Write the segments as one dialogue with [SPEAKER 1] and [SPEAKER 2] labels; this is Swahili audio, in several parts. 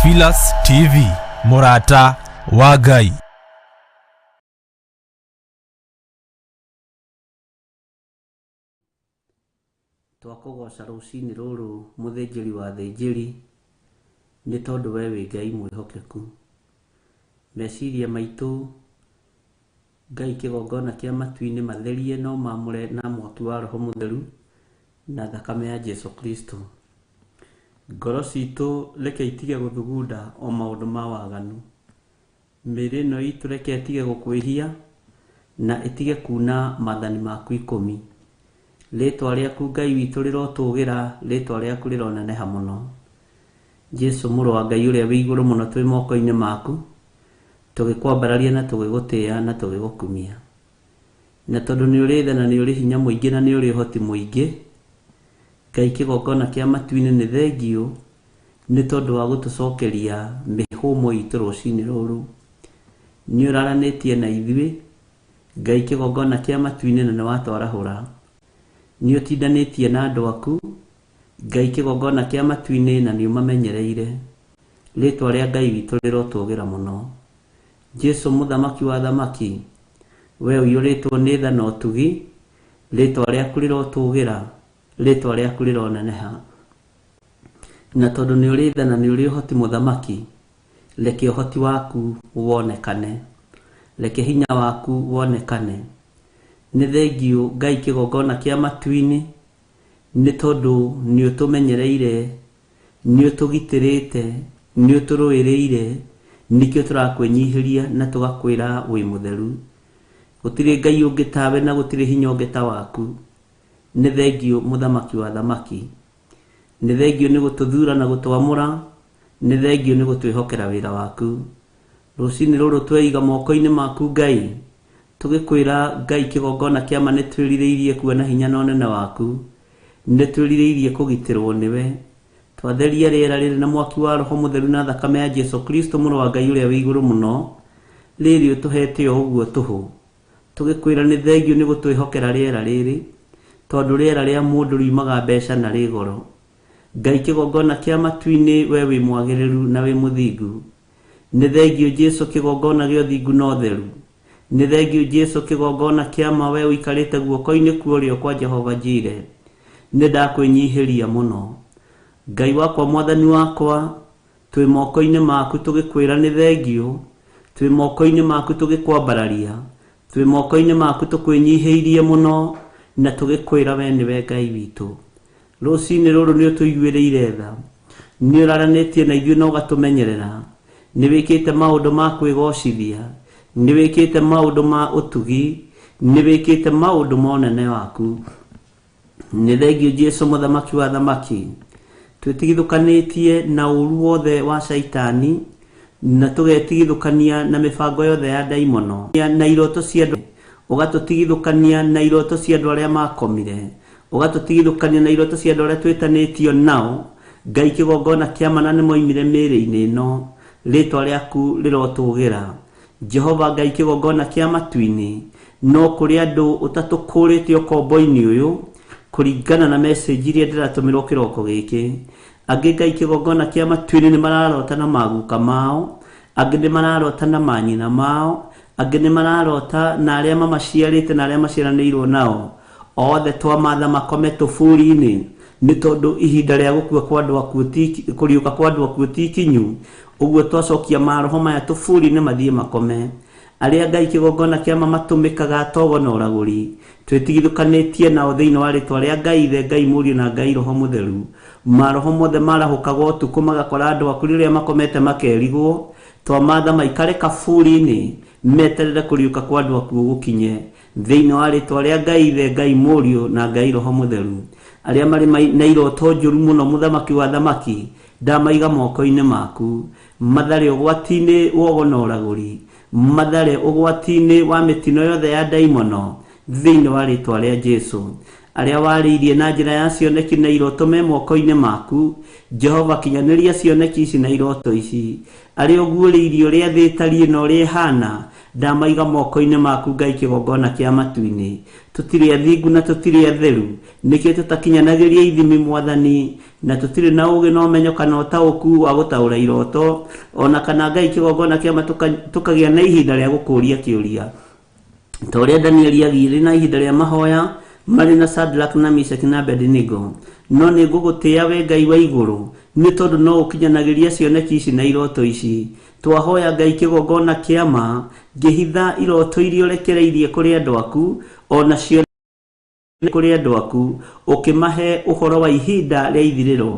[SPEAKER 1] Theophilus TV Murata wa Ngai.
[SPEAKER 2] Twakogoca rucini ruru muthinjiri wa thinjiri ni tondu we wi Ngai mwihokeku. Meciria maitu Ngai kigongona kia matu-ini matherie no mamure na mwaki wa Roho Mutheru na thakame ya Jesu Kristo. Ngoro citu reke itige guthugunda o maundu ma waganu. Mĩĩrĩ ĩno itu reke itige gukwihia na itige kuna mathani maku 10. Rĩtwa rĩaku Ngai witũ rĩrotũgĩra, rĩtwa rĩaku rĩroneneha mũno. Jesu mũrũ wa Ngai ũrĩa wĩ igũrũ mũno twĩ moko-inĩ maku, tũgĩkwambararia na tũgĩgũtĩĩa na tũgĩgũkumia. Na tondũ nĩ ũrĩ tha na nĩ ũrĩ hinya mũingĩ na nĩ ũrĩ ũhoti mũingĩ, Ngai kĩgongona kĩa matu-inĩ nĩ thengio nĩ tondũ wa gũtũcokeria mĩhũmũ itũ rũcinĩ rũrũ. Nĩ ũraranĩtie na ithuĩ, Ngai kĩgongona kĩa matu-inĩ na nĩ watwarahũra. Nĩ ũtindanĩtie na andũ aku, Ngai kĩgongona kĩa matu-inĩ na nĩ ũmamenyereire. Rĩtwa rĩa Ngai witũ rĩrotũgĩra mũno. Jesu mũthamaki wa thamaki, we ũiyũrĩtwo nĩ tha na ũtugi, rĩtwa rĩaku rĩrotũgĩra, rĩtwa rĩaku rĩroneneha. Na tondũ nĩ ũrĩ tha na nĩ ũrĩ ũhoti mũthamaki, reke ũhoti waku wonekane, reke hinya waku wonekane. Nĩ thengio Ngai kĩgongona kĩa matu-inĩ nĩ tondũ nĩ ũtũmenyereire, nĩ ũtũgitĩrĩte, nĩ ũtũrũĩrĩire, nĩkĩo tũrakwĩnyihĩria na tũgakwĩra wĩ mũtheru. Gũtirĩ Ngai ũngĩ tawe na gũtirĩ hinya ũngĩ ta waku. Nĩ thengio mũthamaki wa thamaki, nĩ thengio nĩ gũtũthura na gũtwamũra, nĩ thengio nĩ gũtwĩhokera wĩra waku. Rũcinĩ rũrũ tweiga moko-inĩ maku Ngai, tũgĩkwĩra Ngai kĩgongona kĩa ma nĩ twĩrirĩirie kuona hinya na ũnene waku, nĩ twĩrirĩirie kũgitĩrwo nĩwe. Twatheria rĩera rĩrĩ na mwaki wa Roho Mutheru na thakame ya Jesu Kristo mũrũ wa Ngai ũrĩa wĩ igũrũ mũno, rĩrĩ ũtũhete o ũguo tũhũ. Tũgĩkwĩra nĩ thengio nĩ gũtwĩhokera rĩera rĩrĩ, tondũ rĩera rĩa mũndũ riumaga mbeca na rĩ goro. Ngai kĩgongona kĩa matu-inĩ we wĩ mwagĩrĩru na wĩ mũthingu. Nĩ thengio Jesu kĩgongona gĩa ũthingu na ũtheru. Nĩ thengio Jesu kĩgongona kĩa ma we ũikarĩte guoko-inĩ kwa ũrĩo kwa Jehova Jireh. Nĩ ndakwĩnyihĩria mũno. Ngai wakwa mwathani wakwa, twĩ moko-inĩ maku tũgĩkwĩra nĩ thengio, twĩ moko-inĩ maku tũgĩkwambararia, twĩ moko-inĩ maku tũkwĩnyihĩirie mũno na tũgĩkwĩra we nĩwe Ngai witũ. Rũcinĩ rũrũ nĩ ũtũiguĩrĩire tha, nĩ ũraranĩtie na ithuĩ na ũgatũmenyerera. Nĩ wĩkĩte maũndũ ma kwĩgocithia, nĩ wĩkĩte maũndũ ma ũtugi, nĩ wĩkĩte maũndũ ma ũnene waku. Nĩ thengio Jesu mũthamaki wa thamaki, twĩtigithũkanĩtie na ũru wothe wa Shaitani na tũgetigithũkania na mĩbango yothe ya ndaimono na iroto cia andũ, ũgatũtigithũkania na iroto cia andũ arĩa makomire, ũgatũtigithũkania na iroto cia andũ arĩa twĩtanĩtio nao. Ngai kĩgongona kĩa ma na nĩ moimire mĩĩrĩ-inĩ ĩno, rĩtwa rĩaku rĩrotũgĩra. Jehova Ngai kĩgongona kĩa matu-inĩ, no kũrĩ andũ ũtatũkũrĩte ũkombo-inĩ ũyũ kũringana na message iria ndĩratũmĩrwo kĩroko gĩkĩ. Angĩ Ngai kĩgongona kĩa matu-inĩ nĩ mararota na maguka mao, angĩ nĩ mararota na manyina mao, angĩ nĩ mararota na arĩa mamaciarĩte na arĩa maciaranĩirwo nao. Othe twamatha makome tũburi-inĩ, nĩ tondũ ihinda rĩa gũkua kwa andũ akuo kũriũka kwa andũ akuo ti ikinyu. Ũguo twacokia maroho maya tũburi-inĩ mathiĩ makome. Arĩa Ngai kĩgongona kĩa ma matũmĩkaga togo na ũragũri, twĩtigithũkanĩtie nao thĩinĩ wa rĩtwa rĩa Ngai Ithe, Ngai Mũriũ na Ngai Roho Mutheru. Maroho mothe marahũkaga ũtukũ magakora andũ aku rĩrĩa makomete makerigwo, twamatha maikare kaburi-inĩ meterere kũriũka kwa andũ akuo gũkinye, thĩinĩ wa rĩtwa rĩa Ngai Ithe, Ngai Mũriũ na Ngai Roho Mutheru. Arĩa marĩ na iroto njũru mũno mũthamaki wa thamaki, ndamaiga moko-inĩ maku. Mathare ũgwati-inĩ wogo na ũragũri, mathare ũgwati-inĩ wa mĩtino yothe ya ndaimono thĩinĩ wa rĩtwa rĩa Jesu. Arĩa warĩirie na njĩra ya cioneki na iroto me moko-inĩ maku, Jehova kinyanĩria cioneki ici na iroto ici. Arĩa ũguũrĩirie ũrĩa thĩ ĩtariĩ na ũrĩa ĩhana, ndamaiga moko-inĩ maku Ngai kĩgongona kĩa matu-inĩ. Tũtirĩ athingu na tũtirĩ atheru, nĩkĩo tũtakinyanagĩria ithimi Mwathani, na tũtirĩ na ũũgĩ na ũmenyo kana ũtaũku wa gũtaũra iroto, ona kana Ngai kĩgongona kĩa matu tũkagĩa na ihinda rĩa gũkũũria kĩũria. Ta ũrĩa Danieli agĩire na ihinda rĩa mahoya marĩ na Shadrach na Meshach na Abednego. No nĩ ngũgũtĩĩa we Ngai wa igũrũ, nĩ tondũ no ũkinyanagĩria cioneki ici na iroto ici. Twahoya Ngai kĩgongona kĩa ma, ngĩhitha iroto iria ũrekereirie kũrĩ andũ aku, ona cioneki kũrĩ andũ aku, ũkĩmahe ũhoro wa ihinda rĩa ithirĩro.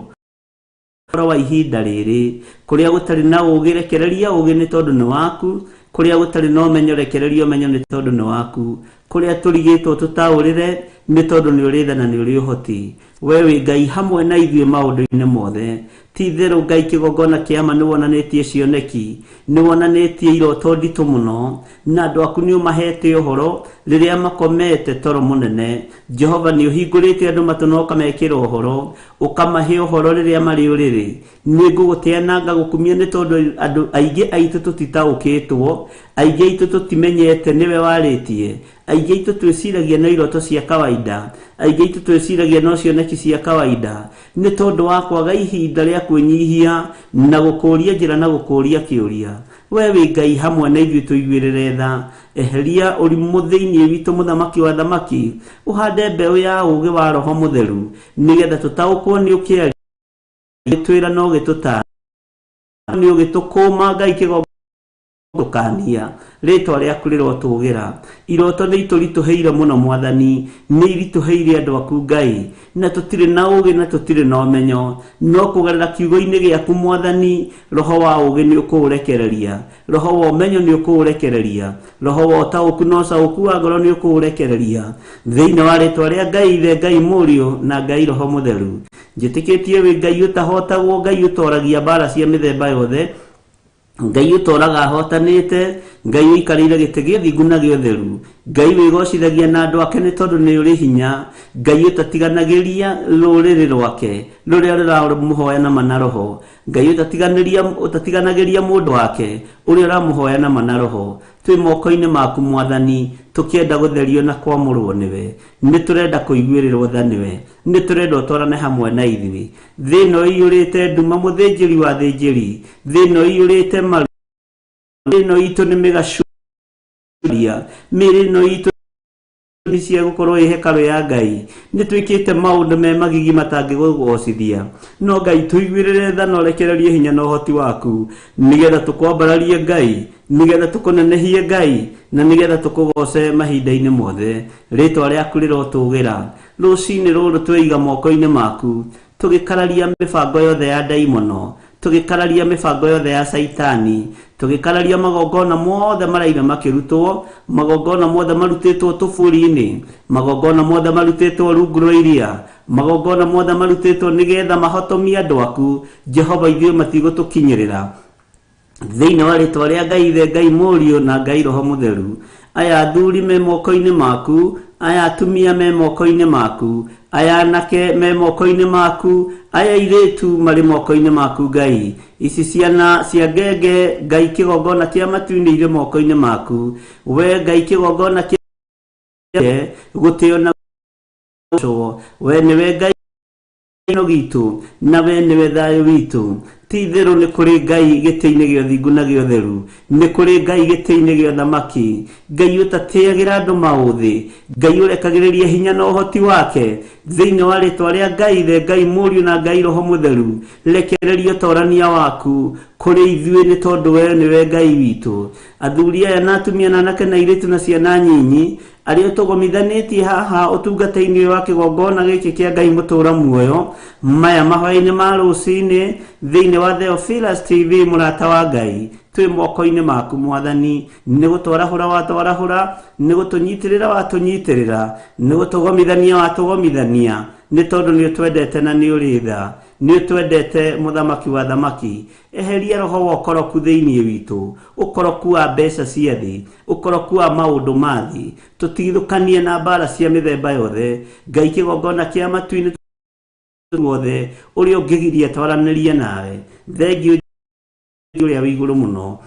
[SPEAKER 2] Ũhoro wa ihinda rĩrĩ, kũrĩa gũtarĩ na ũũgĩ rekereria ũũgĩ nĩ tondũ nĩ waku, kũrĩa gũtarĩ na ũmenyo rekereria ũmenyo nĩ tondũ nĩ waku, kũrĩa tũrigĩtwo tũtaũrĩre nĩ tondũ nĩ ũrĩ tha na nĩ ũrĩ ũhoti. We wĩ Ngai hamwe na ithuĩ maũndũ-inĩ mothe. Ti itherũ Ngai kĩgongona kĩa ma nĩ wonanĩtie cioneki, nĩ wonanĩtie iroto nditũ mũno, na andũ aku nĩ ũmahete ũhoro rĩrĩa makomete toro mũnene. Jehova nĩ ũhingũrĩte andũ matũ na ũkamekĩra ũhoro, ũkamahe ũhoro rĩrĩa marĩ ũrĩrĩ. Nĩ ngũgũtĩĩa na ngagũkumia nĩ tondũ andũ aingĩ aitũ tũtitaũkĩtwo, aingĩ aitũ tũtimenyete nĩwe warĩtie, aingĩ aitũ twĩciragia na iroto cia kawaida, aingĩ aitũ twĩciragia no cioneki cia kawaida, nĩ tondũ wa kwaga ihinda rĩa kwĩnyihia na gũkũũria njĩra na gũkũũria kĩũria. We wĩ Ngai hamwe na ithuĩ tũiguĩrĩre tha, eheria ũrimũ thĩinĩ witũ Mũthamaki wa thamaki, ũhande mbeũ ya ũũgĩ wa Roho Mũtheru, nĩgetha tũtaũkwo nĩ ũkĩaria, ũgĩtwĩra na ũgĩtũtaara, nĩ ũgĩtũkũũma Ngai kĩgongona ndũkania, rĩtwa rĩaku rĩrotũũgĩra. Iroto nĩ itũritũhĩire mũno Mwathani, nĩ iritũhĩire andũ aku Ngai, na tũtirĩ na ũũgĩ na tũtirĩ na ũmenyo, no kũgerera kiugo-inĩ gĩaku Mwathani, roho wa ũũgĩ nĩ ũkũũrekereria, roho wa ũmenyo nĩ ũkũũrekereria, roho wa ũtaũku na ũcaũku wa ngoro nĩ ũkũũrekereria, thĩinĩ wa rĩtwa rĩa Ngai Ithe, Ngai Mũriũ na Ngai Roho Mũtheru. Njĩtĩkĩtie wĩ Ngai ũtahotagwo, Ngai ũtoragia mbara cia mĩthemba yothe, Ngai ũtoraga ahotanĩte, Ngai ũikarĩire gĩtĩ gĩa thingu na gĩa ũtheru, Ngai wĩgocithagia na andũ ake nĩ tondũ nĩ ũrĩ hinya, Ngai ũtatiganagĩria rũrĩrĩ rwake rũrĩa rũramũhoya na mana roho, Ngai ũtatiganagĩria mũndũ wake ũrĩa ũramũhoya na mana roho. Twĩ moko-inĩ maku Mwathani, tũkĩenda gũtherio na kwamũrwo nĩwe, nĩ tũrenda kũiguĩrĩrwo tha nĩwe, nĩ tũrenda ũtwarane hamwe na ithuĩ. Thĩ ĩno ĩiyũrĩte nduma, mũthĩnjĩri wa thĩnjĩri, thĩ ĩno ĩiyũrĩte maru, thĩ ĩno itũ nĩ mĩgacuria, mĩrĩ ĩno itũ cia gũkorwo ĩ hekarũ ya Ngai, nĩ twĩkĩte maũndũ me magigi matangĩgũgocithia, no Ngai tũiguĩrĩre tha na ũrekererie hinya na ũhoti waku, nĩgetha tũkwambararie Ngai, nĩgetha tũkũnenehie Ngai, na nĩgetha tũkũgoce mahinda-inĩ mothe. Rĩtwa rĩaku rĩrotũũgĩra. Rũcinĩ rũrũ twĩiga moko-inĩ maku, tũgĩkararia mĩbango yothe ya ndaimono, tũgĩkararia mĩbango yothe ya Saitani, tũgĩkararia magongona mothe maraima makĩrutwo, magongona mothe marutĩtwo tũbũri-inĩ, magongona mothe marutĩtwo rungu rwa iria, magongona mothe marutĩtwo nĩgetha mahotomie andũ aku, Jehova ithuĩ matigũtũkinyĩrĩra. Thĩinĩ wa rĩtwa rĩa Ngai Ithe, Ngai Mũriũ na Ngai Roho Mũtheru, aya athuri me moko-inĩ maku, aya atumia me moko-inĩ maku, aya anake me moko-inĩ maku, aya airĩtu marĩ moko-inĩ maku Ngai, ici ciana cia ngenge Ngai kĩgongona kĩa matu-inĩ irĩ moko-inĩ maku, we Ngai kĩgongona kĩa gũtĩo na we nĩwe Ngai ĩno gitũ, na we nĩwe thayũ witũ. Ti itherũ nĩ kũrĩ Ngai gĩtĩ-inĩ gĩa ũthingu na gĩa ũtheru, nĩ kũrĩ Ngai gĩtĩ-inĩ gĩa ũthamaki, Ngai ũtatĩagĩra andũ maũthĩ, Ngai ũrekagĩrĩria hinya na ũhoti wake. Thĩinĩ wa rĩtwa rĩa Ngai Ithe, Ngai Mũriũ na Ngai Roho Mũtheru, rekereria ũtorania waku kũrĩ ithuĩ nĩ tondũ we nĩwe Ngai witũ. Athuri aya na atumia na anake na airĩtu na ciana nyinyi arĩa tũgomithanĩtie haha ũtungata-inĩ wa kĩgongona gĩkĩ kĩa Ngai mũtũũra muoyo, maya mahoya-inĩ ma rũcinĩ thĩinĩ wa Theophilus TV mũrata wa Ngai, twĩ moko-inĩ maku Mwathani, nĩ gũtwarahũra watwarahũra, nĩ gũtũnyitĩrĩra watũnyitĩrĩra, nĩ gũtũgomithania watũgomithania, nĩ tondũ nĩ ũtwendete na nĩ ũrĩ tha, nĩ ũtwendete Mũthamaki wa thamaki. Eheria roho wa ũkoroku thĩinĩ witũ, ũkoroku wa mbeca cia thĩ, ũkoroku wa maũndũ ma thĩ, tũtigithũkanie na mbara cia mĩthemba yothe. Ngai kĩgongona kĩa matu-inĩ wothe ũrĩa ũngĩgiria twaranĩrie nawe, thengiũ ũrĩa wĩ igũrũ mũno.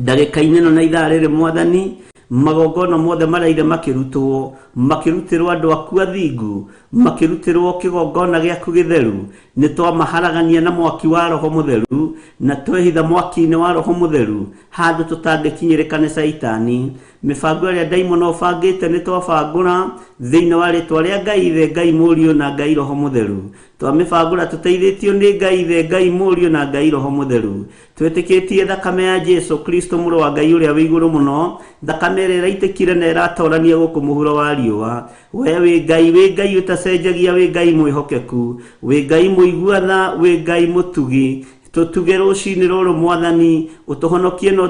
[SPEAKER 2] ndagĩka-inĩ ĩno na ithaa rĩrĩ Mwathani, magongona mothe maraire makĩrutĩrwo andũ aku athingu, makĩrutĩrwo kĩgongona gĩaku gĩtheru, nĩ twamaharagania na mwaki wa Roho Mũtheru, na twehitha mwaki-inĩ wa Roho Mũtheru handũ tũtangĩkinyĩrĩka nĩ Saitani. Mĩbango ĩrĩa ndaimono ũbangĩte nĩ twabangũra thĩinĩ wa rĩtwa rĩa Ngai Ithe, Ngai Mũriũ na Ngai Roho Mũtheru. Twamĩbangũra tũteithĩtio nĩ Ngai Ithe, Ngai Mũriũ na Ngai Roho Mũtheru. Twĩtĩkĩtie thakame ya Jesu Kristo mũrũ wa Ngai ũrĩa wĩ igũrũ mũno, thakame ĩrĩa ĩraitĩkire na ĩratorania gũkũ mũhuro wa riũa. We wĩ Ngai ũtacenjagia, wĩ Ngai mwĩhokeku, wĩ Ngai mũiguana, wĩ Ngai mũtugi. Tũtuge rũcinĩ rũrũ Mwathani, ũtũhonokie na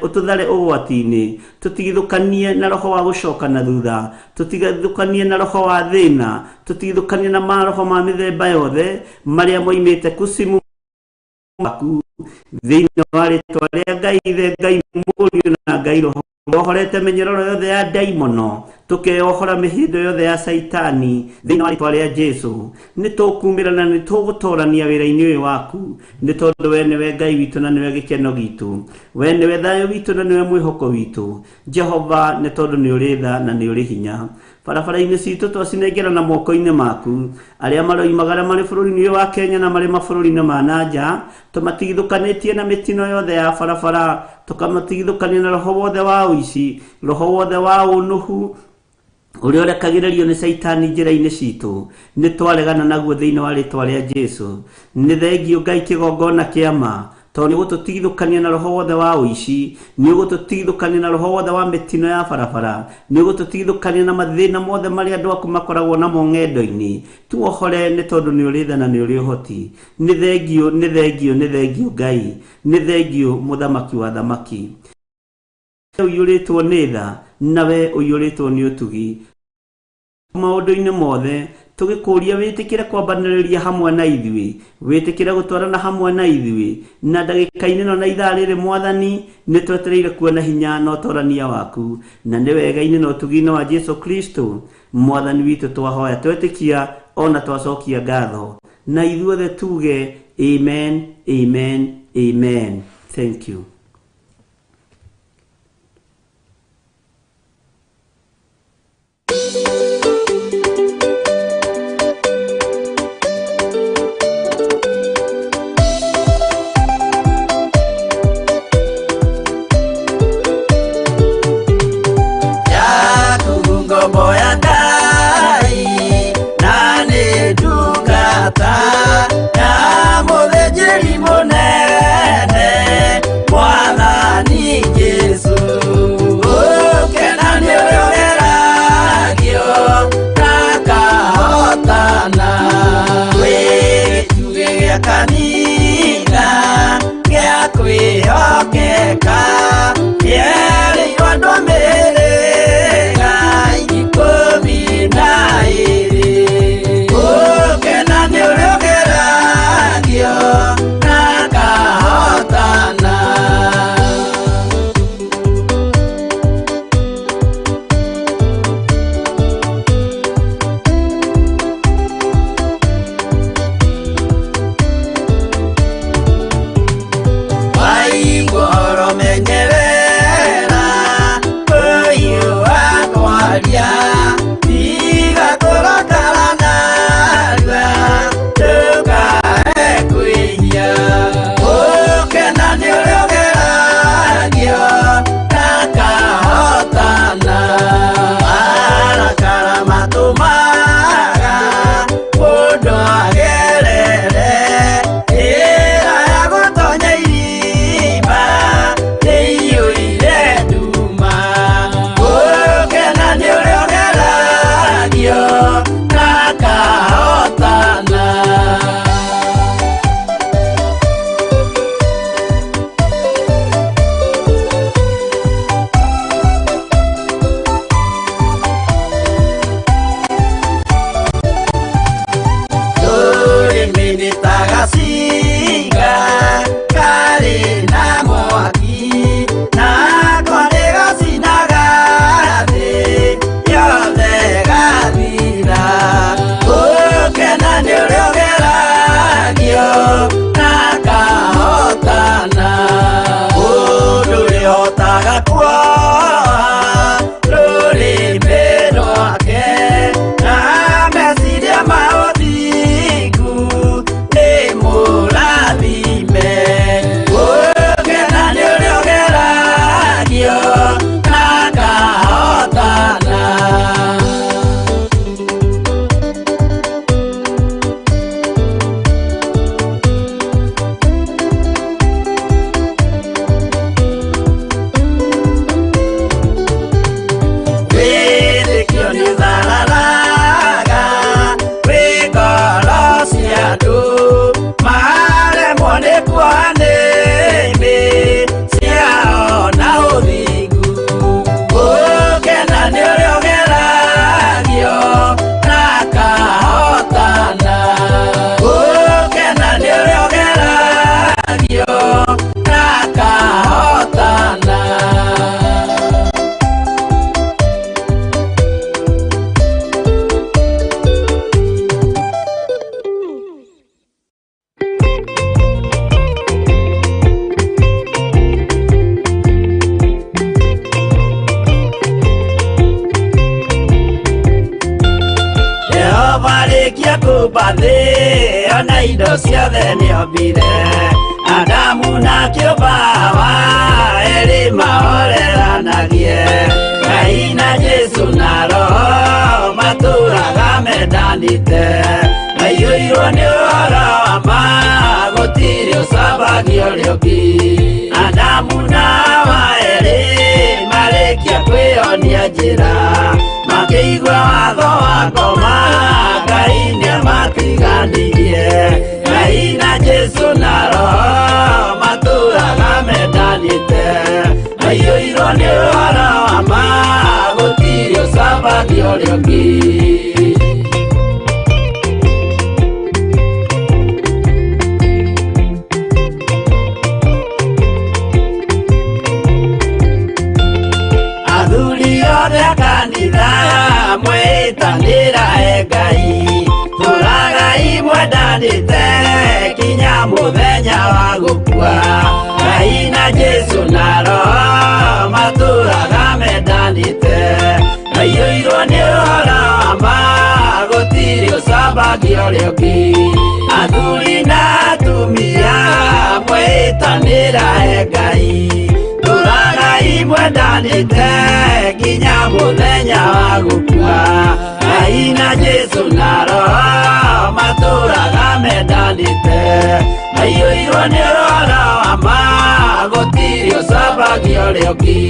[SPEAKER 2] ũtũthare ũgwati-inĩ, tũtigithũkanie na roho wa gũcoka na thutha, tũtigithũkanie na roho wa thĩna, tũtigithũkanie na maroho ma mĩthemba yothe marĩa moimĩte kusimu maku thĩinĩ wa rĩtwa rĩa Ngai Ithe, Ngai Mũriũ na Ngai Roho. Twohorete mĩnyororo yothe ya ndaimono, tũkeohora mĩhĩndo yothe ya Saitani thĩinĩ wa rĩtwa rĩa Jesu. Nĩ tũkumĩra na nĩ tũgũtorania wĩra-inĩ ũyũ waku, nĩ tondũ we nĩwe Ngai witũ na nĩwe gĩkeno gitũ, we nĩwe thayũ witũ na nĩwe mwĩhoko witũ. Jehova, nĩ tondũ nĩ ũrĩ tha na nĩ ũrĩ hinya. Barabara-inĩ citũ twacinengera na moko-inĩ maku, arĩa maroimagara marĩ bũrũri-inĩ ũyũ wa Kenya na marĩ mabũrũri-inĩ ma nanja, tũmatigithũkanĩtie na mĩtino yothe ya barabara, tũkamatigithũkania na roho wothe wa ũici, roho wothe wa ũnũhu ũrĩa ũrekagĩrĩrio nĩ Saitani njĩra-inĩ citũ. Nĩ twaregana naguo thĩinĩ wa rĩtwa rĩa Jesu. Nĩ thengio Ngai kĩgongona kĩa ma, tondũ nĩ gũtũtigithũkania na roho wothe wa ũici, nĩ gũtũtigithũkania na roho wothe wa mĩtino ya barabara, nĩ gũtũtigithũkania na mathĩna mothe marĩa andũ aku makoragwo namo ng'endo-inĩ. Tuohore nĩ tondũ nĩ ũrĩ tha na nĩ ũrĩ ũhoti. Nĩ thengio Ngai, nĩ thengio Mũthamaki wa thamaki. Ũiyũrĩtwo nĩ tha, nawe ũiyũrĩtwo nĩ ũtugi. Maũndũ-inĩ mothe tũgĩkũria wĩtĩkĩre kwambanĩrĩria hamwe na ithuĩ, wĩtĩkĩre gũtwarana hamwe na ithuĩ, na ndagĩka-inĩ ĩno na ithaa rĩrĩ Mwathani, nĩ twetereire kuona hinya na ũtorania waku, na nĩ wega-inĩ na ũtugi-inĩ wa Jesu Kristo Mwathani witũ twahoya, twetĩkia ona twacokia ngatho, na ithuothe tuge amen, amen, amen. Thank you.
[SPEAKER 3] Jesu, oh, can I Marikia kubathi ona indo ciothe nĩombire Adamu na kĩũmba erĩ mahoreranagie Ngai na Jesu na Roho matũraga mendanĩte maiyũirwo nĩ ũhoro wa ma gũtirĩ ũcambagio ũrĩa ũngĩ Adamu na Hawa erĩ marĩkia kwĩyonia njĩra makĩigua watho wa ngoma Ngai nĩamatiganirie Ngai na Jesu na Roho matũraga mendanĩte maiyũirwo nĩ ũhoro wa ma gũtirĩ ũcambagio ũrĩa ũngĩ Athuri othe a kanitha mwĩtanĩra Ngai tũragai mwendanĩte kinya mũthenya wa gũkua Ngai na Jesu na Roho matũraga mendanĩte maiyũirwo nĩ ũhoro wa ma gũtirĩ ũcambagio ũrĩa ũngĩ Athuri na atumia mwĩtanĩra Ngai tũragai mwendanĩte kinya mũthenya wa gũkua Ngai na Jesu na Roho matũraga mendanĩte maiyũirwo nĩ ũhoro wa ma gũtirĩ ũcambagio ũrĩa ũngĩ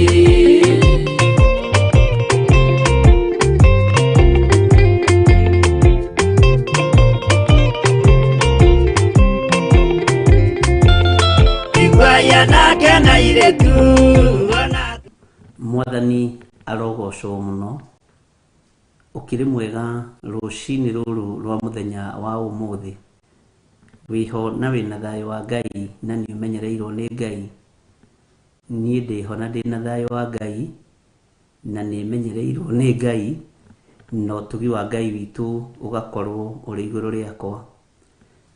[SPEAKER 3] Igwaya nake na iretu
[SPEAKER 2] Mwathani arogocwo muno ukiri mwega rucini ruru rwa muthenya wa umuthi wiho na wina thayo wa Ngai na ni umenyereirwo ni Ngai nie ndiho na ndina thayo wa Ngai na ni menyereirwo ni Ngai no tugi wa Ngai witu ugakorwo uri iguru riakwa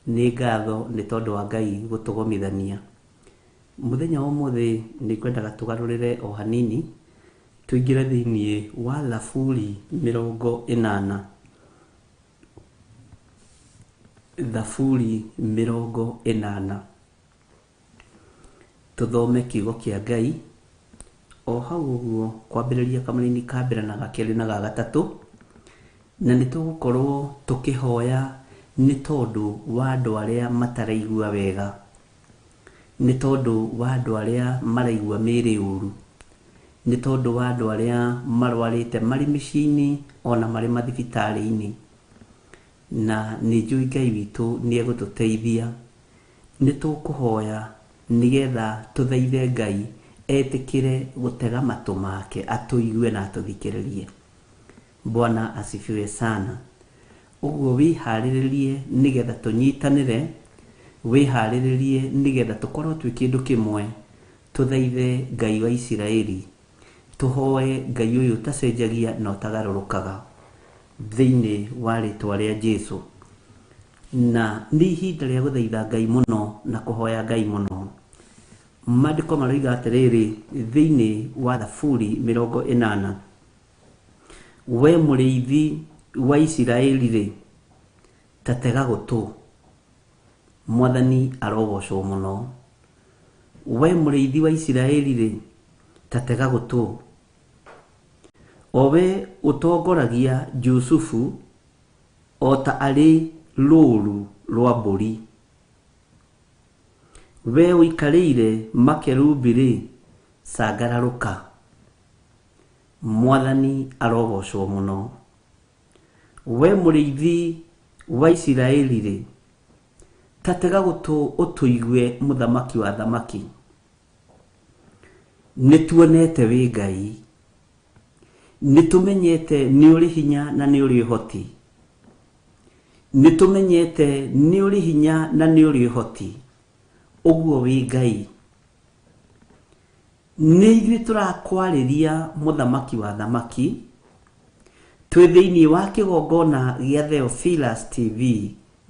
[SPEAKER 2] ni ngatho ni tondu wa Ngai gutugomithania muthenya wa umuthi ni kwendaga tugarurire o hanini tuingire thiini wa Thaburi 80 Thaburi 80 tuthome kiugo kia Ngai o hau uguo kwambĩrĩria kamũini ka mbere na gakerĩ na gagatatu na nĩtũgũkorwo tũkĩhoya nĩ tondũ wa andũ arĩa mataraigua wega nĩ tondũ wa andũ arĩa maraigua mĩĩrĩ ũru nĩ tondũ wa andũ arĩa marwarĩte marĩ mĩciĩ-inĩ ona marĩ mathibitarĩ-inĩ na nĩ njũĩ Ngai witũ nĩ egũtũteithia nĩ tũkũhoya nĩgetha tũthaithe Ngai etĩkĩre gũtega matũ make atũigue na atũthikĩrĩrie Bwana asifiwe sana ũguo wĩharĩrĩrie nĩgetha tũnyitanĩre wĩharĩrĩrie nĩgetha tũkorwo twĩ kĩndũ kĩmwe tũthaithe Ngai wa Isiraeli tũhoe Ngai ũyũ tacenjagia na ũtagarũrũkaga thĩinĩ wa rĩtwa rĩa Jesu na nĩ ihinda rĩa gũthaitha Ngai mũno na kũhoya Ngai mũno maandĩko maroiga atĩrĩrĩ thĩinĩ wa Thaburi 80 we mũrĩithi wa Isiraeli rĩ tatega gũtũ Mwathani arogocwo muno we mũrĩithi wa Isiraeli rĩ tatega gũtũ owe utongoragia Jusufu ota arĩ rũũru rwa mbũri we ũikarĩire makerubi rĩ cangararũka Mwathani arogocwo muno we mũrĩithi wa Isiraeli rĩ tatega gũtũ ũtũigue mũthamaki wa thamaki nĩtuonete wĩ Ngai nĩtũmenyete nĩ ũrĩ hinya na nĩ ũrĩ ũhoti nĩtũmenyete nĩ ũrĩ hinya na nĩ ũrĩ ũhoti ũguo wĩ Ngai nĩ ithuĩ tũrakwarĩria mũthamaki wa thamaki twĩ thĩinĩ wa kĩgongona gĩa Theophilus TV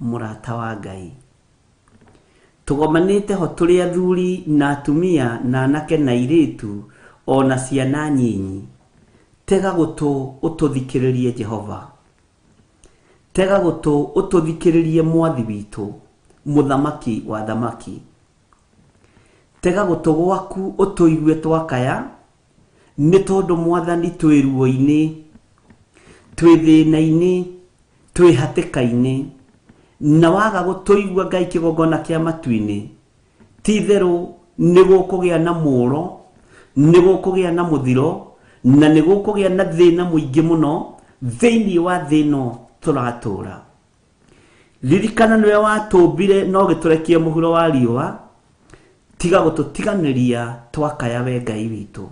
[SPEAKER 2] mũrata wa Ngai tugomanĩte ho tũrĩ athuri na atumia na anake na airĩtu ona ciana nyinyi tega gũtũ ũtũthikĩrĩrie Jehova tega gutu ututhikiririe mwathi witu muthamaki wa thamaki. Tega gutu gwaku utuigue twakaya, ni tondu mwathani twi ruo-ini, twi thina-ini, twi hatika-ini, na waga gutuigua Ngai kigongona kia matu-ini, ti theru ni gukugia na muro, ni gukugia na muthiro, na ni gukugia na thina muingi muno thiini wa thino turatura. Ririkana niwe watumbire no giturekie muhuro wa riua, tiga gututiganiria twakaya we Ngai witu.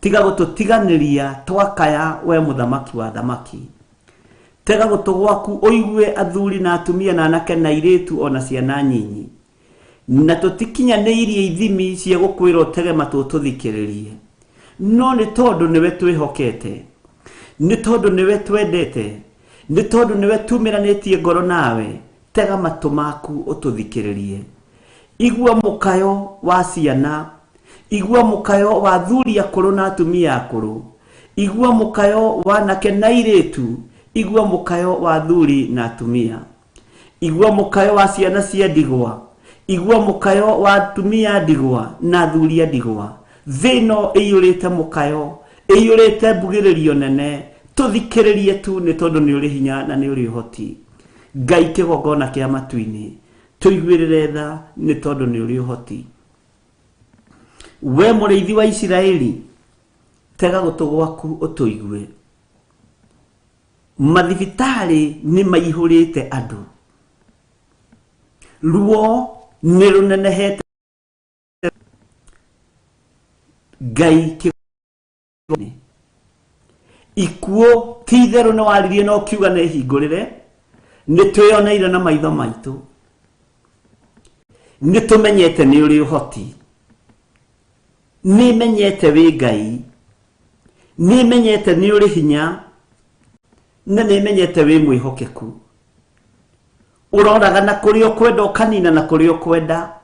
[SPEAKER 2] Tiga gututiganiria twakaya we muthamaki wa thamaki. Tega gutu gwaku uigue athuri na atumia na anake na iritu ona ciana nyinyi, na tutikinyaniirie ithimi cia gukwira utege matu tuthikiririe. No ni tondu niwe twihokete, ni tondu niwe twendete, ni tondu niwe tumiranitie ngoro nawe, tega matu maku ututhikiririe. Igua mukayo wa ciana, igua mukayo wa athuri akuru na atumia akuru, igua mukayo wa anake na iritu, igua mukayo wa athuri na atumia, igua mukayo wa ciana cia ndigwa, igua mukayo wa atumia ndigwa na athuri ndigwa. Thino iyurite mukayo, iyurite mbugiririo nene, tuthikiririe tu ni tondu ni uri hinya na ni uri uhoti. Ngai kigongona kia matu-ini, tuiguirire tha ni tondu ni uri uhoti. We muriithi wa Isiraeli, tega gutu gwaku utuigue. Mathibitari ni maihurite andu, ruo ni runenehete. Ngai kigongona ikuo ti theru no waririe no kiuga ne hingurire, ni tweyoneire na maitho maitu, ni tumenyete ni uri uhoti, ni menyete wi Ngai, ni menyete ni uri hinya, na ni menyete wi mwihokeku. Uroraga na kuri ukwenda ukanina na kuri ukwenda,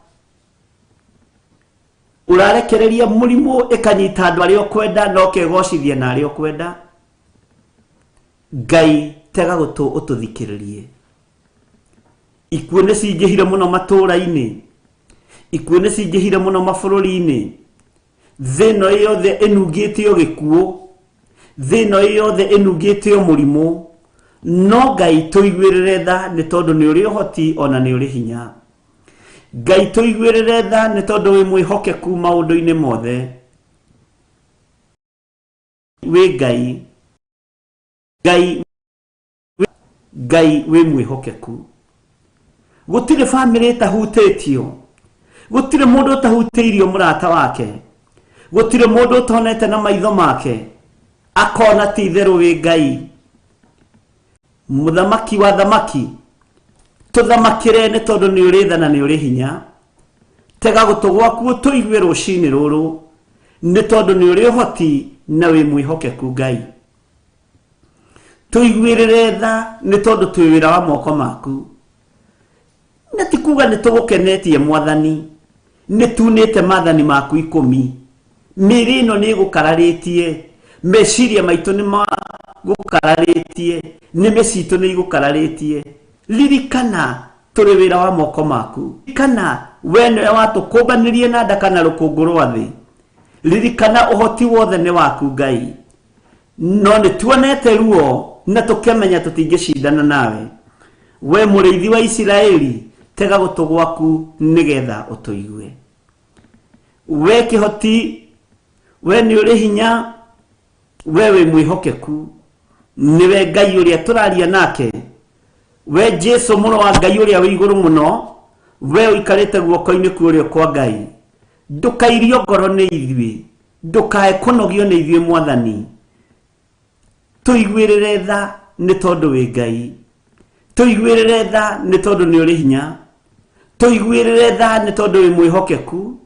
[SPEAKER 2] urarekereria murimu ikanyita andu ari ukwenda no kegocithia na ari ukwenda. Ngai tega gutu ututhikiririe. Ikuo ni cingihire muno matura-ini, ikuo ni cingihire muno mabũrũri-ini, thino yothe enungite o gikuo, thino yothe enungite o murimu, no Ngai tuiguirire tha ni tondu ni uri uhoti ona ni uri hinya. Ngai tuiguirire tha ni tondu wi mwihokeku maundu-ini mothe. We Ngai, Ngai we mwihokeku. Gutire family tahutitio, gutire mundu tahutiirio murata wake, gutire mundu tonete na maitho make akona ti theru wi Ngai muthamaki wa thamaki. Tuthamakire ni tondu ni uri tha na ni uri hinya. Tega gutu gwaku tuigue rucini ruru ni tondu ni uri uhoti na wi mwihokeku Ngai. Tuiguirire tha ni tondu twi wira wa moko maku, na tikuga ni tugukenetie mwathani, ni tunite mathani maku 10. Miri ino ni gukararitie, meciria maitu ni gukararitie, ni mecitu ni gukararitie. Ririkana turi wira wa moko maku. Ririkana we niwe watukumbanirie na ndaka na rukungu rwa thi. Ririkana uhoti wothe ni waku Ngai. No ni tuonete ruo na tukemenya tutingicindana nawe. We muriithi wa Isiraeli, tega gutu gwaku nigetha utuigue. We kihoti, we ni uri hinya, we wi mwihokeku, niwe Ngai uria turaria nake. We Jesu muno wa Ngai uria wi iguru muno, we uikarite guoko-ini kurio kwa Ngai. Ndukairio ngoro ni ithui, ndukae kunogio ni ithui mwathani. Tuiguirire tha ni tondu wi Ngai, tuiguirire tha ni tondu ni uri hinya, tuiguirire tha ni tondu wi mwihokeku,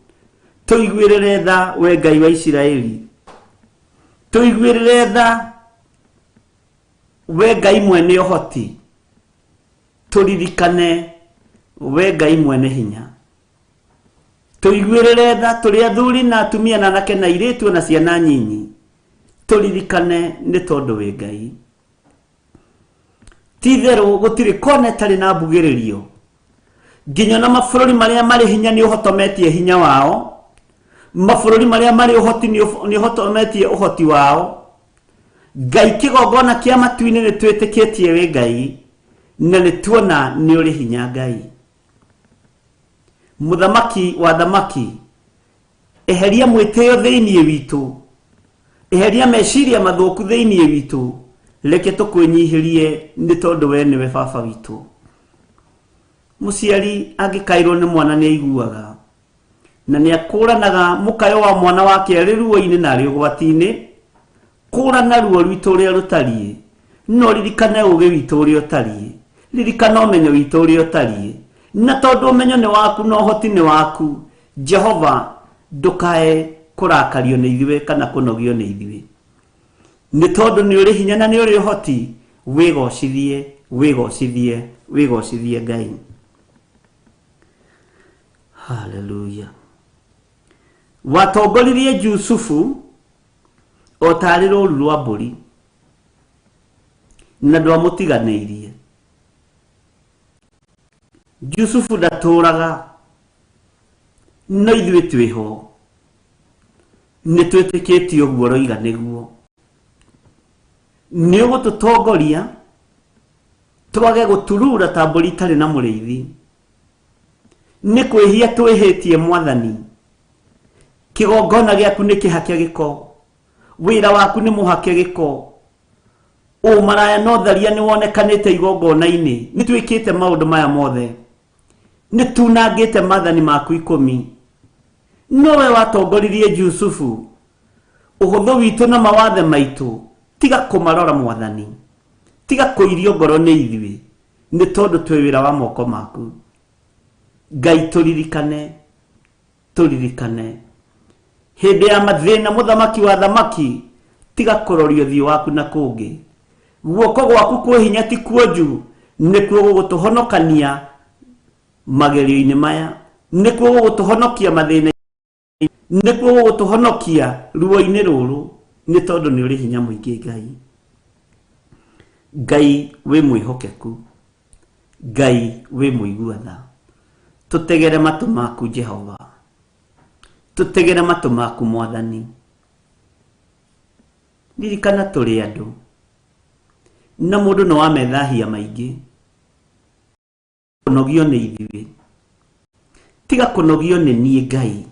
[SPEAKER 2] tuiguirire tha we Ngai wa Isiraeli, tuiguirire tha we Ngai mwene uhoti. Turirikane we Ngai mwene hinya. Tuiguirire tha turi athuri na atumia na anake na iritu na ciana nyinyi. Turirikane ni tondu wi Ngai. tithero gutire kone tari na mbugiririo nginya na mabũrũri maria mari hinya ni uhotometie hinya wao mabũrũri maria mari uhoti ni uhotometie uhoti wao Ngai kigongona kia matu-ini ni twitikitie we Ngai na ni tuona ni uri hinya Ngai muthamaki wa thamaki eheria mwiteo thiini witu eheria meciria mathuku thiini witu leke tukwenyihirie ni tondu we niwe baba witu muciari angikairwo ni mwana ni aiguaga na ni akuranaga mukayo wa mwana wake ari ruo-ini na ari ugwati-ini kurana ruo rwitu ria rutarie no ririkane uge witu ria utarie ririkana umenyo witu ria utarie na tondu umenyo ni waku no hoti ni waku Jehova ndukae kurakario ni ithuĩ kana kunogio ni ithuĩ ni tondu ni uri hinya na ni uri hoti wigocithie Ngai. Hallelujah. Watongoririe Jusufu otari rũru rwa mbũri na ndwamũtiganĩirie. Jusufu ndatũraga no ithuĩ twĩho nĩ twĩtĩkĩtie ũguo roiga nĩguo nĩ ũgũtũtongoria twage gũturura ta mbũri itarĩ na mũrĩithi nĩ kwĩhia twĩhĩtie Mwathani kĩgongona gĩaku nĩ kĩhake gĩko wĩra waku nĩ mũhake gĩko ũmaraya no tharia nĩ wonekanĩte igongona-inĩ nĩ twĩkĩte maũndũ maya mothe nĩ tunangĩte maathani maku 10 nowe watongoririe Jusufu ũhũthũ witũ na mawathe maitũ tiga kũmarora Mwathani tiga kũirio ngoro nĩ ithuĩ nĩ tondũ twĩ wĩra wa moko maku Ngai tũririkane hĩndĩ ya mathĩna mũthamaki wa thamaki tiga kũrorio thiũ waku na kũngĩ guoko gwaku kwĩ hinya ti kuonju nĩkuo gũgũtũhonokania magerio-inĩ maya nĩkuo gũgũtũhonokia mathĩna nĩkuo gũgũtũhonokia ruo-inĩ rũrũ nĩ tondũ nĩ ũrĩ hinya mũingĩ Ngai wĩ mwĩhokeku Ngai wĩ mũiguatha tutegere matu maku Jehova tutegere matu maku Mwathani ririkana tũrĩ andũ na mũndũ no amethahia maingĩ kũnogio nĩ ithuĩ tiga kũnogio nĩ niĩ Ngai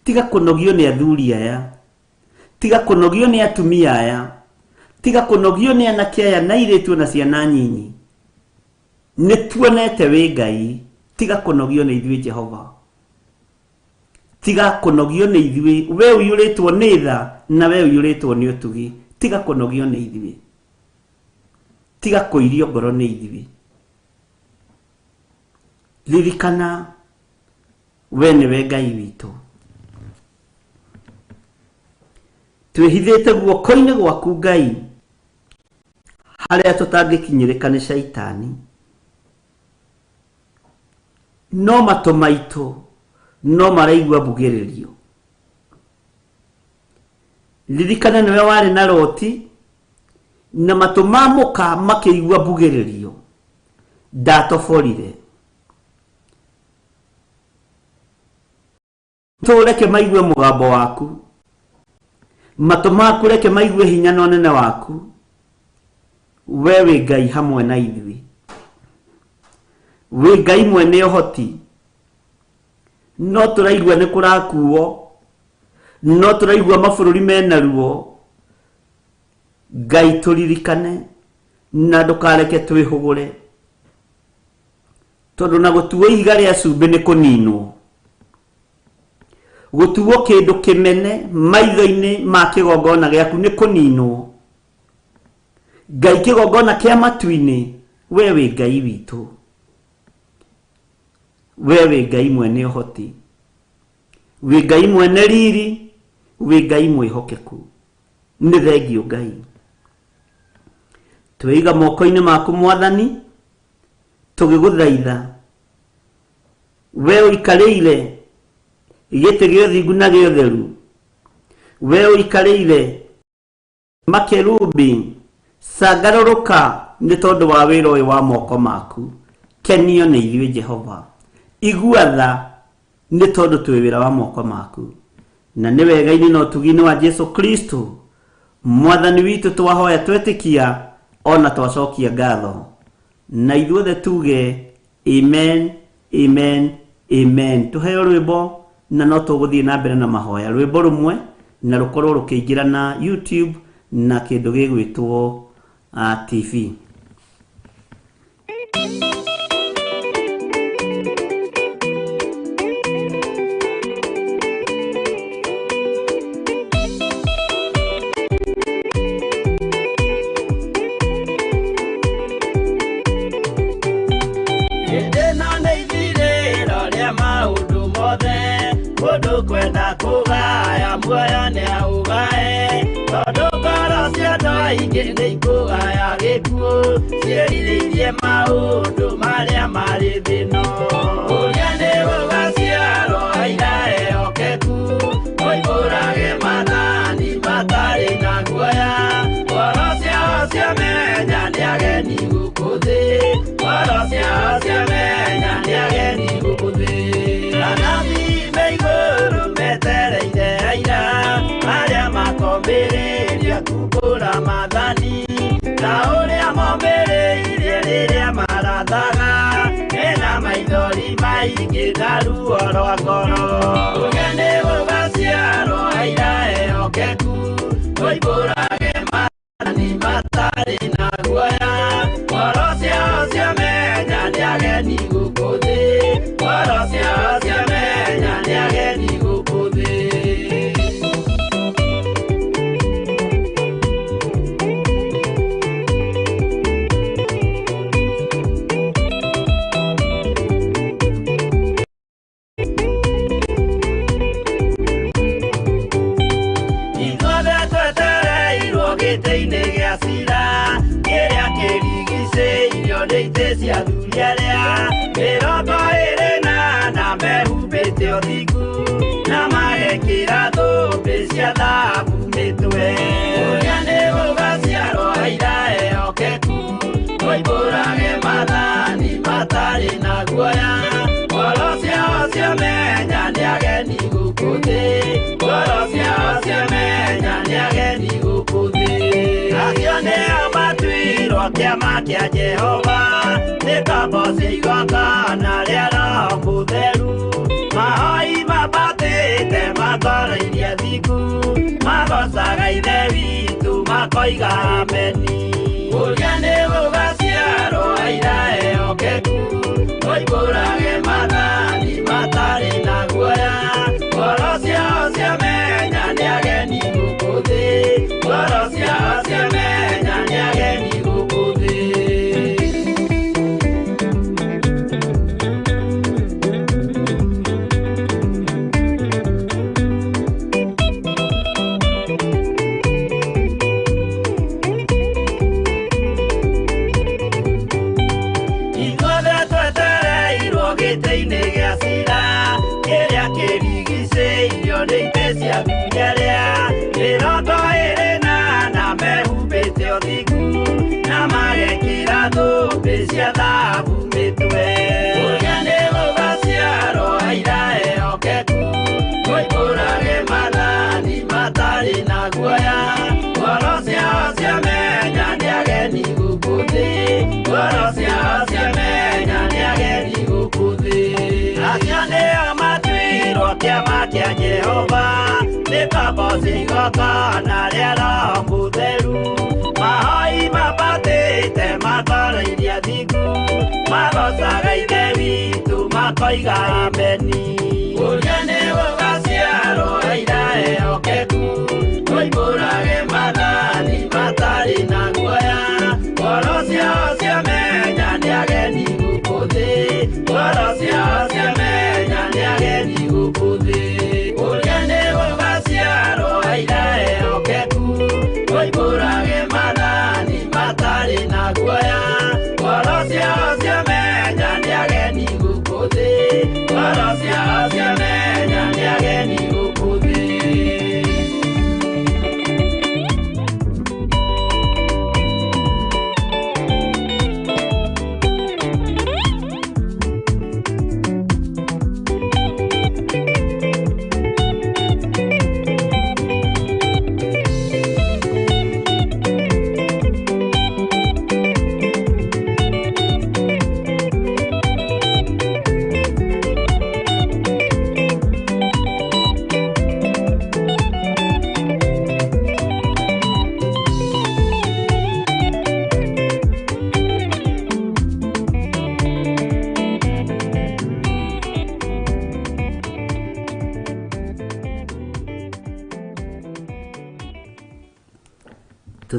[SPEAKER 2] tiga kũnogio nĩ athuri aya tiga kũnogio nĩ atumia aya tiga kũnogio nĩ anake aya na airĩtu na ciana nyinyi nĩ tuonete wĩ Ngai tiga kũnogio nĩ ithuĩ Jehova tiga kũnogio nĩ ithuĩ we ũiyũrĩtwo nĩ tha na we ũiyũrĩtwo nĩ ũtugi tiga kũnogio nĩ ithuĩ tiga kũirio ngoro nĩ ithuĩ ririkana we nĩwe Ngai witũ twĩhithĩte guoko-inĩ gwaku Ngai harĩa tũtangĩkinyĩrĩka nĩ Shaitani no matũ maitũ no maraigua mbugĩrĩrio ririkana nĩwe warĩ na Loti na matũ ma mũka makĩigua mbugĩrĩrio ndatoborire tũreke maigue mũgambo waku matũ maku reke maigue hinya na ũnene waku we wĩ Ngai hamwe na ithuĩ wĩ Ngai mwene ũhoti no tũraigua nĩ kũrakuo no tũraigua mabũrũri mena ruo Ngai tũririkane na ndũkareke twĩhũgũre tondũ na gũtuo ihiga rĩa cumbĩ nĩ kũninwo gũtuo kĩndũ kĩmene maitho-inĩ ma kĩgongona gĩaku nĩ kũninwo Ngai kĩgongona kĩa matu-inĩ we wĩ Ngai witũ we wĩ Ngai mwene ũhoti wĩ Ngai mwene riri wĩ Ngai mwĩhokeku nĩ thengio Ngai twĩiga moko-inĩ maku Mwathani tũgĩgũthaitha we ũikarĩire gĩtĩ gĩa ũthingu na gĩa ũtheru we ũikarĩire makerubi sangarũrũka nĩ tondũ wa wĩra ũyũ wa moko maku. Kenio nĩ ithuĩ Jehova. Igua tha nĩ tondũ twĩ wĩra wa moko maku. Na nĩ wega-inĩ na ũtugi-inĩ wa Jesu Kristo Mwathani witũ twahoya twetĩkia ona twacokia ngatho. Na ithuothe tuge amen, amen, amen. Tuheo rwĩmbo na no tũgũthiĩ na mbere na mahoya. Rwĩmbo rũmwe na rũkorwo rũkĩingĩra na YouTube na kĩndũ gĩgwĩtwo TV.
[SPEAKER 3] Kwenda kugaya muoyo ni augae tondu ngoro cia andũ aingĩ nĩ ikũgaya gĩkuũ ciĩrirĩirie maũndũ marĩa marĩ thĩno. Ũrĩa nĩ ũgaciarwo aira ehokeku oimbũrage mathani matarĩ na guoya. Ngoro ciao ciamenya nĩ ageni gũkũ thĩ, ngoro ciao ciamenya nĩ ageni gũkũ thĩ. Anathi meigũrũ metereire aira arĩa makombĩrĩria kumbũra mathani, na ũrĩa mombĩrĩirie rĩrĩa marathaga mena maithori maingĩ na ruo rwa ngoro. Ũrĩa nĩ ũgaciarwo aira ehokeku oimbũrage mathani matarĩ na guoya. Ngoro ciao ciamenya nĩ ageni gũkũ thĩ, ngoro ciao ciamenya nĩ ageni gũkũ thĩ. Ithuothe twetereirwo gĩtĩ-inĩ gĩa cira kĩrĩa kĩrigicĩirio nĩ itĩ cia athuri arĩa mĩrongo ĩrĩ na mehumbĩte ũthingu na magekĩra thũmbĩ cia thahabu mĩtwe. Ũrĩa nĩ ũgaciarwo aira ehokeku oimbũrage mathani matarĩ na guoya. Ngoro ciao ciamenya nĩ ageni gũkũ thĩ, ngoro ciao ciamenya nĩ ageni gũkũ thĩ. Acio nĩo matuirwo kĩama kĩa Jehova nĩ ngombo cia igongona rĩa Roho Mũtheru. Mahoi mabatĩte matoro-irie thingu magocaga ithe witũ makoiga ameni. Ũrĩa nĩ ũgaciarwo aira ehokeku oimbũrage mathani matarĩ na guoya. Ngoro ciao ciamenya nĩ ageni gũkũ thĩ, ngoro ciao ciamenya nĩ ageni gũkũ thĩ. Ithuothe twetereirwo gĩtĩ-inĩ gĩa cira kĩrĩa kĩrigicĩirio nĩ itĩ cia athuri arĩa mĩrongo ĩrĩ na mehumbĩte ũthingu na magekĩra thũmbĩ cia thahabu mĩtwe. Ũrĩa nĩ ũgaciarwo aira ehokeku oimbũrage mathani matarĩ na guoya. Ngoro ciao ciamenya nĩ ageni gũkũ thĩ, ngoro ciao ciamenya nĩ ageni gũkũ thĩ. Acio nĩo matuirwo kĩama kĩa Jehova nĩ ngombo cia igongona rĩa Roho Mũtheru. Mahoi mabatĩte matoro-irie thingu magocaga ithe witũ makoiga ameni. Ũrĩa nĩ ũgaciarwo aira ehokeku oimbũrage mathani matarĩ na guoya. Ngoro ciao ciamenya nĩ ageni gũkũ thĩ, ngoro ciao ciamenya nĩ ageni gũkũ thĩ. Ũrĩa nĩ ũgaciarwo aira ehokeku oimbũrage mathani matarĩ na guoya. Ngoro ciao ciamenya nĩ ageni gũkũ thĩ, ngoro ciao ciamenya nĩ ageni gũkũ thĩ.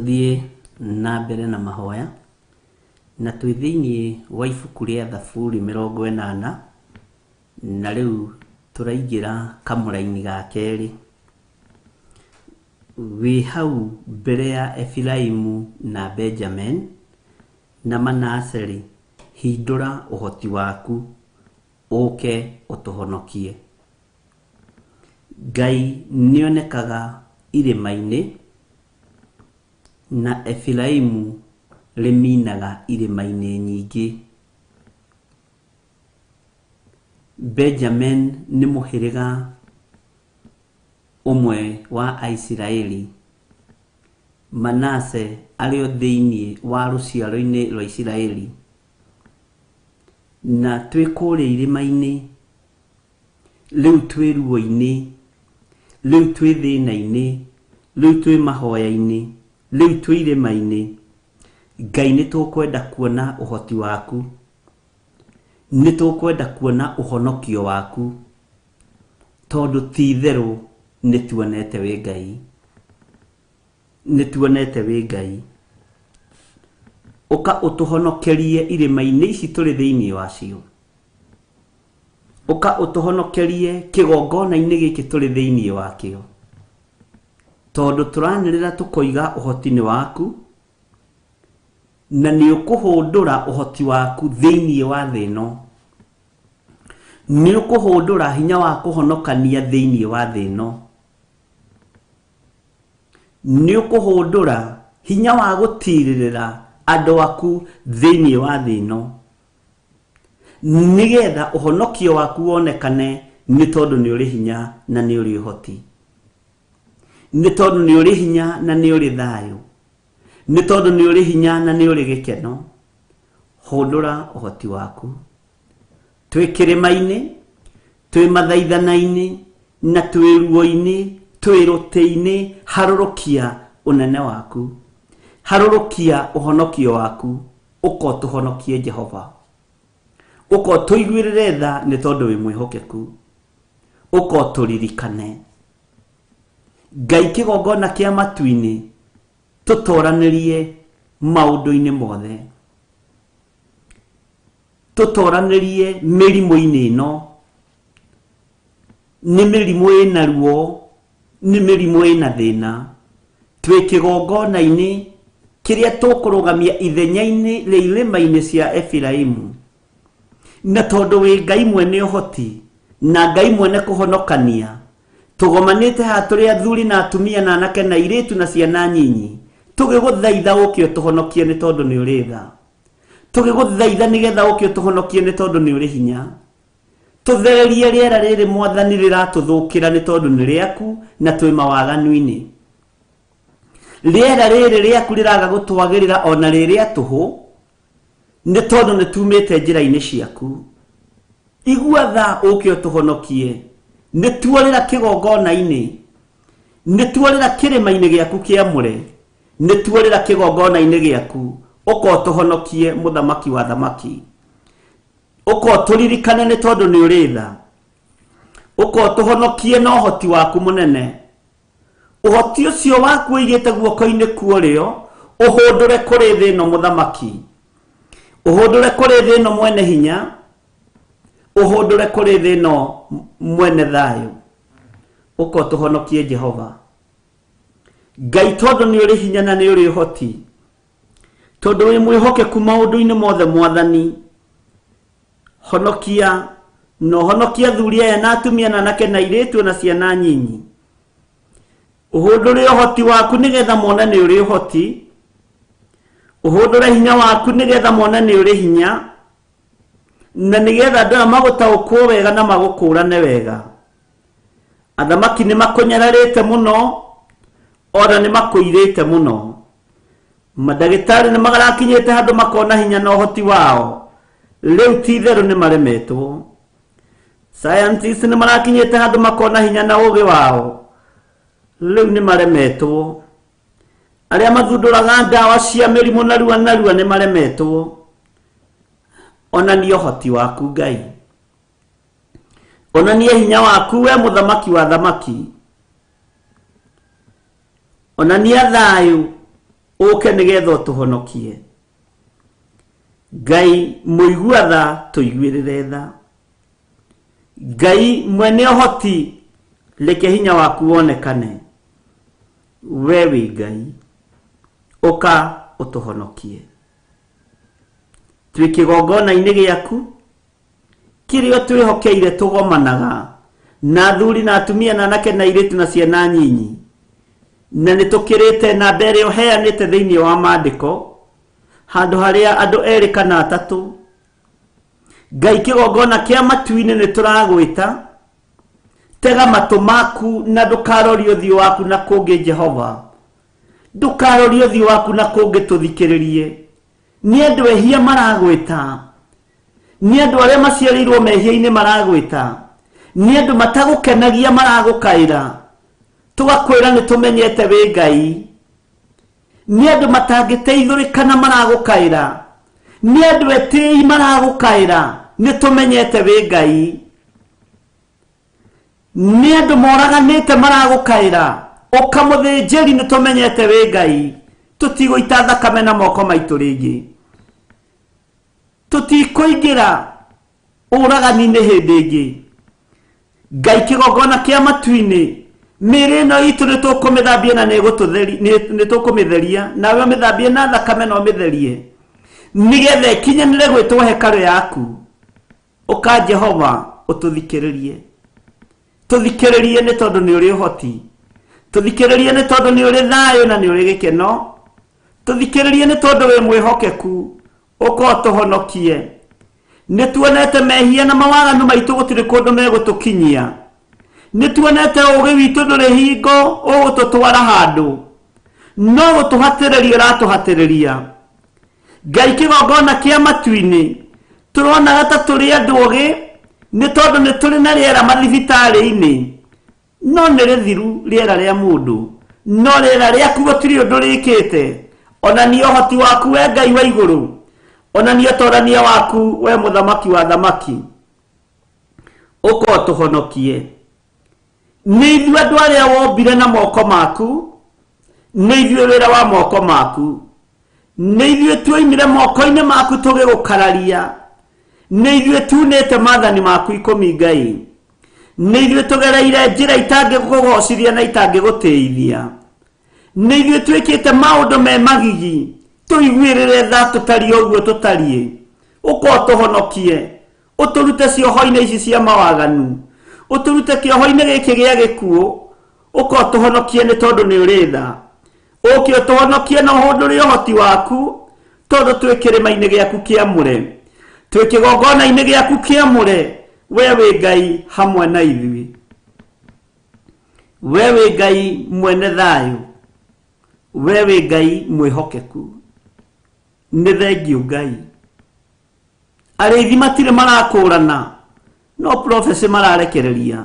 [SPEAKER 2] tuthie na mbere na mahoya na twithiini wa ibuku ria Thaburi 80 na riu turaigira kamuraini ga keri wi hau mbere ya Efiraimu na Benjamin na Manase hindura uhoti waku uke utuhonokie. Ngai nionekaga irima-ini na Efiraimu riminaga irima-ini nyingi. Benjamin ni muhiriga umwe wa Isiraeli. Manase ario thiini wa ruciaro-ini rwa Isiraeli. Na twikure irima-ini, riu twi ruo-ini, riu twi thina-ini, riu twi mahoya-ini, riu twi irima-ini. Ngai ni tukwenda kuona uhoti waku, ni tukwenda kuona uhonokio waku, tondu ti theru ni tuonete wi Ngai, ni tuonete wi Ngai. Uka utuhonokerie irima-ini ici turi thiini wacio, uka utuhonokerie kigongona-ini giki turi thiini wakio, tondu turanirira tukoiga uhoti ni waku na ni ukuhundura uhoti waku thiini wa thino, ni ukuhundura hinya wa kuhonokania thiini wa thino, ni ukuhundura hinya wa gutiririra andu aku thiini wa thino, nigetha uhonokio waku wonekane ni tondu ni uri hinya na ni uri uhoti, ni tondu ni uri hinya na ni uri thayu, ni tondu ni uri hinya na ni uri gikeno. Hundura uhoti waku twi kirima-ini, twi mathaithana-ini na twi ruo-ini, twi ruti-ini. Harurukia unene waku, harurukia uhonokio waku, uko tuhonokie Jehova, uko tuiguirire tha ni tondu wi mwihokeku, uko turirikane. Ngai kigongona kia matu-ini tutoranirie maundu-ini mothe, tutoranirie mirimu-ini ino, ni mirimu ina ruo, ni mirimu ina thina. Twi kigongona-ini kiria tukurugamia ithenya-ini ria irima-ini cia Efiraimu, na tondu wi Ngai mwene uhoti na Ngai mwene kuhonokania, tugomanite ha turi athuri na atumia na anake na iritu na ciana nyinyi, tugiguthaitha uke utuhonokie ni tondu ni uri tha, tugiguthaitha nigetha uke utuhonokie ni tondu ni uri hinya. Tuthererie riera riri Mwathani riratuthukira ni tondu ni riaku na twi mawaganu-ini. Riera riri riaku riraga gutwagirira ona riria tuhu ni tondu ni tumite njira-ini ciaku. Igua tha uke utuhonokie, ni tuorira kigongona-ini, ni tuorira kirima-ini giaku kiamure, ni tuorira kigongona-ini giaku, uko tuhonokie muthamaki wa thamaki, uko turirikane ni tondu ni uri tha, uko tuhonokie na uhoti waku munene. Uhoti ucio waku uigite guoko-ini kuorio, uhundure kuri thino muthamaki, uhundure kuri thino mwene hinya, uhundure kuri thino mwene thayu, uko tuhonokie Jehova. Ngai tondu ni uri hinya na ni uri uhoti, tondu wi mwihokeku maundu-ini mothe Mwathani, honokia no honokia thuri aya na atumia na anake na iritu na ciana nyinyi. Uhundure uhoti waku nigetha mona ni uri uhoti, uhundure hinya waku nigetha mona ni uri hinya, na nigetha andu magutaukwo wega na magukurane wega. Athamaki ni makunyararite muno, ora ni makuirite muno. Madagitari ni magarakinyite handu makona hinya na uhoti wao, riu ti theru ni maremetwo. Scientists ni marakinyite handu makona hinya na ugi wao, riu ni maremetwo. Aria mathunduraga ndawa cia mirimu narua ni maremetwo. Ona ni uhoti waku Ngai, ona ni hinya waku we muthamaki wa thamaki, ona ni thayu uke nigetha utuhonokie. Ngai muigua tha tuiguirire tha. Ngai mwene uhoti leke hinya waku wonekane. Wewe Ngai uka utuhonokie. Twi kigongona-inĩ gĩaku kĩrĩa twĩhokeire tũgomanaga na athuri na atumia na anake na airĩtu na ciana nyinyi, na nĩ tũkĩrĩte namba ĩrĩa ũheanĩte thĩinĩ wa maandĩko handũ harĩa andũ erĩ kana atatũ. Ngai kĩgongona kĩa matu-inĩ nĩ tũragwĩta, tega matũ maku na ndũkarorie ũthiũ waku na kũngĩ Jehova, ndũkarorie ũthiũ waku na kũngĩ tũthikĩrĩrie. Nĩ andũ ehia maragwĩta, nĩ andũ arĩa maciarĩirwo mehia-inĩ maragwĩta, nĩ andũ matagũkenagia maragũkaĩra, tũgakwĩra nĩ tũmenyete wĩ Ngai. Nĩ andũ matangĩteithũrĩkana maragũkaĩra, nĩ andũ etĩi maragũkaĩra, nĩ tũmenyete wĩ Ngai. Nĩ andũ moraganĩte maragũkaĩra, ũkamũthĩnjĩri nĩ tũmenyete wĩ Ngai. Tũtigũita thakame na moko maitũ rĩngĩ, tũtikũingĩra ũragani-inĩ hĩndĩ ĩngĩ. Ngai kĩgongona kĩa matu-inĩ, mĩĩrĩ ĩno itũ nĩ tũkũmĩthambia na nĩ tũkũmĩtheria, nawe ũmĩthambie na thakame na ũmĩtherie, nĩgetha ĩkinyanĩre gwĩtwo hekarũ yaku. Ũka Jehova ũtũthikĩrĩrie, tũthikĩrĩrie nĩ tondũ nĩ ũrĩ ũhoti, tũthikĩrĩrie nĩ tondũ nĩ ũrĩ thayũ na nĩ ũrĩ gĩkeno, tũthikĩrĩrie nĩ tondũ wĩ mwĩhokeku. Ũka ũtũhonokie. Nĩ tuonete mehia na mawaganu maitũ gũtirĩ kũndũ megũtũkinyia. Nĩ tuonete ũũgĩ witũ ndũrĩ hingo ũgũtũtwara handũ, no gũtũhatĩrĩria ũratũhatĩrĩria. Ngai kĩgongona kĩa matu-inĩ tũronaga ta tũrĩ andũ ũũgĩ nĩ tondũ nĩ tũrĩ na rĩera mathibitarĩ-inĩ, no nĩ rĩthiru rĩera rĩa mũndũ, no rĩera rĩaku gũtirĩ ũndũ rĩkĩte. Onania ũhoti waku we Ngai wa igũrũ, onania ũtonania waku we mũthamaki wa thamaki. Ũka ũtũhonokie. Nĩ ithuĩ andũ arĩa wombire na moko maku, nĩ ithuĩ wĩra wa moko maku, nĩ ithuĩ tuoimire moko-inĩ maku tũgĩgũkararia, nĩ ithuĩ tunĩte maathani maku ikũmi Ngai, nĩ ithuĩ tũgereire njĩra itangĩkũgocithia na itangĩgũteithia, nĩ ithuĩ twĩkĩte maũndũ me magigi tũiguĩrĩre tha tũtariĩ ũguo tũtariĩ. Ũka ũtũhonokie, ũtũrute cioho-inĩ ici cia mawaganu, ũtũrute kĩoho-inĩ gĩkĩ gĩa gĩkuũ. Ũka ũtũhonokie nĩ tondũ nĩ ũrĩ tha, ũke ũtũhonokie na ũhũndũre ũhoti waku, tondũ twĩ kĩrĩma-inĩ gĩaku kĩamũre, twĩ kĩgongona-inĩ gĩaku kĩamũre. We wĩ Ngai hamwe na ithuĩ, we wĩ Ngai mwene thayũ, we wĩ Ngai mwĩhokeku. Nĩ thengiũ Ngai. Arĩithi matirĩ marakũrana, no prophecy mararekereria,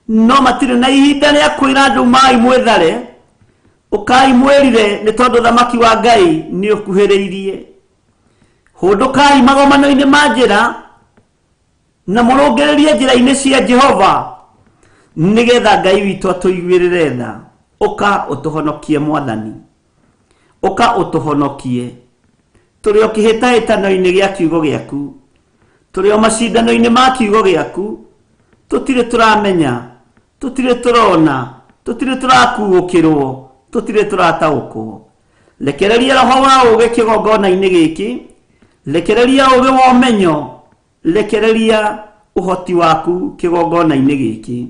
[SPEAKER 2] no matirĩ na ihinda rĩa kwĩra andũ mai mwĩthare. Ũkai mwĩrire nĩ tondũ thamaki wa Ngai nĩ ũkuhĩrĩirie. Hũndũkai magomano-inĩ ma njĩra na mũrũngĩrĩrie njĩra-inĩ cia Jehova, nĩgetha Ngai witũ atũiguĩrĩre tha. Ũka ũtũhonokie Mwathani, ũka ũtũhonokie. Tũrĩ o kĩhĩtahĩtano-inĩ gĩa kiugo gĩaku, tũrĩ o macindano-inĩ ma kiugo gĩaku, tũtirĩ tũramenya, tũtirĩ tũrona, tũtirĩ tũrakuũkĩrwo, tũtirĩ tũrataũkwo. Rekereria roho wa ũũgĩ kĩgongona-inĩ gĩkĩ, rekereria ũũgĩ wa ũmenyo, rekereria ũhoti waku kĩgongona-inĩ gĩkĩ.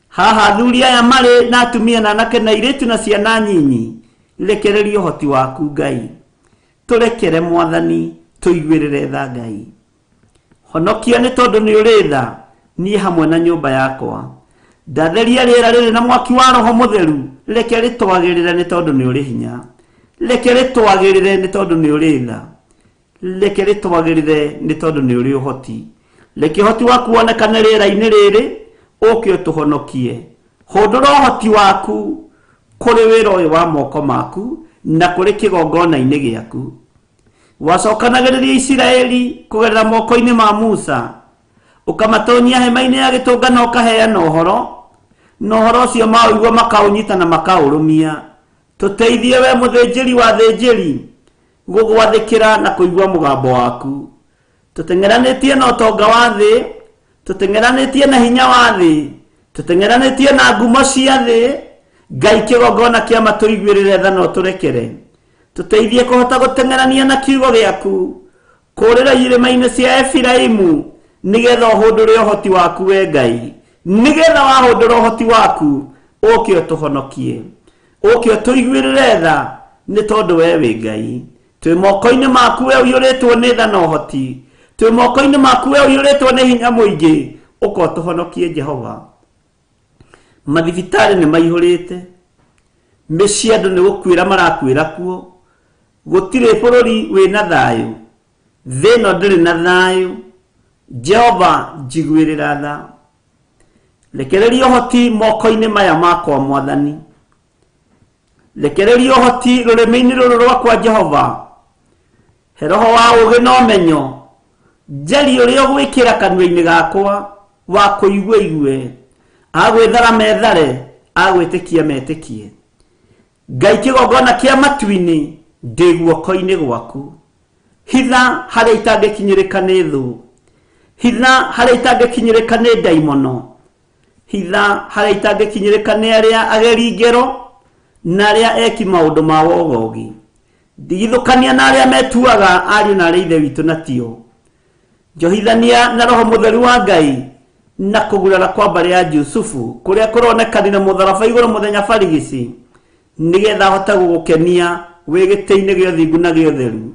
[SPEAKER 2] Haha athuri aya marĩ na atumia na anake na airĩtu na ciana nyinyi, rekereria ũhoti waku Ngai. Tũrekere Mwathani, tũiguĩrĩre tha Ngai. Honokia nĩ tondũ nĩ ũrĩ tha, niĩ hamwe na nyũmba yakwa. Ndatheria rĩera rĩrĩ na mwaki wa Roho Mũtheru, reke rĩtwagĩrĩre nĩ tondũ nĩ ũrĩ hinya, reke rĩtwagĩrĩre nĩ tondũ nĩ ũrĩ tha, reke rĩtwagĩrĩre nĩ tondũ nĩ ũrĩ ũhoti. Reke ũhoti waku wonekane rĩera-inĩ rĩrĩ, ũke ũtũhonokie. Hũndũra ũhoti waku kũrĩ wĩra ũyũ wa moko maku na kũrĩ kĩgongona-inĩ gĩaku. Wacokanagĩrĩria Isiraeli kũgerera moko-inĩ ma Musa, ũkamatonyia hema-inĩ ya gĩtũngano ũkaheana ũhoro, na ũhoro ũcio maũigua makaũnyita na makaũrũmia. tuteithie we muthinjiri wa thinjiri gugwathikira na kuigua mugambo waku. Tutengeranitie na utonga wa thi, tutengeranitie na hinya wa thi, tutengeranitie na ngumo cia thi. Ngai kigongona kia matuiguirire tha no turekere. Tuteithie kuhota gutengerania na kiugo giaku kurira irima-ini cia Efiraimu, nigetha uhundure uhoti waku we Ngai. Nigetha wahundura uhoti waku uke utuhonokie, uke utuiguirire tha, ni tondu we wi Ngai. Twi moko-ini maku we uyuritwo ni tha na uhoti, twi moko-ini maku we uyuritwo ni hinya muingi, uko utuhonokie Jehova. Mathibitari ni maihurite, micii andu ni gukwira marakwira kuo, gutire bururi wina thayu, thino ndiri na thayu. Jehova njiguirira tha, rekereria uhoti moko-ini maya makwa Mwathani, rekereria uhoti rurimi-ini ruru rwakwa Jehova. He roho wa ugi na umenyo, njari uria gwikira kanua-ini gakwa wa kuigua igue, agwithara methare, agwitikia metikie. Ngai kigongona kia matu-ini ndi guoko-ini gwaku. Hitha haria itangikinyirika ni thu, hitha haria itangikinyirika ni daimono, hitha haria itangikinyirika ni aria ageri ngero na aria eki maundu ma wogogi. Ndigithukania na aria metuaga ariu na aria ithe witu na tio. Njohithania na roho mutheru wa Ngai na kugurara kwa mbari ya Jusufu kuria kuronekani na mutharaba iguru muthenya barigici, nigetha hota gugukenia wi giti-ini gio thingu na gio theru.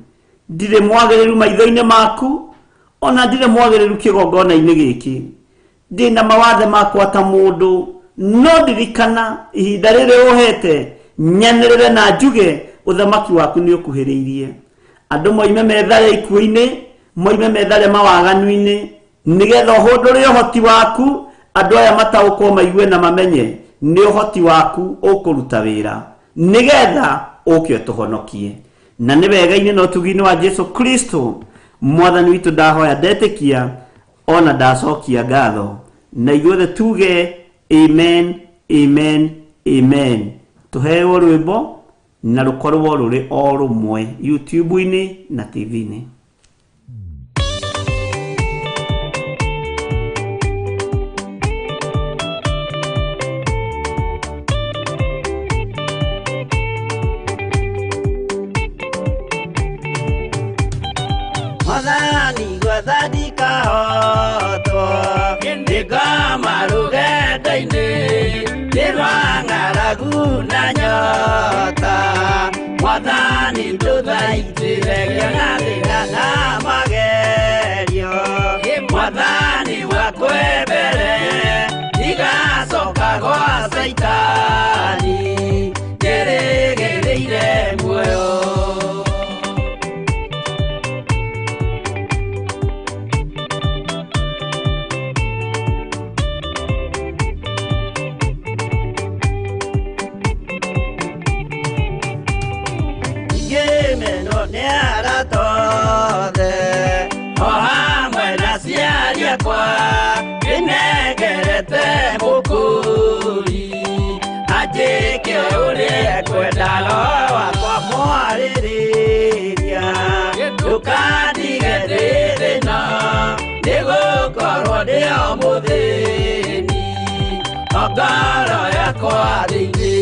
[SPEAKER 2] Ndire mwagiriru maitho-ini maku, ona ndire mwagiriru kigongona-ini giki. Ndina mawathe makwa ta mundu, no ndirikana ihinda riri uhete nyanirire na njuge uthamaki waku ni ukuhiriirie. Andu moime methare ikuo-ini, moime methare mawaganu-ini, nigetha uhundure uhoti waku. Andu aya mataukwo maigue na mamenye ni uhoti waku ukuruta wira, nigetha uke utuhonokie. Na ni wega-ini na utugi-ini wa Jesu Kristo Mwathani witu ndahoya ndetikia ona ndacokia ngatho, na ithuothe tuge amen, amen, amen. Tuheo rwimbo na rukorwo ruri o rumwe YouTube-ini na TV-ini.
[SPEAKER 3] Mwathani gwathani kahotwo, ndigoma rugendo-ini, ndirwa ng'aragu na nyota. Mwathani nduthaitire na thina na magerio, Mwathani wakwe mbere, ndigacoka gwa Saitani, ngirigiriire muoyo. Ngara yakwa thĩinĩ.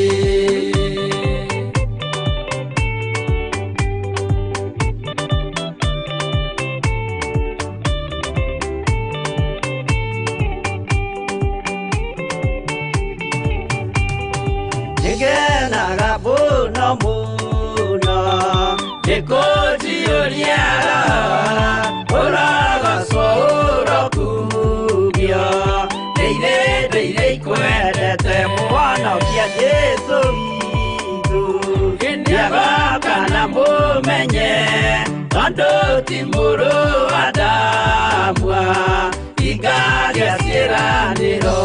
[SPEAKER 3] Nĩngenaga mũno mũno nĩkũnjiyũria ũragacwo ũrokugio ndeire ikwendete mwonokia Jesu witũ ndiagoka na mũmenye tondũ ti mũrũ wa ndamwa ingagĩa ciĩranĩro.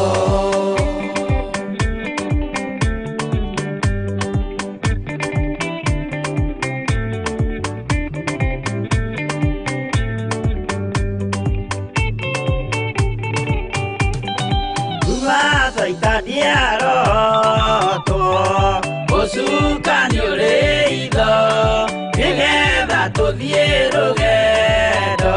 [SPEAKER 3] Saitani arotwo, usukani tuthie rugendo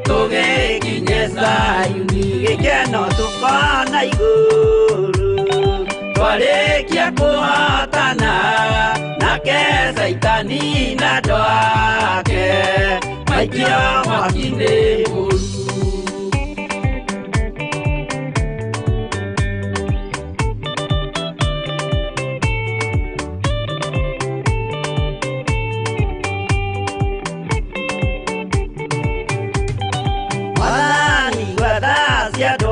[SPEAKER 3] tugikinye Sayuni gikeno tukona iguru twarikia kuhotana nake Saitani na ndwake maikio mwaki-inĩ mũru. Mwathani gwetha andũ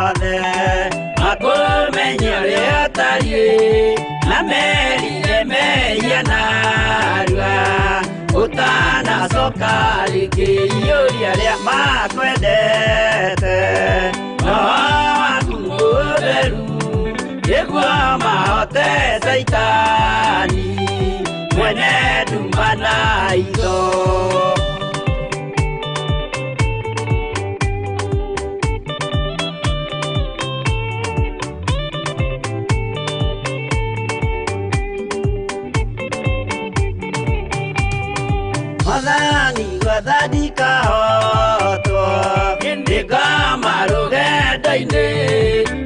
[SPEAKER 3] othe makũmenye ũrĩa ũtariĩ na merire mehia narua ũtanacoka rĩngĩ iyũria rĩa makwendete roho waku mũtheru nĩguo mahote Saitani mwene nduma na itho. Mwathani gwetha ndikahotwo ndĩngoma rũgendo-inĩ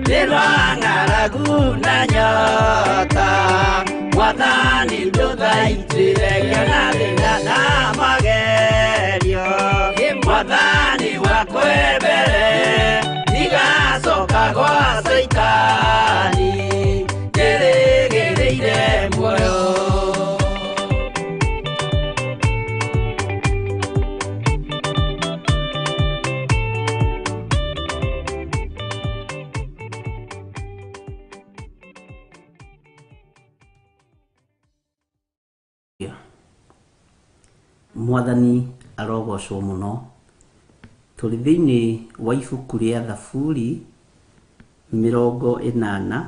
[SPEAKER 3] nĩ rwa ng'aragu na nyota. Mwathani ndũthaitĩre ngĩona thĩna na magerio. Mwathani wakwa mbere ndigacoka gwa Saitani ndĩrĩgĩrĩire muoyo.
[SPEAKER 2] Mwathani arogocwo muno. Tũrĩ thĩinĩ wa ibuku rĩa Thaburi 80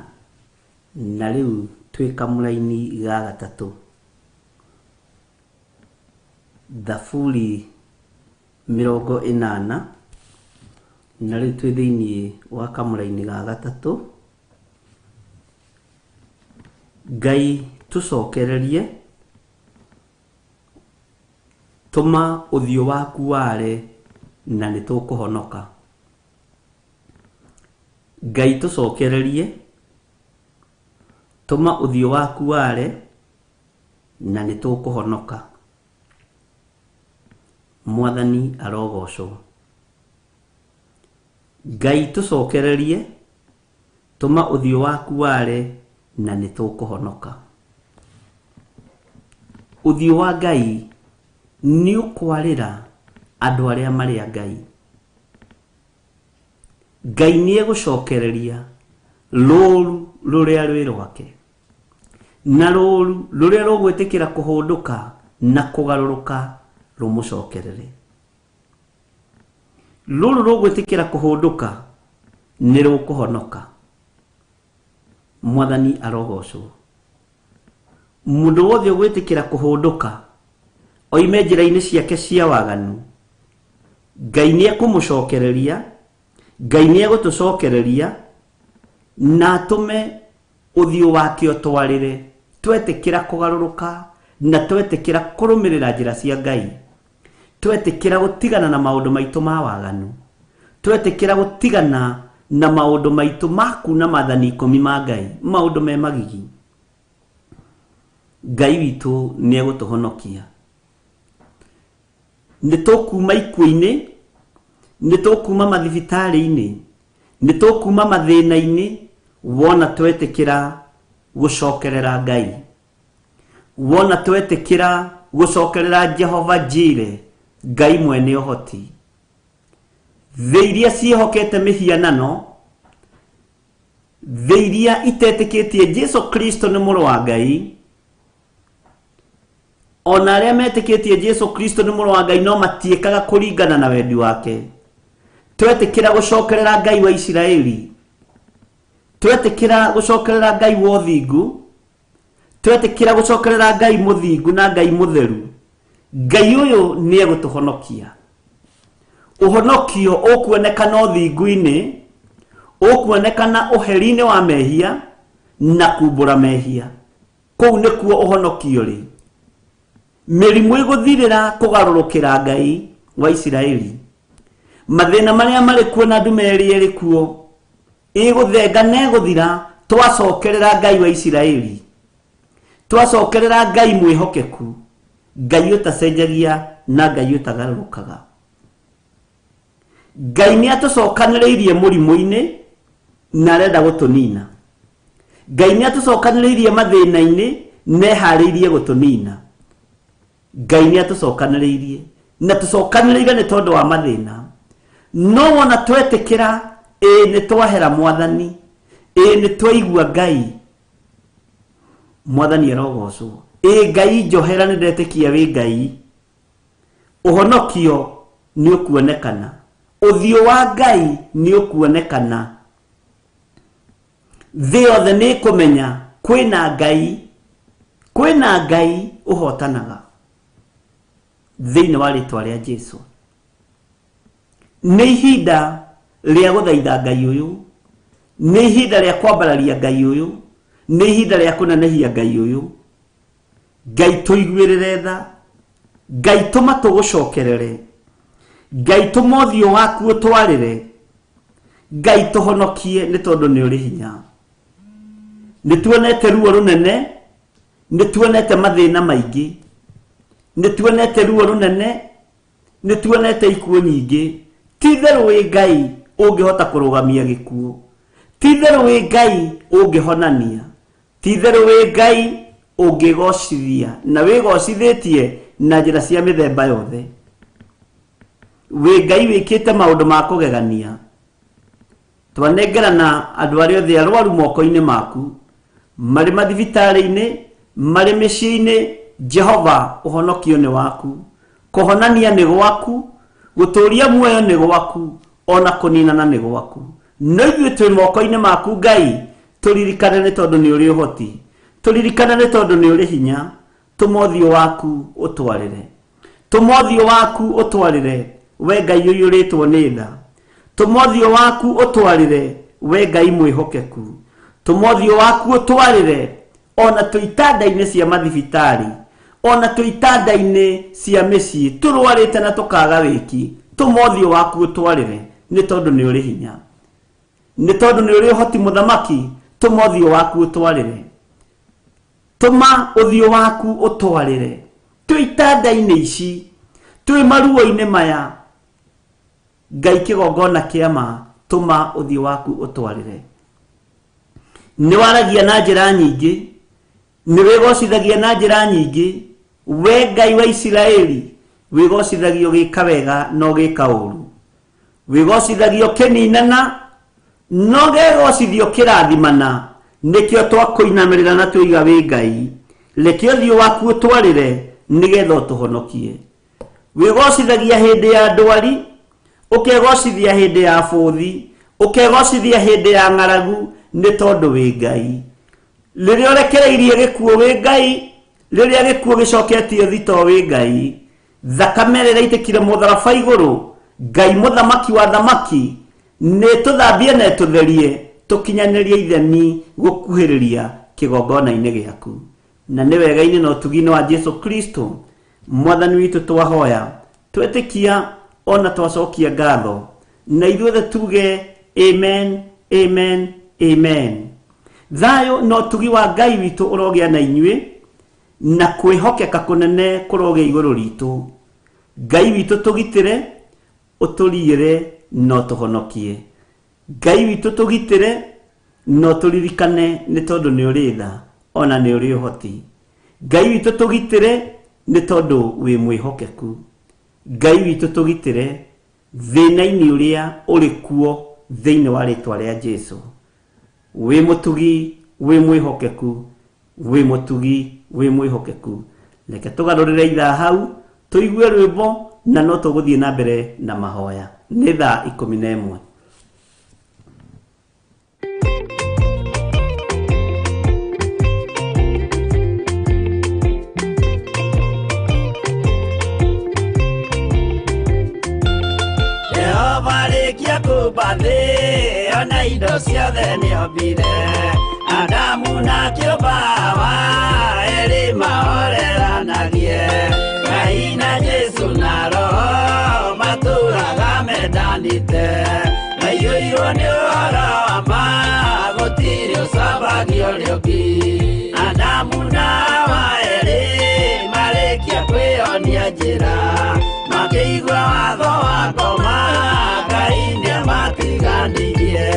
[SPEAKER 2] na rĩu twĩ kamũra-inĩ ga gatatũ. Thaburi 80 na rĩu twĩ thĩinĩ wa kamũra-inĩ ga gatatũ. Ngai tũcokererie, tuma ũthiũ waku ware na nĩ tũkũhonoka. Ngai tũcokererie, tuma ũthiũ waku ware na nĩ tũkũhonoka. Mwathani arogocwo. Ngai tũcokererie, tuma ũthiũ waku ware na nĩ tũkũhonoka. Ũthiũ wa Ngai nĩ ũkwarĩra andũ arĩa marĩa Ngai. Ngai nĩ egũcokereria rũũru rũrĩa rwĩ rwake, na rũũru rũrĩa rũgwĩtĩkĩra kũhũndũka na kũgarũrũka rũmũcokerere. Rũũru rũgwĩtĩkĩra kũhũndũka nĩ rũkũhonoka. Mwathani arogocwo. Mũndũ wothe ũgwĩtĩkĩra kũhũndũka oime njĩra-inĩ ciake cia waganu, Ngai nĩ ekũmũcokereria, Ngai nĩ egũtũcokereria na atũme ũthiũ wake ũtwarĩre twetĩkĩra kũgarũrũka na twetĩkĩra kũrũmĩrĩra njĩra cia Ngai, twetĩkĩra gũtigana na maũndũ maitũ ma waganu, twetĩkĩra gũtigana na maũndũ maitũ ma kuna maathani 10 ma Ngai, maũndũ me magigi. Ngai witũ nĩ egũtũhonokia. Nĩ tũkuma ikuũ-inĩ, nĩ tũkuma mathibitarĩ-inĩ, nĩ tũkuma mathĩna-inĩ wona twetĩkĩra gũcokerera Ngai, wona twetĩkĩra gũcokerera Jehova Jireh, Ngai mwene ũhoti. Thĩ iria ciĩhokete mĩhianano, thĩ iria itetĩkĩtie Jesu Kristo nĩ mũrũ wa Ngai, ona arĩa metĩkĩtie Jesu Kristo nĩ mũrũ wa Ngai no matiĩkaga kũringana na wendi wake. Twetĩkĩra gũcokerera Ngai wa Isiraeli, twetĩkĩra gũcokerera Ngai wa ũthingu, twetĩkĩra gũcokerera Ngai mũthingu na Ngai mũtheru. Ngai ũyũ nĩ egũtũhonokia. Ũhonokio ũkuonekana ũthingu-inĩ, ũkuonekana ũheri-inĩ wa mehia na kumbũra mehia. Kũu nĩkuo ũhonokio rĩ. mĩrimũ ĩgũthirĩra kũgarũrũkĩra Ngai wa Isiraeli. Mathĩna marĩa marĩ kuo na ndume ĩrĩ kuo ĩgũthenga na ĩgũthira twacokerera Ngai wa Isiraeli, twacokerera Ngai mwĩhokeku, Ngai ũtacenjagia na Ngai ũtagarũrũkaga. Ngai nĩ atũcokanĩrĩirie mũrimũ-inĩ na arenda gũtũnina. Ngai nĩ atũcokanĩrĩirie mathĩna-inĩ na eharĩirie gũtũnina. Ngai nĩ atũcokanĩrĩirie na tũcokanĩrĩire nĩ tondũ wa mathĩna. No wona twetĩkĩra nĩ twahera Mwathani, nĩ twaigua Ngai, Mwathani arogocwo. Ngai njohera nĩ ndetĩkia wĩ Ngai, ũhonokio nĩ ũkuonekana, ũthiũ wa Ngai nĩ ũkuonekana. Thĩ yothe nĩ kũmenya kwĩna Ngai ũhotanaga thĩinĩ wa rĩtwa rĩa Jesũ. Nĩ ihinda rĩa gũthaitha Ngai ũyũ, nĩ ihinda rĩa kwambararia Ngai ũyũ, nĩ ihinda rĩa kũnenehia Ngai ũyũ. Ngai tũiguĩrĩre tha, Ngai tũma tũgũcokerere, Ngai tũma ũthiũ waku ũtwarĩre, Ngai tũhonokie nĩ tondũ nĩ ũrĩ hinya. Nĩ tuonete ruo rũnene, nĩ tuonete mathĩna maingĩ, nĩ tuonete ruo rũnene, nĩ tuonete ikuũ nyingĩ. Ti-itherũ wĩ Ngai ũngĩhota kũrũgamia gĩkuũ, ti-itherũ wĩ Ngai ũngĩhonania, ti-itherũ wĩ Ngai ũngĩgocithia na wĩgocithĩtie na njĩra cia mĩthemba yothe. Wĩ Ngai wĩkĩte maũndũ ma kũgegania. Twanengerana andũ arĩa othe arwaru moko-inĩ maku, marĩ mathibitarĩ-inĩ, marĩ mĩciĩ-inĩ. Jehova, ũhonokio nĩ waku, kũhonania nĩ gwaku, gũtũũria muoyo nĩ gwaku, ona kũninana nĩ gwaku. No ithuĩ twĩ moko-inĩ maku Ngai, tũririkane nĩ tondũ nĩ ũrĩ ũhoti, tũririkane nĩ tondũ nĩ ũrĩ hinya. Tũma ũthiũ waku ũtwarĩre, tũma ũthiũ waku ũtwarĩre, we Ngai ũiyũrĩtwo nĩ tha. Tũma ũthiũ waku ũtwarĩre, we Ngai mwĩhokeku. Tũma ũthiũ waku ũtwarĩre, ona tũitanda-inĩ cia mathibitarĩ, ona tũitanda-inĩ cia mĩciĩ, tũrwarĩte na tũkaga wĩki. Tũma ũthiũ waku ũtwarĩre nĩ tondũ nĩ ũrĩ hinya, nĩ tondũ nĩ ũrĩ ũhoti mũthamaki. Tũma ũthiũ waku ũtwarĩre, tũma ũthiũ waku ũtwarĩre. Tũitanda-inĩ ici, twĩ maruo-inĩ maya, Ngai kĩgongona kĩama, tũma ũthiũ waku ũtwarĩre. Nĩ waragia na njĩra nyingĩ, nĩ wĩgocithagia na njĩra nyingĩ. We Ngai wa Isiraeli, wĩgocithagio gĩka wega no gĩka ũru, wĩgocithagio kĩninana no gegocithio kĩrathimana. Nĩkĩo twakũinamĩrĩra na tũiga wĩ Ngai. Reke ũthiũ waku ũtwarĩre nĩgetha ũtũhonokie. Wĩgocithagia hĩndĩ ya ndwari, ũkegocithia hĩndĩ ya bũthi, ũkegocithia hĩndĩ ya ng'aragu, nĩ tondũ wĩ Ngai. Rĩrĩa ũrekereirie gĩkuũ wĩ Ngai, rĩrĩa gĩkuũ gĩcoketio thito wĩ Ngai. Thakame ĩrĩa ĩitĩkire mũtharaba igũrũ, Ngai mũthamaki wa thamaki, nĩ tũthambie na tũtherie, tũkinyanĩrie ithemi gũkuhĩrĩria kĩgongona-inĩ gĩaku. Na nĩ wega-inĩ na ũtugi-inĩ wa Jesũ Kristo Mwathani witũ twahoya, twetĩkia ona twacokia ngatho, na ithuothe tuge amen, amen, amen. Thayũ na ũtugi wa Ngai witũ ũrogĩa na inyuĩ, na kwĩhokeka kũnene kũrogĩa igũrũ ritũ. Ngai witũ tũgitĩre, ũtũriĩre na ũtũhonokie. Ngai witũ tũgitĩre na ũtũririkane nĩ tondũ nĩ ũrĩ tha, ona nĩ ũrĩ ũhoti. Ngai witũ tũgitĩre nĩ tondũ wĩ mwĩhokeku. Ngai witũ tũgitĩre thĩna-inĩ ũrĩa ũrĩ kuo thĩinĩ wa rĩtwa rĩa Jesũ. Wĩ mũtugi, wĩ mwĩhokeku, wĩ mũtugi, wĩ mwĩhokeku. Reke tũgarũrĩre ithaa hau, tũigue rwĩmbo na no tũgũthiĩ na mbere na mahoya. Nĩ thaa 11.
[SPEAKER 3] Kia kubathi ona indo ciothe nĩombire Adamu na kĩũmba wa erĩ mahoreranagie Ngai na Jesu na roho matũũraga mendanĩte, maiyũirwo nĩ ũhoro wa ma, gũtirĩ ũcambagio ũrĩa ũngĩ. Adamu na Hawa erĩ marĩkia kwĩyonia njĩra, makĩigua watho wa ngoma, Ngai nĩamatiganĩirie.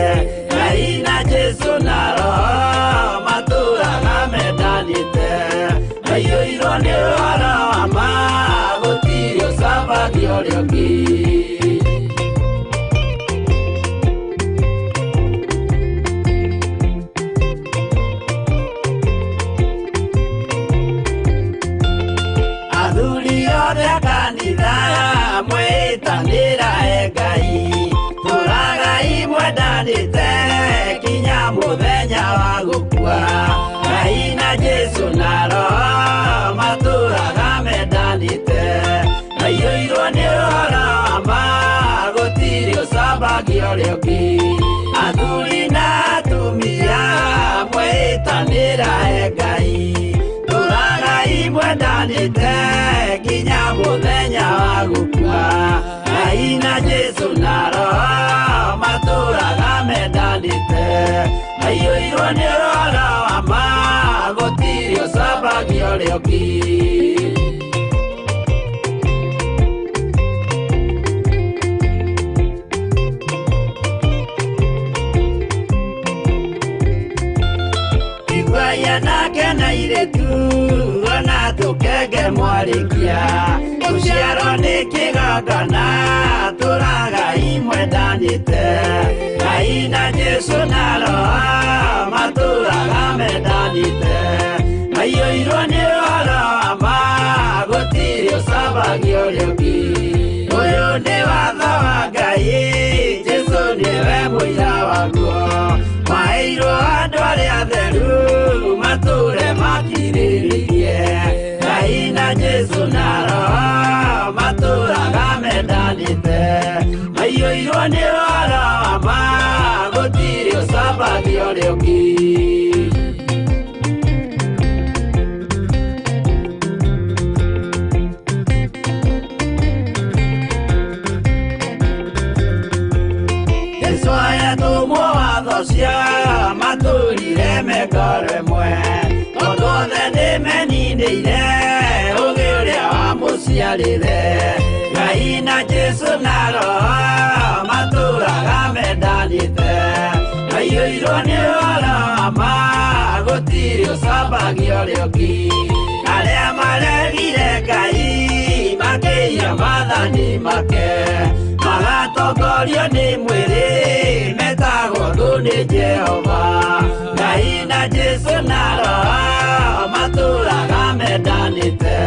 [SPEAKER 3] Ngai na Jesu na roho matũũraga mendanĩte, maiyũirwo nĩ ũhoro wa ma, gũtirĩ ũcambagio ũrĩa ũngĩ. Athuri othe a kanitha mwĩtanĩra Ngai, tũũragai mwendanĩte kinya mũthenya wa gũkua. Ngai na Jesu na roho matũũraga mendanĩte, maiyũirwo nĩ ũhoro wa ma, gũtirĩ ũcambagio ũrĩa ũngĩ. Athuri na atumia mwĩtanĩra Ngai, tũũragai mwendanĩte kinya mũthenya wa gũkua. Ngai na Jesu na roho matũũraga mendanĩte, maiyũirwo nĩ ũhoro wa ma, gũtirĩ ũcambagio ũrĩa ũngĩ. Iguaya nake na airĩtu ona tũkenge mwarĩkia, tũciarwo nĩ kĩgongona tũũragai mwendanĩte. Ngai na Jesu na roho matũũraga mendanĩte, maiyũirwo nĩ ũhoro wa ma, gũtirĩ ũcambagio ũrĩa ũngĩ. Ũyũ nĩ watho wa Ngai, Jesu nĩwe mũira waguo, maheirwo andũ arĩa atheru matũũre makirĩrĩirie. Ngai na Jesu na roho matũũraga mendanĩte, maiyũirwo nĩ ũhoro wa ma, gũtirĩ ũcambagio ũrĩa ũngĩ. Jesũ ayatũmwo watho cia matũũrire mengoro ĩmwe, tondũ othe nĩmeninĩire ũũgĩ ũrĩa wamũciarĩre. Ngai na Jesu na roho matũũraga mendanĩte, maiyũirwo nĩ ũhoro wa ma, gũtirĩ ũcambagio ũrĩa ũngĩ. Arĩa maregire Ngai makĩiya maathani make, magatongorio nĩ mwĩrĩ metagwo thũ nĩ Jehova. Ngai na Jesu na roho matũũraga mendanĩte,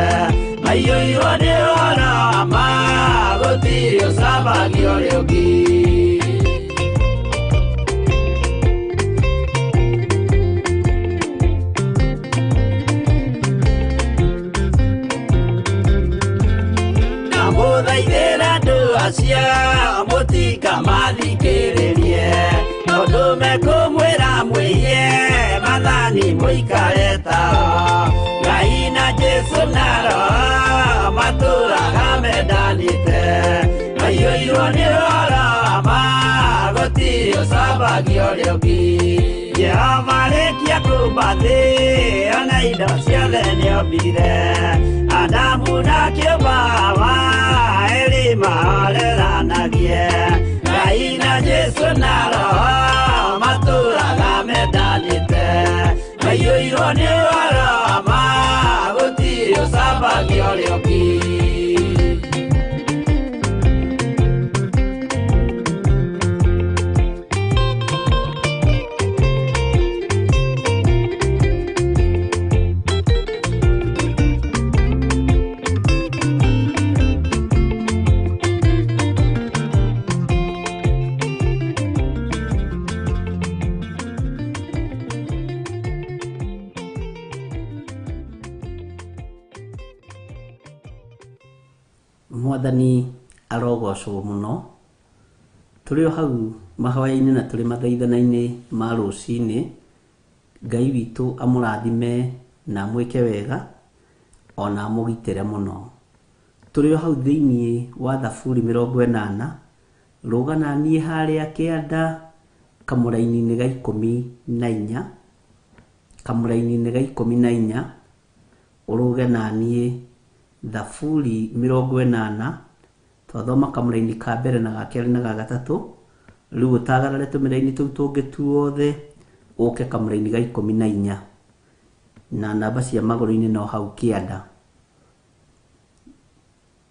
[SPEAKER 3] maiyũirwo nĩ ũhoro wa ma, gũtirĩ ũcambagio ũrĩa ũngĩ. Ndamũthaithĩra andũ acio mũtikamathikĩrĩrie, tondũ mekũmwĩra mwĩhie maathani mũikare tao. Ngai na Jesu na roho matũũraga mendanĩte, maiyũirwo nĩ ũhoro wa ma, gũtirĩ ũcambagio ũrĩa ũngĩ. Jehova arĩkia kũmba thĩ ona indo ciothe nĩombire, Adamu na kĩũmba Hawa erĩ mahoreranagie. Ngai na Jesu na roho matũũraga mendanĩte, maiyũirwo nĩ ũhoro wa ma, gũtirĩ ũcambagio ũrĩa ũngĩ.
[SPEAKER 2] Mwathani arogocwo mũno. Tũrĩ o hau mahoya-inĩ na tũrĩ mathaithana-inĩ ma rũcinĩ, Ngai witũ amũrathime na amwĩke wega ona amũgitĩre mũno. tũrĩ hau thĩinĩ wa Thaburi 80 rũgana niĩ harĩa kĩanda kamũraini-inĩ ga 14 kamũraini-inĩ ga 14 ũrũge na niĩ Thaburi 80 twathoma kamũraini ka mbere na ga kerĩ na ga gatatũ rĩu ũtagarare tũmĩraini tũu tũngĩ tuothe ũke kamũraini ga 14 na namba cia magũrũ-inĩ no hau kĩanda.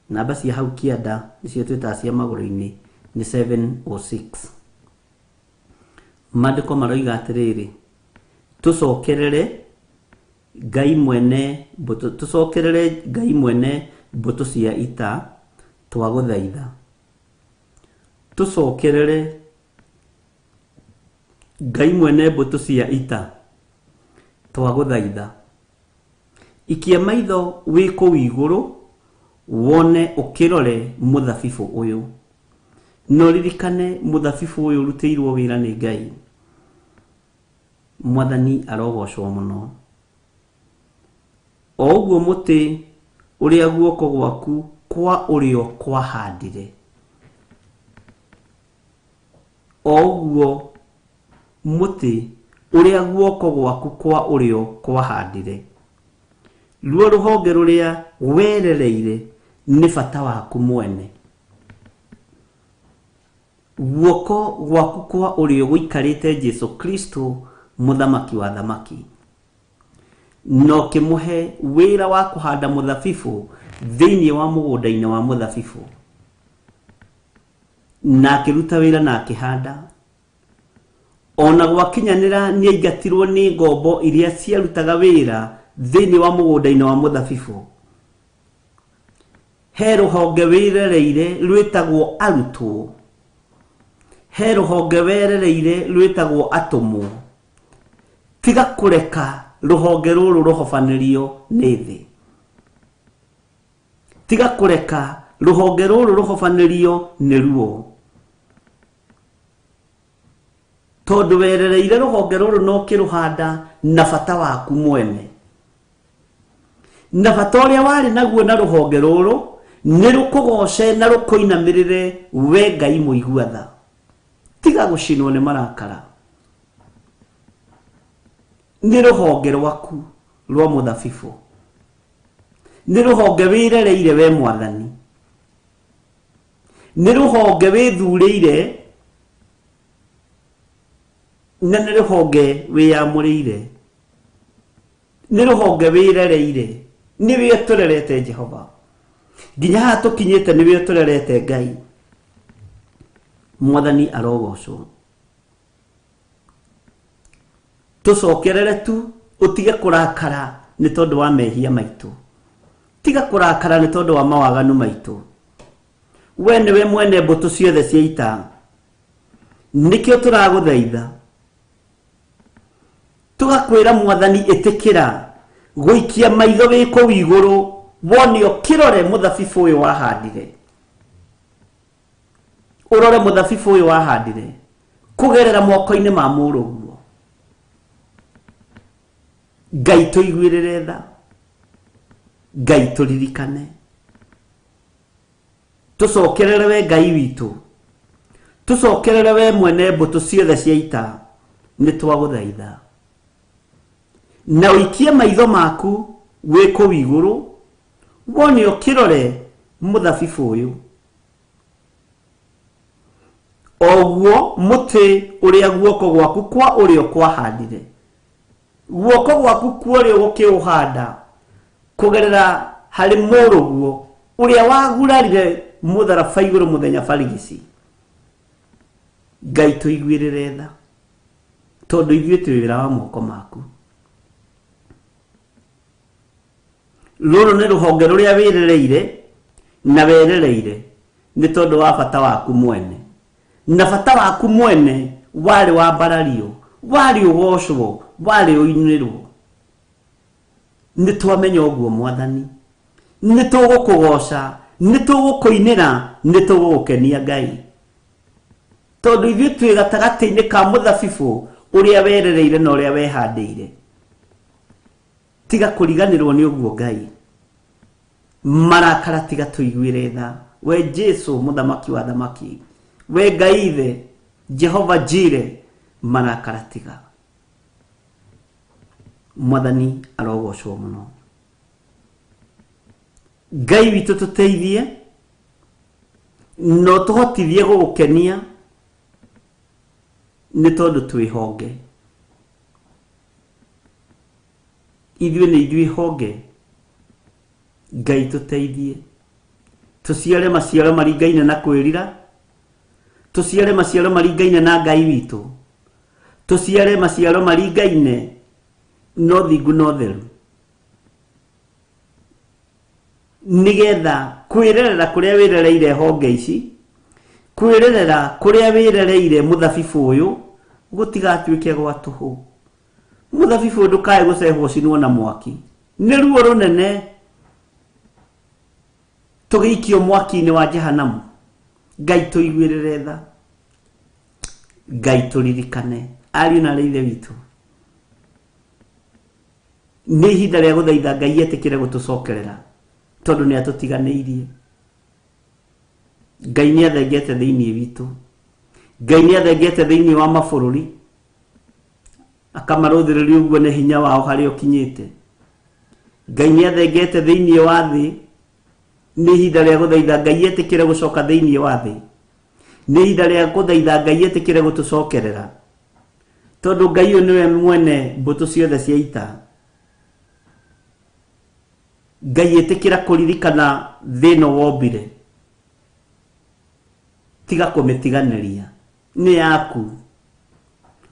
[SPEAKER 2] Namba cia hau kĩanda nĩcio twĩtaga cia magũrũ-inĩ nĩ 706. Maandĩko maroiga atĩrĩrĩ, tũcokerere Ngai mwene mbũtũ cia ita twagũthaitha. Tũcokerere Ngai mwene mbũtũ cia ita twagũthaitha. Ikia maitho wĩ kũu igũrũ wone ũkĩrore mũthabibũ ũyũ. No ririkane mũthabibũ ũyũ ũrutĩirwo wĩra nĩ Ngai. Mwathani arogocwo mũno. O ũguo mũtĩ ũrĩa guoko gwaku kwa ũrĩo kwahandire. O ũguo mũtĩ ũrĩa guoko gwaku kwa ũrĩo kwahandire. Ruo rũhonge rũrĩa werereire nĩ bata waku mwene. Guoko gwaku kwa ũrĩo gũikarĩte Jesu Kristo mũthamaki wa thamaki. No kĩmũhe wĩra wa kũhanda mũthabibũ thĩinĩ wa mũgũnda-inĩ wa mũthabibũ. Na akĩruta wĩra na akĩhanda. Ona gwakinyanĩra nĩ aingatirwo nĩ ngombo iria ciarutaga wĩra thĩinĩ wa mũgũnda-inĩ wa mũthabibũ. He rũhonge wĩrereire rwĩtagwo arutwo. He rũhonge werereire rwĩtagwo atũmwo. Tiga kũreka rũhonge rũrũ rũhobanĩrio nĩ thĩ. Tiga kũreka rũhonge rũrũ rũhobanĩrio nĩ ruo. Tondũ werereire rũhonge rũrũ no kĩrũhanda na bata waku mwene. Na bata ũrĩa warĩ naguo na rũhonge rũrũ nĩ rũkũgoce na rũkũinamĩrĩre we Ngai mũigua tha. Tiga gũcinwo nĩ marakara. Nĩ rũhonge rwaku rwa mũthabibũ. Nĩ rũhonge wĩrereire we Mwathani. Nĩ rũhonge wĩthurĩire na nĩ rũhonge wĩyamũrĩire. Nĩ rũhonge wĩrereire. Nĩwe ũtũrerete Jehova. Nginya haha tũkinyĩte nĩwe ũtũrerete Ngai. Mwathani arogocwo. Tũcokerere tu ũtige kũrakara nĩ tondũ wa mehia maitũ. Tiga kũrakara nĩ tondũ wa mawaganu maitũ. We nĩwe mwene mbũtũ ciothe cia ita. Nĩkĩo tũragũthaitha. Tugakwĩra Mwathani ĩtĩkĩra gũikia maitho wĩ kũu igũrũ wone ũkĩrore mũthabibũ ũyũ wahandire. Ũrore mũthabibũ ũyũ wahandire kũgerera moko-inĩ ma mũrũguo. Ngai tũiguĩrĩre tha. Ngai tũririkane. Tũcokerere we Ngai witũ. Tũcokerere we mwene mbũtũ ciothe cia ita nĩ twagũthaitha. Na ũikie maitho maku wĩ kũu igũrũ wone ũkĩrore mũthabibũ ũyũ. Oguo mũtĩ ũrĩa guoko gwaku kwa ũrĩo kwahandire. Guoko gwaku kwa ũrĩo gũkĩũhanda kũgerera harĩ mũrũguo ũrĩa wagurarire mũtharaba igũrũ mũthenya barigici. Ngai tũiguĩrĩre tha tondũ ithuĩ tũrĩ wĩra wa moko maku. Rũrũ nĩ rũhonge rũrĩa wĩrereire na werereire nĩ tondũ wa bata waku mwene. Na bata waku mwene warĩ wa mbarario, warĩ ũgocwo, warĩ ũinĩrwo. Nĩ twamenya ũguo Mwathani. Nĩ tũgũkũgoca, nĩ tũgũkũinĩra, nĩ tũgũgũkenia Ngai. Tondũ ithuĩ twĩ gatagatĩ-inĩ ka mũthabibũ ũrĩa werereire na ũrĩa wehandĩire. Tiga kũriganĩrwo nĩ ũguo Ngai. marakara tiga tuiguire tha. We Jesu muthamaki wa thamaki, we Ngai ithe Jehova Jire, marakara tiga. Mwathani arogocwo muno. Ngai witu tuteithie no tuhotithie gugukenia ni tondu twihonge. Ithuĩ nĩ ithuĩ honge. Ngai tuteithie tuciare maciaro maringaine na kwĩrira, tuciare maciaro maringaine na Ngai witũ, tuciare maciaro maringaine no thingu no theru, nigetha kwĩrerera kũrĩa wĩrereire honge ici, kwĩrerera kũrĩa wĩrereire mũthabibũ ũyũ gũtigatuĩke gwa tũhũ. Mũthabibũ ndũkae gũcehwo cinwo na mwaki, nĩ ruo rũnene tũgĩikio mwaki-inĩ wa jehanamu. Ngai tũiguĩrĩre tha, Ngai tũririkane. Ariũ na ithe witũ, nĩ ihinda rĩa gũthaitha Ngai etĩkĩre gũtũcokerera tondũ nĩ atũtiganĩirie. Ngai nĩ athengete thĩinĩ witũ, Ngai nĩ athengete thĩinĩ wa mabũrũri, akamarũthĩrĩria ũguo nĩ hinya wao harĩa ũkinyĩte. Ngai nĩ athengete thĩinĩ wa thĩ, nĩ ihinda rĩa gũthaitha Ngai etĩkĩre gũcoka thĩinĩ wa thĩ, nĩ ihinda rĩa gũthaitha Ngai etĩkĩre gũtũcokerera tondũ Ngai ũyũ nĩwe mwene mbũtũ ciothe cia ita. Ngai etĩkĩra kũririkana thĩno wombire, tiga kũmĩtiganĩria, nĩ yaku.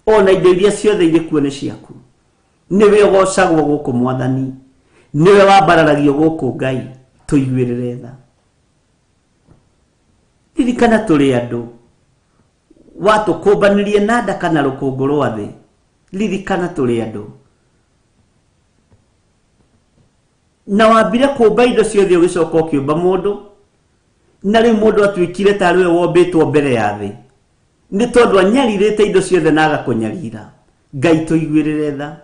[SPEAKER 2] Ona indo iria ciothe irĩ kuo nĩ ciaku. Nĩwe ũgocagwo gũkũ Mwathani, nĩwe wambararagio gũkũ Ngai. Tũiguĩrĩre tha. Ririkana tũrĩ andũ, watũkũmbanĩrie na nda kana rũkũngũ rwa thĩ. Ririkana tũrĩ andũ, na wambire kũmba indo ciothe ũgĩcoka ũkĩũmba mũndũ, na rĩu mũndũ atuĩkire tarĩ we wombĩtwo mbere ya thĩ, nĩ tondũ anyarirĩte indo ciothe na agakũnyarira. Ngai tũiguĩrĩre tha.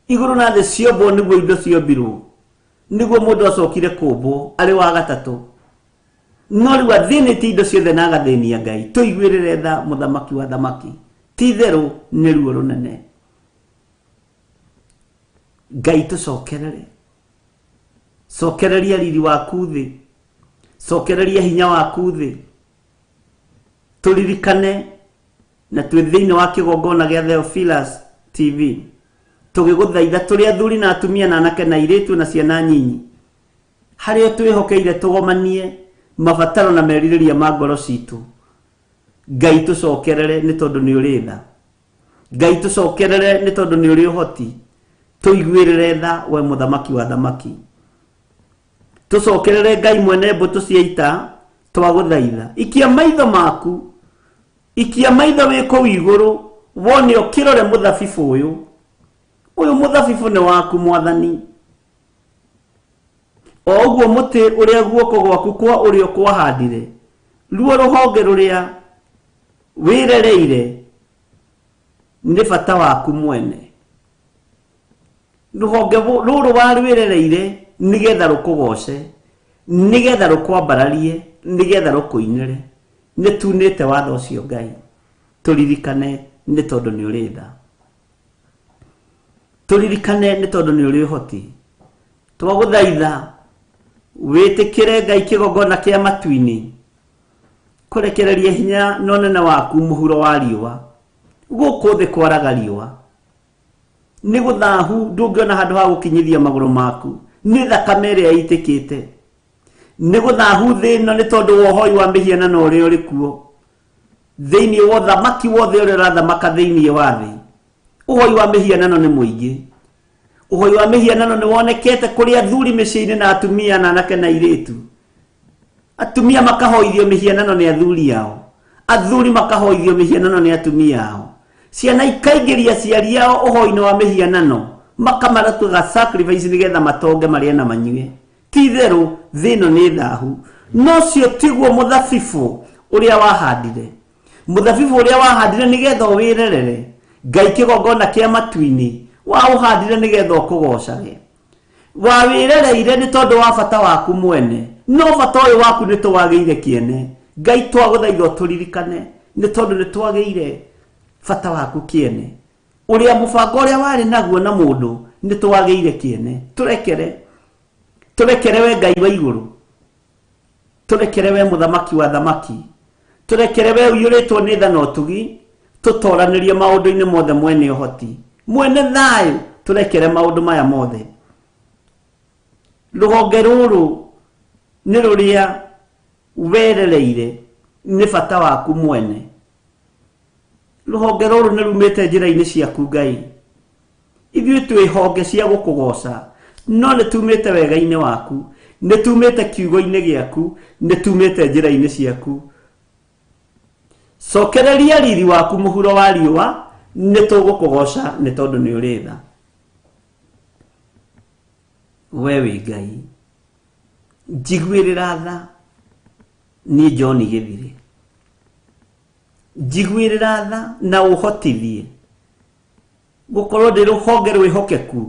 [SPEAKER 2] Igũrũ na thĩ ciombwo nĩguo indo ciombirwo, nĩguo mũndũ acokire kũmbwo arĩ wa gatatũ, no rĩu athĩnĩtie indo ciothe na agathĩnia Ngai. Tũiguĩrĩre tha mũthamaki wa thamaki, ti itherũ nĩ ruo rũnene. Ngai tũcokerere, cokereria riri waku thĩ, cokereria hinya waku thĩ. Tũririkane na twĩ thĩinĩ wa kĩgongona gĩa Theophilus TV, tũgĩgũthaitha tũrĩ athuri na atumia na anake na airĩtu na ciana nyinyi, harĩa twĩhokeire tũgomanie mabataro na merirĩria ma ngoro citũ. Ngai tũcokerere nĩ tondũ nĩ ũrĩ tha, Ngai tũcokerere nĩ tondũ nĩ ũrĩ ũhoti. Tũiguĩrĩre tha we mũthamaki wa thamaki, tũcokerere Ngai mwene mbũtũ cia ita. Twagũthaitha ikia maitho maku, ikia maitho wĩ kũu igũrũ, wone ũkĩrore mũthabibũ ũyũ. Ũyũ mũthabibũ nĩ waku Mwathani, o ũguo mũtĩ ũrĩa guoko gwaku kwa ũrĩo kwahandire, ruo rũhonge rũrĩa wĩrereire nĩ bata waku mwene. Rũhonge rũrũ warwĩrereire nĩgetha rũkũgoce, nĩgetha rũkwambararie, nĩgetha rũkũinĩre. Nĩ tunĩte watho ũcio Ngai. Tũririkane nĩ tondũ nĩ ũrĩ tha, tũririkane nĩ tondũ nĩ ũrĩ ũhoti. Twagũthaitha wĩtĩkĩre Ngai kĩgongona kĩa matu-inĩ, kũrekereria hinya na ũnene waku mũhuro wa riũa. Gũkũ thĩ kwaraga riũa, nĩ gũthahu, ndũngĩona handũ ha gũkinyithia magũrũ maku, nĩ thakame ĩrĩa ĩitĩkĩte. Nĩ gũthahu thĩ ĩno nĩ tondũ wohoi wa mĩhianano ũrĩa ũrĩ kuo thĩinĩ wa ũthamaki wothe ũrĩa ũrathamaka thĩinĩ wa thĩ. Ũhoi wa mĩhianano nĩ mũingĩ. Ũhoi wa mĩhianano nĩ wonekete kũrĩ athuri mĩciĩ-inĩ na atumia na anake na airĩtu. Atumia makahoithio mĩhianano nĩ athuri ao, athuri makahoithio mĩhianano nĩ atumia ao. Ciana ikaingĩria aciari ao ũhoi-inĩ wa mĩhianano, makamaratuga sacrifice nĩgetha matonge marĩe na manyue. Ti itherũ thĩ ĩno nĩ thahu, no cio tiguo mũthabibũ ũrĩa wahandire. Mũthabibũ ũrĩa wahandire nĩgetha ũwĩrerere. Ngai kĩgongona kĩa matu-inĩ waũhandire nĩgetha ũkũgocage. wawirereire ni tondu wa bata waku mwene no bata uyu waku ni twageire kiene Ngai twaguthaitha turirikane ni tondu ni twageire bata waku kiene uria mubango uria wari naguo na mundu ni twageire kiene turekere we Ngai wa iguru turekere we muthamaki wa thamaki turekere we uyuritwo ni tha no tugi tutoranirie maundu-ini mothe mwene uhoti mwene thayu turekere maundu maya mothe ruhonge ruru ni ruria werereire ni bata waku mwene ruhonge ruru ni rumite njira-ini ciaku Ngai ithuĩ twĩ honge cia gukugoca no nĩ tumĩte wega-inĩ waku nĩ tumĩte kiugo-inĩ gĩaku nĩ tumĩte njĩra-inĩ ciaku cokereria riri waku mũhuro wa riũa nĩ tũgũkũgoca nĩ tondũ nĩ ũrĩ tha we wĩ Ngai njiguĩrĩra tha niĩ John Gĩthire njiguĩrĩra tha na ũhotithie gukorwo ndĩ ruhonge rwĩhokeku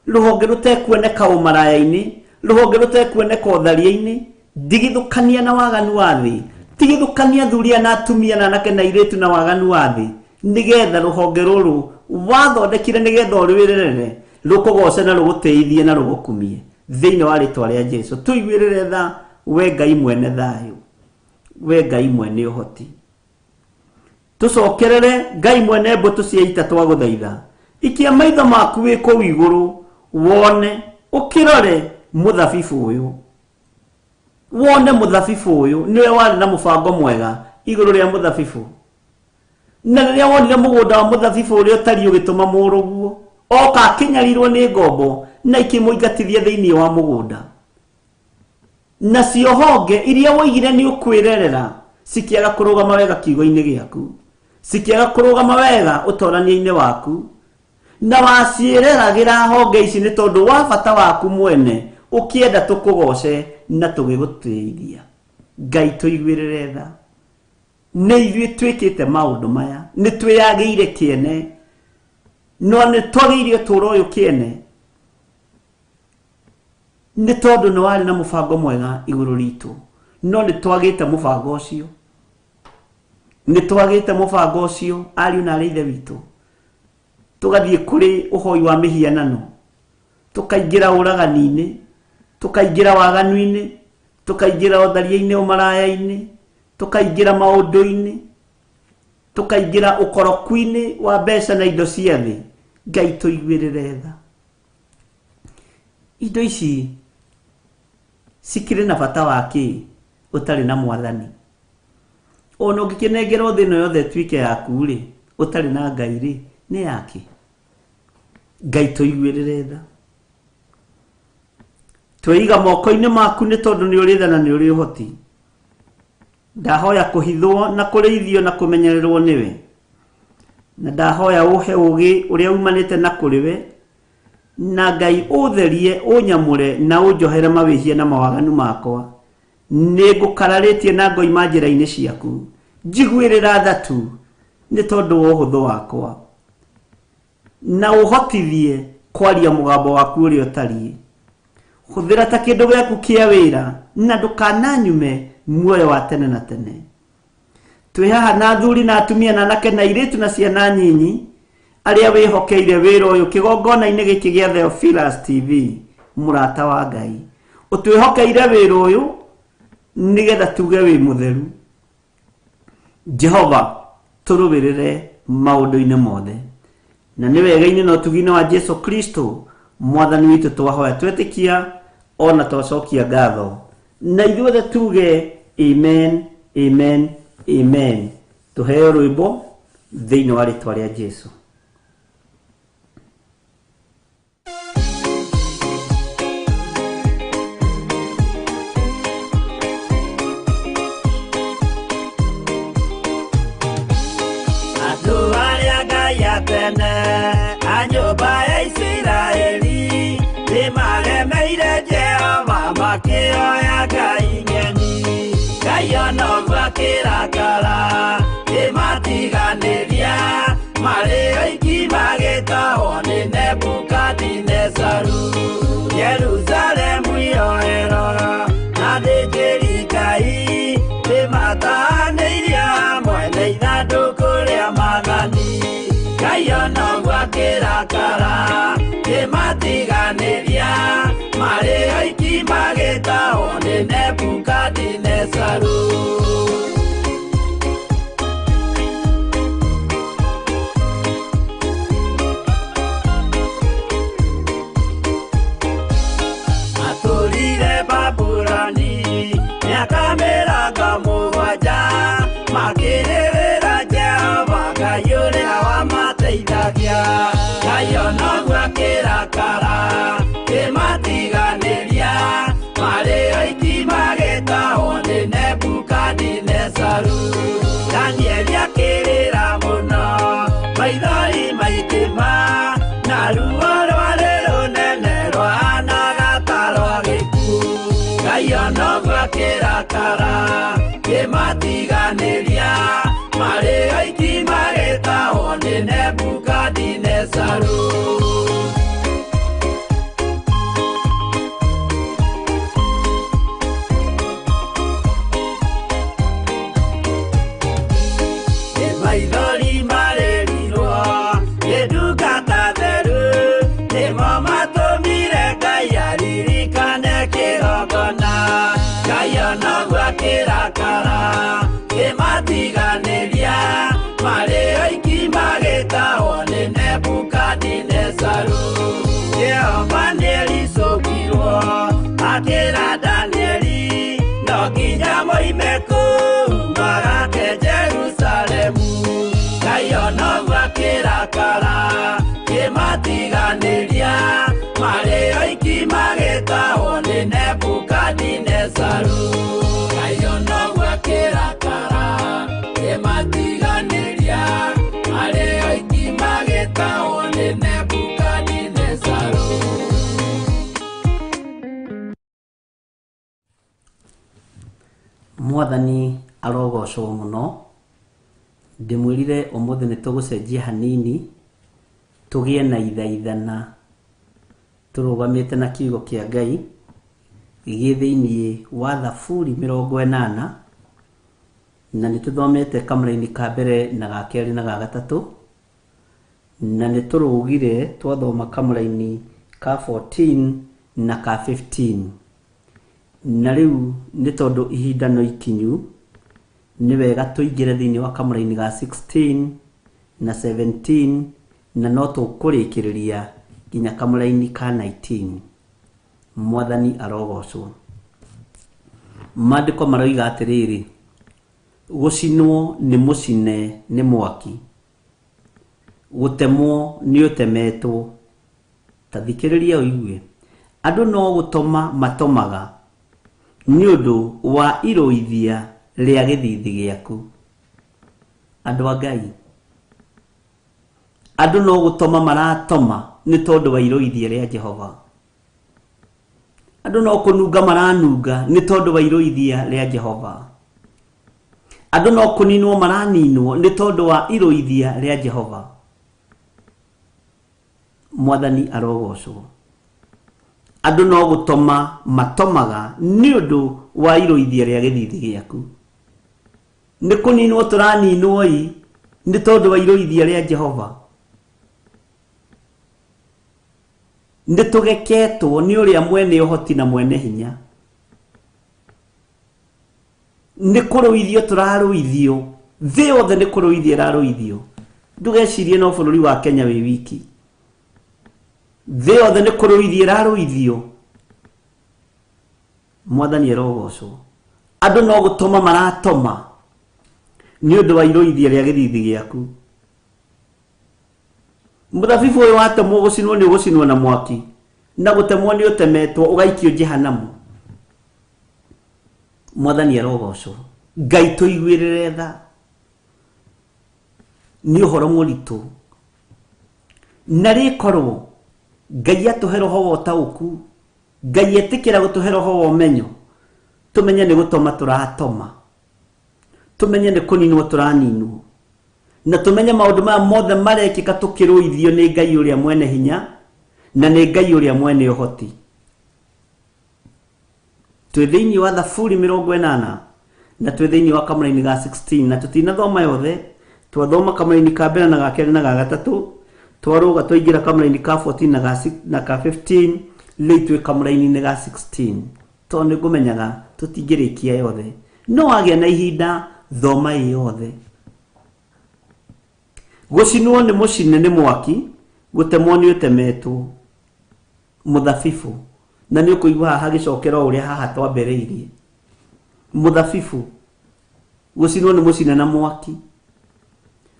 [SPEAKER 2] ruhonge rutekuoneka ũmaraya-inĩ ruhonge rutekuoneka ũtharia-inĩ ndigithũkania na waganu wa thĩ tigithũkania thuria na atumia na anake na airĩtu na waganu wa thĩ nigetha ruhonge ruru wathondekire nigetha ũrwĩrĩrĩre rũkũgoce na rũgũteithie na rũgũkumie thĩinĩ wa rĩtwa rĩa Jesu tuiguĩrĩre tha we Ngai mwene thayũ we Ngai mwene ũhoti tucokerere Ngai mwene mbũtũ cia ita twagũthaitha ikia maitho maku wĩ kũu igũrũ wone ũkĩrore mũthabibũ ũyũ wone mũthabibũ ũyũ nĩwe warĩ na mũbango mwega igũrũ rĩa mũthabibũ na rĩrĩa wonire mũgũnda wa mũthabibũ ũrĩa ũtariĩ ũgĩtũma mũrũguo oka akĩnyarirwo nĩ ngombo na ikĩmũingatithia thĩinĩ wa mũgũnda nacio honge iria woigire nĩ ũkwĩrerera cikiaga kũrũgama wega kiugo-inĩ gĩaku cikiaga kũrũgama wega ũtorania-inĩ waku na waciĩreragĩra honge ici nĩ tondũ wa bata waku mwene ũkĩenda tũkũgoce na tũgĩgũteithia Ngai tũiguĩrĩre tha nĩ ithuĩ twĩkĩte maũndũ maya nĩ twĩyagĩire kĩene no nĩ twagĩire ũtũũro ũyũ kĩene nĩ tondũ nĩ warĩ na mũbango mwega igũrũ ritũ no nĩ twagĩte mũbango ũcio nĩ twagĩte mũbango ũcio ariũ na ithe witũ tugathiĩ kũrĩ ũhoi wa mĩhianano tukaingĩra ũragani-inĩ tukaingĩra waganu-inĩ tukaingĩra ũtharia-inĩ ũmaraya-inĩ tukaingĩra maũndũ-inĩ tukaingĩra ũkoroku-inĩ wa mbeca na indo cia thĩ Ngai tũiguĩrĩre tha indo ici cikĩrĩ na bata wakĩ ũtarĩ na mwathani ona ũngĩkĩnengerwo thĩ ĩno yothe ĩtuĩke yaku rĩ ũtarĩ na Ngai rĩ nĩ yake Ngai tũiguĩrĩre tha twĩiga moko-inĩ maku nĩ tondũ nĩ ũrĩ tha na nĩ ũrĩ ũhoti ndahoya kũhithwo na kũrĩithio na kũmenyererwo nĩwe na ndahoya ũhe ũgĩ ũrĩa umanĩte na kũrĩ we na Ngai ũtherie ũnyamũre na ũnjohere mawĩhia na mawaganu makwa nĩ ngũkararĩtie na ngoima njĩra-inĩ ciaku njiguĩrĩra tha tu nĩ tondũ wa ũhũthũ wakwa na ũhotithie kwaria mũgambo waku ũrĩa ũtariĩ hũthĩra ta kĩndũ gĩaku kĩa wĩra na ndũkananyume muoyo wa tene na tene twĩ haha na athuri na atumia na anake na airĩtu na ciana nyinyi arĩa wĩhokeire wĩra ũyũ kĩgongona-inĩ gĩkĩ gĩa Theophilus TV mũrata wa Ngai ũtwĩhokeire wĩra ũyũ nĩgetha tuge wĩ mũtheru Jehova tũrũwĩrĩre maũndũ-inĩ mothe na nĩ wega-inĩ na ũtugi-inĩ wa Jesu Kristo mwathani witũ twahoya twetĩkia ona twacokia ngatho na ithuothe tuge amen amen amen tũheo rwĩmbo thĩinĩ wa rĩtwa rĩa Jesu
[SPEAKER 3] andũ arĩa Ngai atene a nyũmba ya Isiraeli nĩmaremeire Jehova makĩoya Ngai nyeni Ngai onoguo akĩrakara nĩmatiganĩria marĩ oiki magĩtahwo nĩ Nebukadinezaru no gwakirakara kimatiganiria mari aiki magitao ni Nebukadinezaru. Atũrire Babuloni miaka mĩrongo mũgwanja makĩrĩrĩra Jehova Ngai ũrĩa wamateithagia. Ngai onoguo akĩrakara kĩmatiganĩria marĩ aiki magĩtahwo nĩ Nebukadinezaru. Danieli akĩrĩra mũno maithori maitĩma na ruo rwarĩ rũnene rwahanaga ta rwa gĩkuũ. Ngai onoguo akĩrakara kĩmatiganĩria marĩ aiki magĩtahwo nĩ Nebukadinezaru. Maithori marĩrirwo nĩ ndungata theru, nĩmo matũmire Ngai aririkane kĩgongona. Ngai onoguo akĩrakara kĩmatiganĩria marĩ aiki magĩtahwo nĩ Nebukadinezaru. Jehova nĩericũkirwo akĩra Danieli no nginya moime kũu magake Jerusalemu. Ngai onoguo akĩrakara kĩmatiganĩria marĩ aiki magĩtahwo nĩ Nebukadinezaru. Ngai onoguo akĩrakara kĩmatiganĩria marĩ aiki magĩtahwo nĩ Nebukadinezaru.
[SPEAKER 2] Mwathani arogocwo mũno. Ndimwĩrire ũmũthĩ nĩ tũgũcenjia hanini tũgĩe na ithaithana tũrũgamĩte na kiugo kĩa Ngai gĩ thĩinĩ wa Thaburi 80 na nĩ tũthomete kamũra-inĩ ka mbere na ga kerĩ na ga gatatũ na nĩ tũrũgire twathoma kamũra-inĩ ka 14 na ka 15 na rĩu nĩ tondũ ihinda no ikinyu nĩ wega tũingĩre thĩinĩ wa kamũra-inĩ ga 16 na 17 na no tũkũrĩkĩrĩria nginya kamũra-inĩ ka 19. Mwathani arogocwo. Maandĩko maroiga atĩrĩrĩ, gũcinwo nĩ mũcine nĩ mwaki, gũtemwo nĩ ũtemetwo. Ta thikĩrĩria ũigue, andũ no gũtoma matomaga nĩ ũndũ wa irũithia rĩa gĩthithi gĩaku. Andũ a Ngai, andũ no gũtoma maratoma nĩ tondũ wa irũithia rĩa Jehova. Andũ no kũnunga maranunga nĩ tondũ wa irũithia rĩa Jehova. Andũ no kũninwo maraninwo nĩ tondũ wa irũithia rĩa Jehova. Mwathani arogocwo. Andũ no gũtoma matomaga nĩ ũndũ wa irũithia rĩa gĩthithi gĩaku. Nĩ kũninwo tũraninwo nĩ tondũ wa irũithia rĩa Jehova. Nĩ tũgeketwo nĩ ũrĩa mwene ũhoti na mwene hinya. Nĩ kũrũithio tũrarũithio, thĩ yothe nĩ kũrũithio ĩrarũithio. Ndũgecirie no bũrũri wa Kenya wĩ wiki. Thĩ yothe nĩ kũrũithio ĩrarũithio. Mwathani arogocwo. Andũ no gũtoma maratoma nĩ ũndũ wa irũithia rĩa gĩthithi gĩaku. Mũthabibũ ũyũ watemwo gũcinwo nĩ ũgũcinwo na mwaki, na gũtemwo nĩ ũtemetwo ũgaikio Jehanamu. Mwathani arogocwo. Ngai tũiguĩrĩre tha. Nĩ ũhoro mũritũ. Na rĩkorwo Ngai atũhe roho wa ũtaũku, Ngai etĩkĩra gũtũhe roho wa ũmenyo, tũmenye nĩ gũtoma tũratoma, tũmenye nĩ kũninwo tũraninwo, na tũmenye maũndũ maya mothe marekĩka tũkĩrũithio nĩ Ngai ũrĩa mwene hinya na nĩ Ngai ũrĩa mwene ũhoti. Twĩ thĩinĩ wa Thaburi 80 na twĩ thĩinĩ wa kamũra-inĩ ga 16 na tũtinathoma yothe, twathoma kamũra-inĩ ka mbere na ga kerĩ na ga gatatũ, twaroga twaingira kamuraini ka 14 na ka 15 rĩu twĩ kamuraini ga 16 tondũ nĩngũmenyaga tũtingĩrĩkia yothe no wagĩa na ihinda thoma yothe. Gũcinwo nĩ mũcine nĩ mwaki, gũtemwo nĩ ũtemetwo mũthabibũ, na nĩ ũkũigua haha hagĩcokera ũrĩa haha twambĩrĩirie. Mũthabibũ gũcinwo nĩ mũcine na mwaki,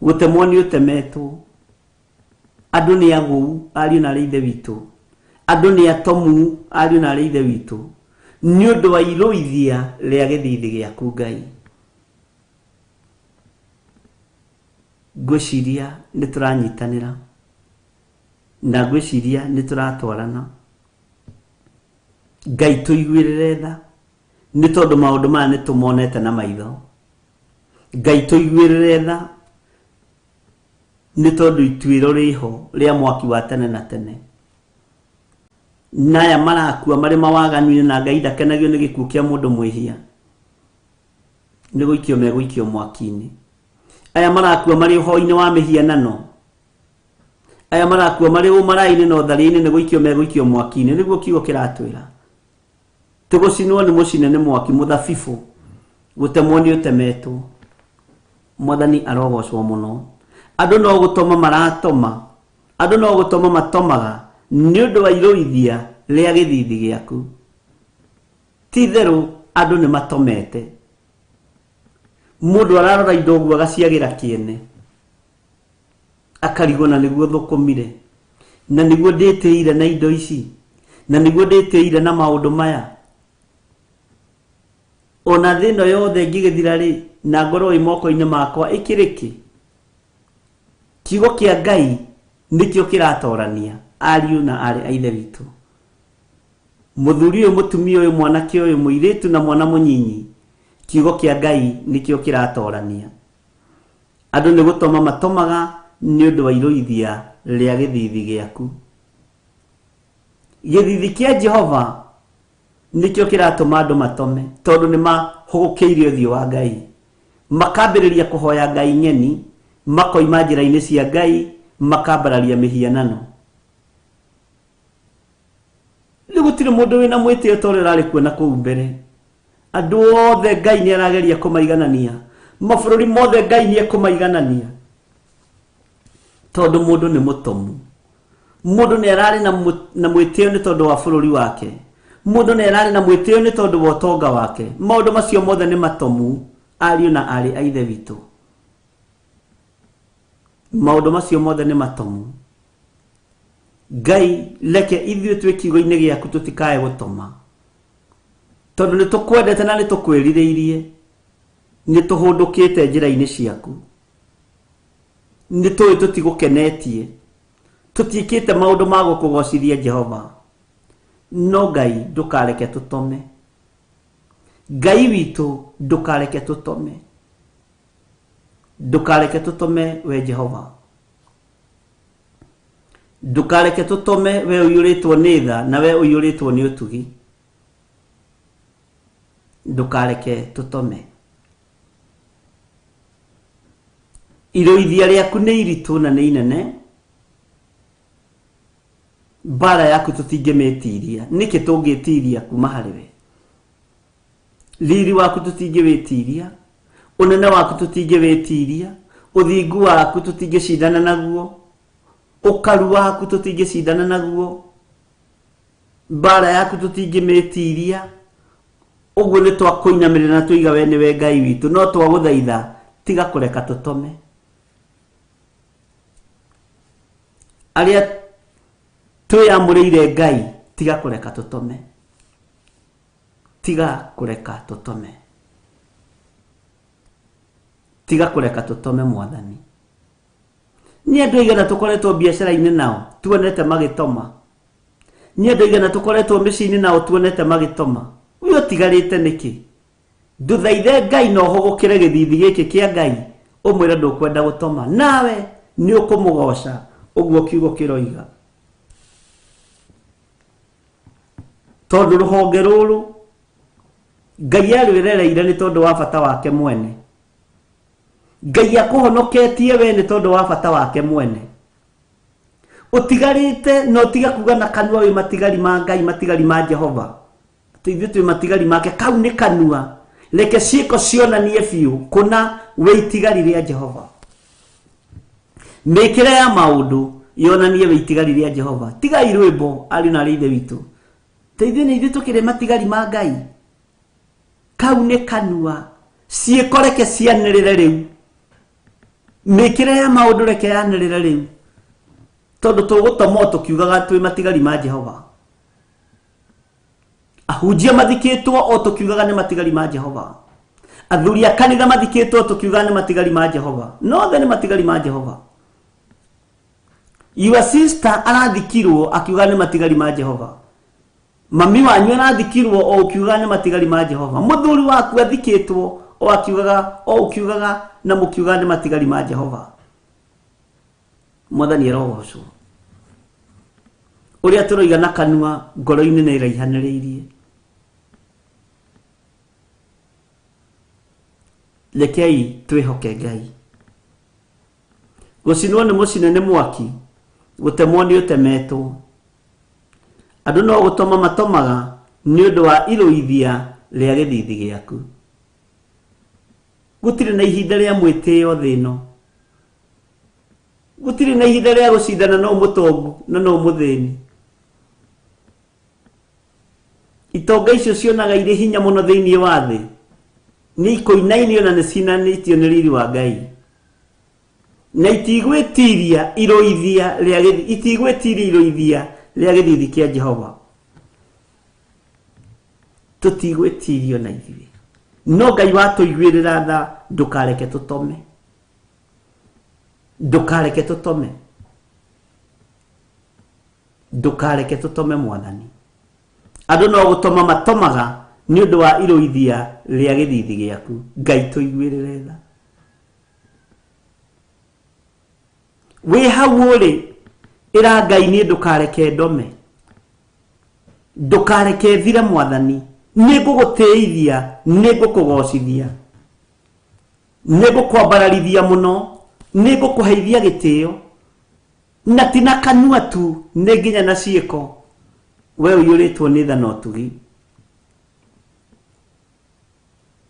[SPEAKER 2] gũtemwo nĩ ũtemetwo, andũ nĩ agũu ariũ na ithe witũ, andũ nĩ atomu ariũ na ithe witũ, nĩ ũndũ wa irũithia rĩa gĩthithi gĩaku Ngai. Ngwĩciria nĩ tũranyitanĩra na ngwĩciria nĩ tũratwarana. Ngai tũiguĩrĩre tha nĩ tondũ maũndũ maya nĩ tũmonete na maitho. Ngai tũiguĩrĩre tha nĩ tondũ ituĩro rĩho rĩa mwaki wa tene na tene. Naya marakua marĩ mawaganu-inĩ na Ngai ndakenagio nĩ gĩkuũ kĩa mũndũ mwĩhia, nĩ gũikio megũikio mwaki-inĩ. Aya marakua marĩ ũhoi-inĩ wa mĩhianano, aya marakua marĩ ũmaraĩ-inĩ na ũtharĩ-inĩ nĩ gũikio megũikio mwaki-inĩ. Nĩguo kiugo kĩratwĩra tũgũcinwo nĩ mũcine nĩ mwaki, mũthabibũ gũtemwo nĩ ũtemetwo. Mwathani arogocwo mũno. Andũ no gũtoma maratoma, andũ no gũtoma matomaga nĩ ũndũ wa irũithia rĩa gĩthithi gĩaku. Ti therũ andũ nĩ matomete. Mũndũ ararora indo ũguo agaciagĩra kĩene, akarigona nĩguo thũkũmire, na nĩguo ndĩtĩire na indo ici, na nĩguo ndĩtĩire na maũndũ maya. Ona thĩ ĩno yothe ngĩgĩthira rĩ, na ngoro ĩ moko-inĩ makwa ĩkĩrĩ kĩ? Kiugo kĩa Ngai nĩkĩo kĩratorania ariũ na arĩ a ithe witũ. Mũthuri ũyũ, mũtumia ũyũ, mwanake ũyũ, mũirĩtu na mwana mũnyinyi, kiugo kĩa Ngai nĩkĩo kĩratorania. Andũ nĩ gũtoma matomaga nĩ ũndũ wa irũithia rĩa gĩthithi gĩaku. Gĩthithi kĩa Jehova nĩkĩo kĩratũma andũ matome, tondũ nĩ mahũgũkĩire ũthiũ wa Ngai, makambĩrĩria kũhoya ngai ng'eni, makoima njĩra-inĩ cia Ngai, makambararia mĩhianano. Nĩ gũtirĩ mũndũ wĩna mwĩtĩo ta ũrĩa ũrarĩ kuo na kũu mbere. Andũ othe Ngai nĩ arageria kũmaiganania, mabũrũri mothe Ngai nĩ ekũmaiganania, tondũ mũndũ nĩ mũtomu. Mũndũ nĩ ararĩ na mwĩtĩo nĩ tondũ wa bũrũri wake, mũndũ nĩ ararĩ na mwĩtĩo nĩ tondũ wa ũtonga wake. Maũndũ macio mothe nĩ matomu, ariũ na arĩ a ithe witũ. Maũndũ macio mothe nĩ matomu. Ngai reke ithuĩ twĩ kiugo-inĩ gĩaku tũtikae gũtoma, tondũ nĩ tũkwendete na nĩ tũkwĩrirĩirie, nĩ tũhũndũkĩte njĩra-inĩ ciaku, nĩ tũĩ tũtigũkenetie, tũtiĩkĩte maũndũ ma gũkũgocithia Jehova. No Ngai ndũkareke tũtome. Ngai witũ ndũkareke tũtome, ndũkareke tũtome we Jehova, ndũkareke tũtome we ũiyũrĩtwo nĩ tha na we ũiyũrĩtwo nĩ ũtugi. Ndũkareke tũtome. Irũithia rĩaku nĩ iritũ na nĩ inene, mbara yaku tũtingĩmĩtiria. Nĩkĩ tũngĩtiria kuma harĩ we? Riri waku tũtingĩwĩtiria, ũnene waku tũtingĩwĩtiria, ũthingu waku tũtingĩcindana naguo, ũkaru waku tũtingĩcindana naguo, mbara yaku tũtingĩmĩtiria. Ũguo nĩ twakũinamĩrĩra na tũiga we nĩwe Ngai witũ, no twagũthaitha tiga kũreka tũtome. Arĩa twĩamũrĩire Ngai tiga kũreka tũtome, tiga kũreka tũtome, tiga kũreka tũtome Mwathani. Nĩ andũ aigana tũkoretwo biacara-inĩ nao tuonete magĩtoma, nĩ andũ aigana tũkoretwo mĩciĩ-inĩ nao tuonete magĩtoma. Uyo tigarĩte nĩkĩ? Ndũthaithe Ngai na ũhũgũkĩre gĩthithi gĩkĩ kĩa Ngai, ũmwĩre ndũkwenda gũtoma, nawe nĩ ũkũmũgoca. Ũguo kiugo kĩroiga. Tondũ rũhonge rũrũ Ngai arwĩrereire nĩ tondũ wa bata wake mwene. Ngai akũhonoketie we nĩ tondũ wa bata wake mwene. utigarite no tiga kuga na kanua we matigari ma Ngai matigari ma Jehova tuithu tu matigari make kau ni kanua leke ciiko cionanie biu kuna we itigari ria Jehova mekire ya maundu yonanie we itigari ria Jehova tiga irwimbo ari na rithe witu tuithu ni ithu tukire matigari ma Ngai kau ni kanua ciekoreke cianirire riu mekire ya maundu reke yanirire riu tondu tugutoma tukiugaga twi matigari ma Jehova ahujia mathikitwo o tukiugaga ni matigari ma Jehova athuri a kanitha mathikitwo tukiugaga ni matigari ma Jehova no the ni matigari ma Jehova your sister arathikirwo akiugaga ni matigari ma Jehova mami wanyu arathikirwo o ukiugaga ni matigari ma Jehova muthuri waku athikitwo o akiugaga o ukiugaga na mukiugaga ni matigari ma Jehova mwathani erogocwo uria turoiga na kanua ngoro-ini ni iraihaniriirie lekei twihoke Ngai gucinwo ni mucine ni mwaki gutemwo ni utemetwo andu no gutoma matomaga ni undu wa iruithia ria githithi giaku gutire na ihinda ria mwitio thino gutire na ihinda ria gucindana no mutongu na no muthini itonga icio cionaga iri hinya muno thiini wa thi ni ikoinainio na nicinanitio ni riri wa Ngai na itigwitiria iroithia ria githithi kia Jehova tutigwitirio na ithuĩ no Ngai watuiguĩrĩra tha ndukareke tutome mwathani andu no gutoma matomaga ni undu wa iroithia ria githithi giaku Ngai tuiguĩrĩre tha we hawuri ira Ngai ni ndukareke ndome ndukareke thire mwathani niguguteithia nigukugocithia nigukwambararithia muno nigukuheithia gitio na tina kanua tu ni nginya na ciiko we uyuritwo ni tha no tugi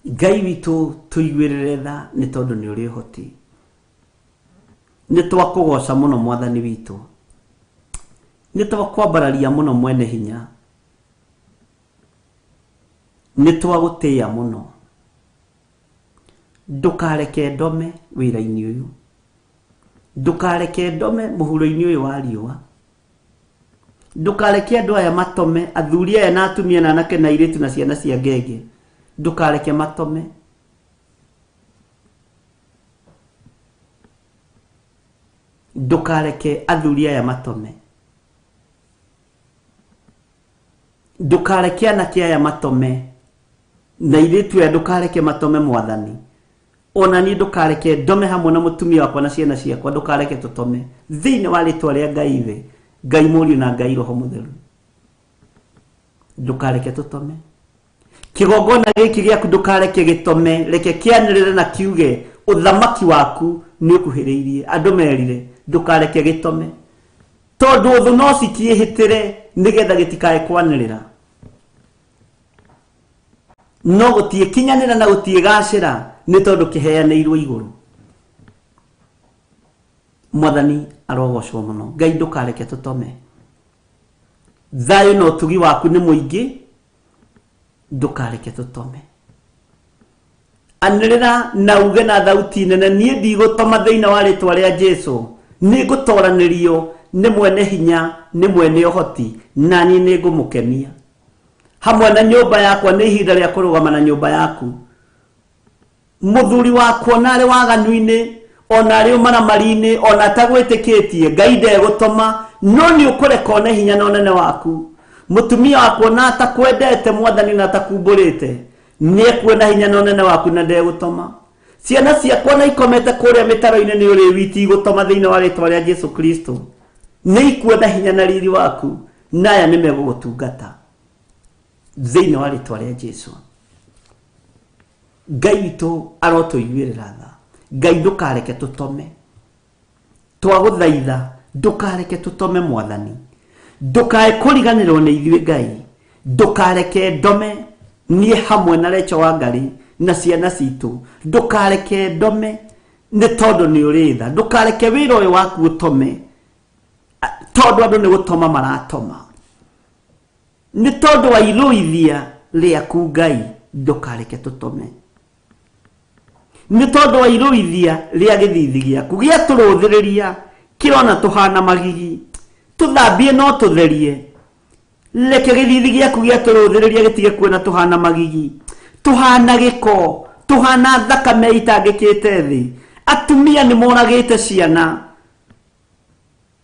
[SPEAKER 2] Ngai witu tuiguĩrĩre tha ni tondu ni uri hoti ni twakugoca muno mwathani witu ni twakwambararia muno mwene hinya ni twagutia muno ndukareke ndome wira-ini uyu ndukareke ndome muhuro-ini uyu wa riũa ndukareke andu aya matome athuri aya na atumia na anake na airitu na ciana cia ngenge ndukareke matome ndukareke athuri aya matome ndukareke anake aya matome na airitu aya ndukareke matome mwathani ona ni ndukareke ndome hamwe na mutumia wakwa na ciana ciakwa ndukareke tutome thiini wa ritwa ria Ngai the Ngai Mũriũ na Ngai Roho Mũtheru ndukareke tutome kigongona giki giaku ndukareke gitome reke kianirire na kiuge uthamaki waku ni ukuhiriirie andu merire ndukareke gitome tondu uthu no cikiihitire nigetha gitikae kwanirira no gutie kinyanira na gutie gacira ni tondu kiheaneirwo iguru mwathani arogocwo muno Ngai ndukareke tutome thayo no tugi waku ni muingi ndukareke tutome anirira na uge na thauti nene nie ndigutoma thiina wa ritwa ria Jesu ni gutoranirio ni mwene hinya ni mwene uhoti na ni ngumukenia hamwe na nyumba yakwa ni ihinda ria kurugama na nyumba yaku muthuri wakwa nari waganu-ini ona ari umara-mari-ini ona tagwitikitie Ngai ndegutoma no ni ukureka one hinya na unene waku mutumia wakwa na atakwendete mwathani na atakumburite ni ekuona hinya na unene waku na ndegutoma ciana ciakwa na ikomete kuria mitaro-ini ni uri witi gutoma thiini wa ritwa ria Jesu Kristo ni ikuona hinya na riri waku naya ni megugutungata thiini wa ritwa ria Jesu Ngai witu arotuiguĩrĩra tha Ngai ndukareke tutome twaguthaitha ndukareke tutome mwathani, ndukae kuriganirwo ni ithuĩ Ngai, ndukareke ndome nie hamwe na Lecho Wangari na ciana citu, ndukareke ndome ni tondu ni uritha, ndukareke wira uyu waku utome tondu andu ni gutoma maratoma, ni tondu wa iruithia riaku Ngai, ndukareke tutome, ni tondu wa iruithia ria githithi giaku gia turuthiriria kirona tuhana magigi, tuthambie no tutherie, leke githithi giaku gia turuthiriria gitige kuona tuhana magigi, tuhana giko, tuhana thakame itangikite thi, atumia ni monagite ciana,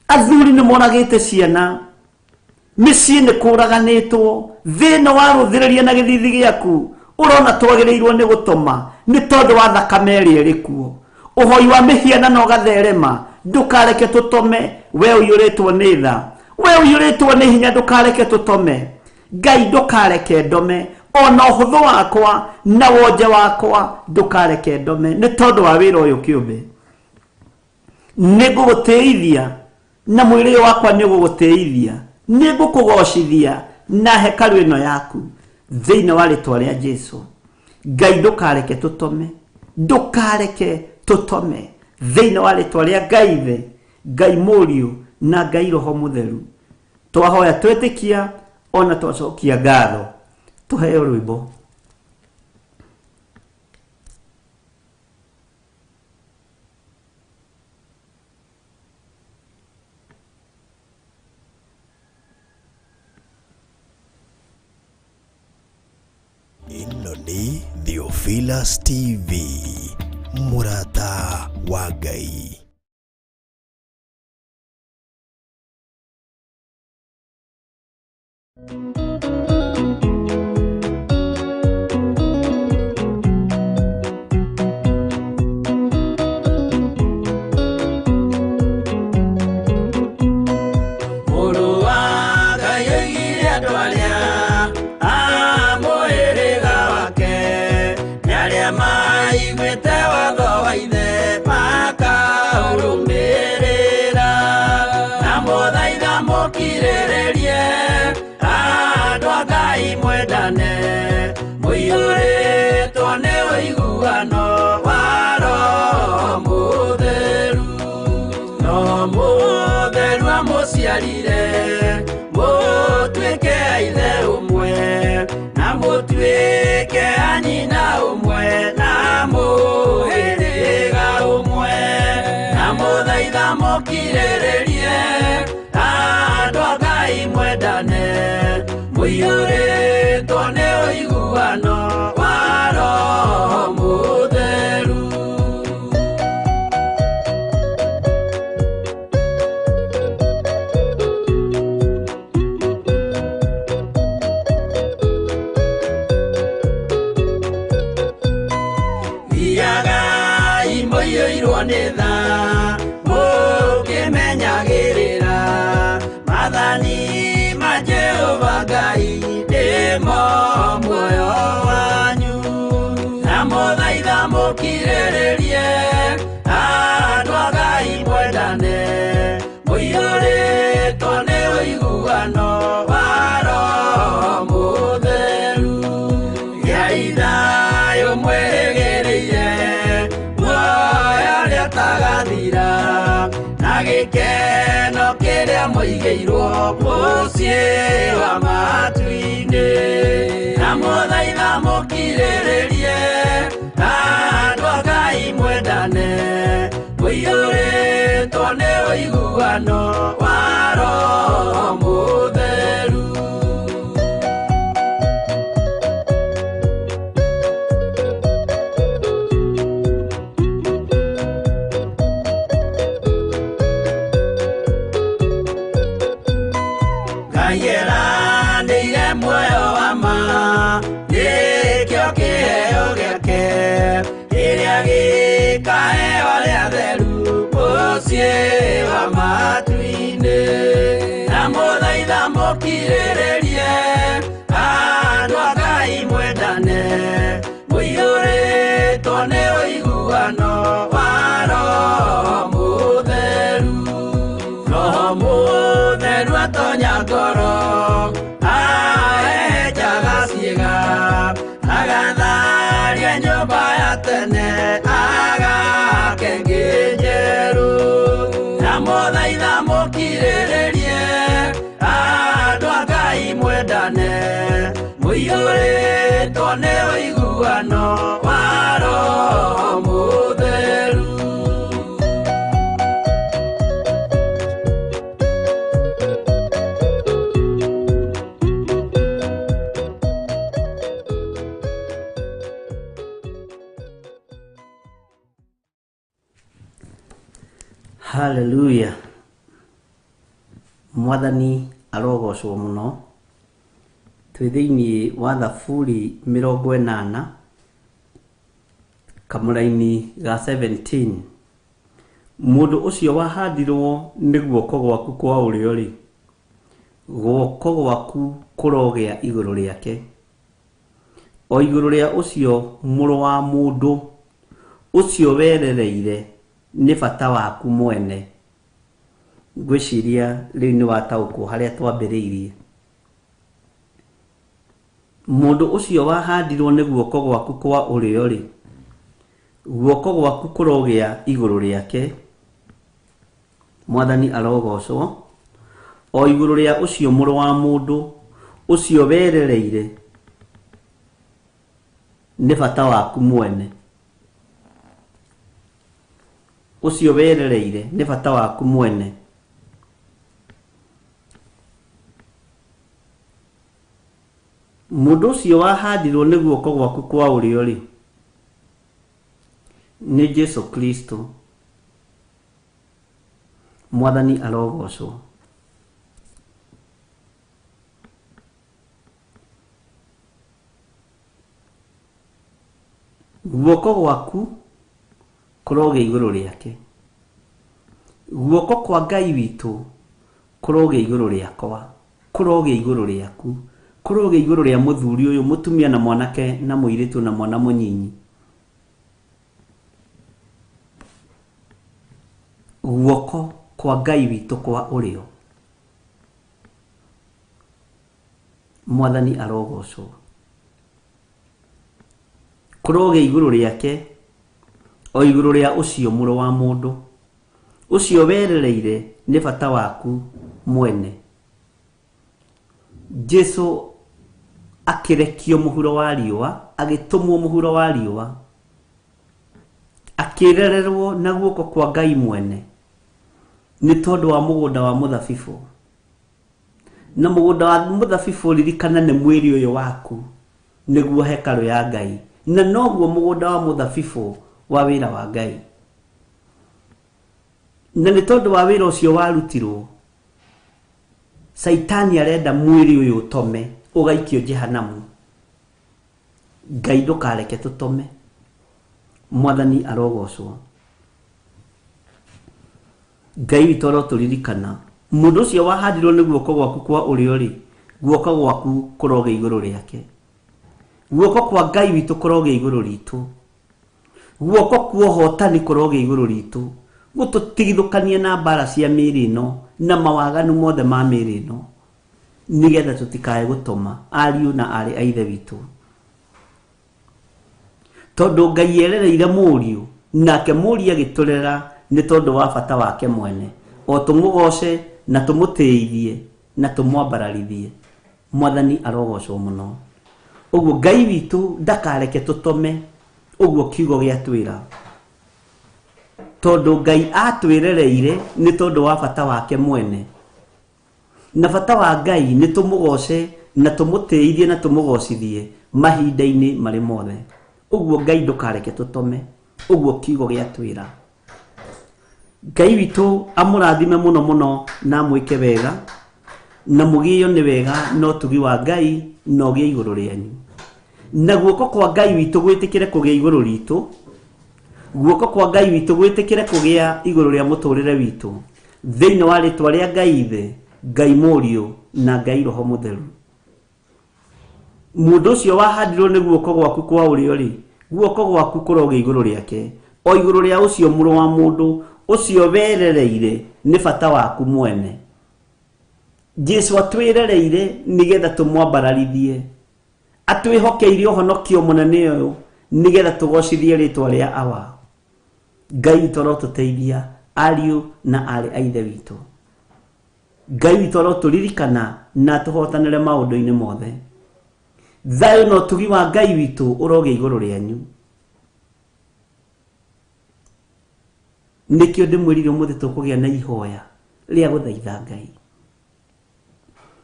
[SPEAKER 2] athuri ni monagite ciana, micii ni kuraganitwo, thina wa ruthiriria na githithi giaku urona twagiriirwo ni gutoma ni tondu wa thakame iri irikuo, uhoi wa mihiana no gatherema, ndukareke tutome, we uyuritwo ni tha, we uyuritwo ni hinya, ndukareke tutome Ngai, ndukareke ndome ona uhuthu wakwa na wonje wakwa, ndukareke ndome ni tondu wa wira uyu kiumbe, niguguteithia na mwiri wakwa niguguteithia, nigukugocithia na hekalu ino yaku thiini wa ritwa ria Jesu. Ngai, ndukareke tutome, ndukareke tutome thiini wa ritwa ria Ngai Ithe, Ngai Muriu na Ngai Roho Mutheru. Twahoya twetikia ona twacokia ngatho, tuheo rwimbo.
[SPEAKER 4] Ino ni Theophilus TV, Murata wa Ngai.
[SPEAKER 3] aige nyũmba ya tene agake ngejeru na mũthaitha mũkirĩrĩrie andũ a Ngai mwendane mũiyũrĩtwo nĩ ũiguano wa Roho Mũtheru.
[SPEAKER 2] Hallelujah. Mwathani arogocwo muno. Twĩ thĩinĩ wa Thaburi 80 kamũraini ga 17. Mũndũ ũcio wahandirwo nĩ guoko gwaku kwa ũrĩo rĩ, guoko gwaku kũrogĩa igũrũ rĩake. O igũrũ rĩa ũcio mũrũ wa mũndũ ũcio werereire nĩ bata waku mwene. Ngwĩciria rĩu nĩ wataũkwo harĩa twambĩrĩirie. Mũndũ ũcio wahandirwo nĩ guoko gwaku kwa ũrĩo rĩ, guoko gwaku kũrogĩa igũrũ rĩake. Mwathani arogocwo. O igũrũ rĩa ũcio mũrũ wa mũndũ ũcio werereire nĩ bata waku mwene. Ũcio werereire nĩ bata waku mwene. Mũndũ ũcio wahandirwo nĩ guoko gwaku kwa ũrĩo rĩ, nĩ Jesu Kristo. Mwathani arogocwo. Guoko gwaku kũrogĩa igũrũ rĩake. Guoko kwa Ngai witũ kũrogĩa igũrũ rĩakwa, kũrogĩa igũrũ rĩaku, kũrogĩa igũrũ rĩa mũthuri ũyũ, mũtumia na mwanake na mũirĩtu na mwana mũnyinyi. Guoko kwa Ngai witũ kwa ũrĩo. Mwathani arogocwo. Kũrogĩa igũrũ rĩake, o igũrũ rĩa ũcio mũrũ wa mũndũ ũcio werereire nĩ bata waku mwene. Jesu akĩrekio mũhuro wa riũa, agĩtũmwo mũhuro wa riũa, akĩrererwo na guoko kwa Ngai mwene nĩ tondũ wa mũgũnda wa mũthabibũ. Na mũgũnda wa mũthabibũ ririkana nĩ mwĩrĩ ũyũ waku, nĩguo hekarũ ya Ngai, na noguo mũgũnda wa mũthabibũ wa wĩra wa Ngai. Na nĩ tondũ wa wĩra ũcio warutirwo, Saitani arenda mwĩrĩ ũyũ ũtome, ũgaikio jehanamu. Ngai ndũkareke tũtome. Mwathani arogocwo. Ngai witũ arotũririkana, mũndũ ũcio wahandirwo nĩ guoko gwaku kwa ũrĩo rĩ, guoko gwaku kũrogĩa igũrũ rĩake. Guoko kwa Ngai witũ kũrogĩa igũrũ ritũ. Guoko kwa ũhotani kũrogĩa igũrũ ritũ, gũtũtigithũkania na mbara cia mĩĩrĩ ĩno na mawaganu mothe ma mĩĩrĩ ĩno, nĩgetha tũtikae gũtoma ariũ na arĩ a ithe witũ. Tondũ Ngai yerereire mũriũ, nake mũriũ agĩtũrera nĩ tondũ wa bata wake mwene, o tũmũgoce na tũmũtĩithie na tũmwambararithie. Mwathani arogocwo mũno. Ũguo Ngai witũ ndakareke tũtome, ũguo kiugo gĩatwĩra. Tondũ Ngai atwĩrereire nĩ tondũ wa bata wake mwene. Na bata wa Ngai nĩ tũmũgoce na tũmũtĩithie na tũmũgocithie mahinda-inĩ marĩ mothe. Ũguo Ngai ndũkareke tũtome, ũguo kiugo gĩatwĩra. Ngai witũ amũrathime mũno mũno na mwĩke wega, na mũgĩo nĩ wega no tugi wa Ngai no gĩa igũrũ rĩanyu. Na guoko kwa Ngai witũ gwĩtĩkĩre kũgĩa igũrũ ritũ, guoko kwa Ngai witũ gwĩtĩkĩre kũgĩa igũrũ rĩa mũtũrĩre witũ, thĩinĩ wa rĩtwa rĩa Ngai Ithe, Ngai Mũriũ na Ngai Roho Mũtheru. Mũndũ ũcio wahandirwo nĩ guoko gwaku kwa ũrĩo rĩ, guoko gwaku kũrogĩa igũrũ rĩake, o igũrũ rĩa ũcio mũrũ wa mũndũ ũcio werereire nĩ bata waku mwene. Jesu atwĩrereire nĩgetha tũmwambararithie, atwĩhokeire ũhonokio mũnene ũyũ, nigetha tugocithie ritwa ria awa. Ngai tũrotuteithia ariũ na arĩ a ithe witũ. Ngai tũroturirikana na tũhotanĩre maũndũ-inĩ mothe. Thayũ na ũtugi wa Ngai witũ ũrogĩa igũrũ rĩanyu. Nĩkĩo ndĩmwĩrire ũmũthĩ tũkũgĩa na ihoya rĩa gũthaitha Ngai.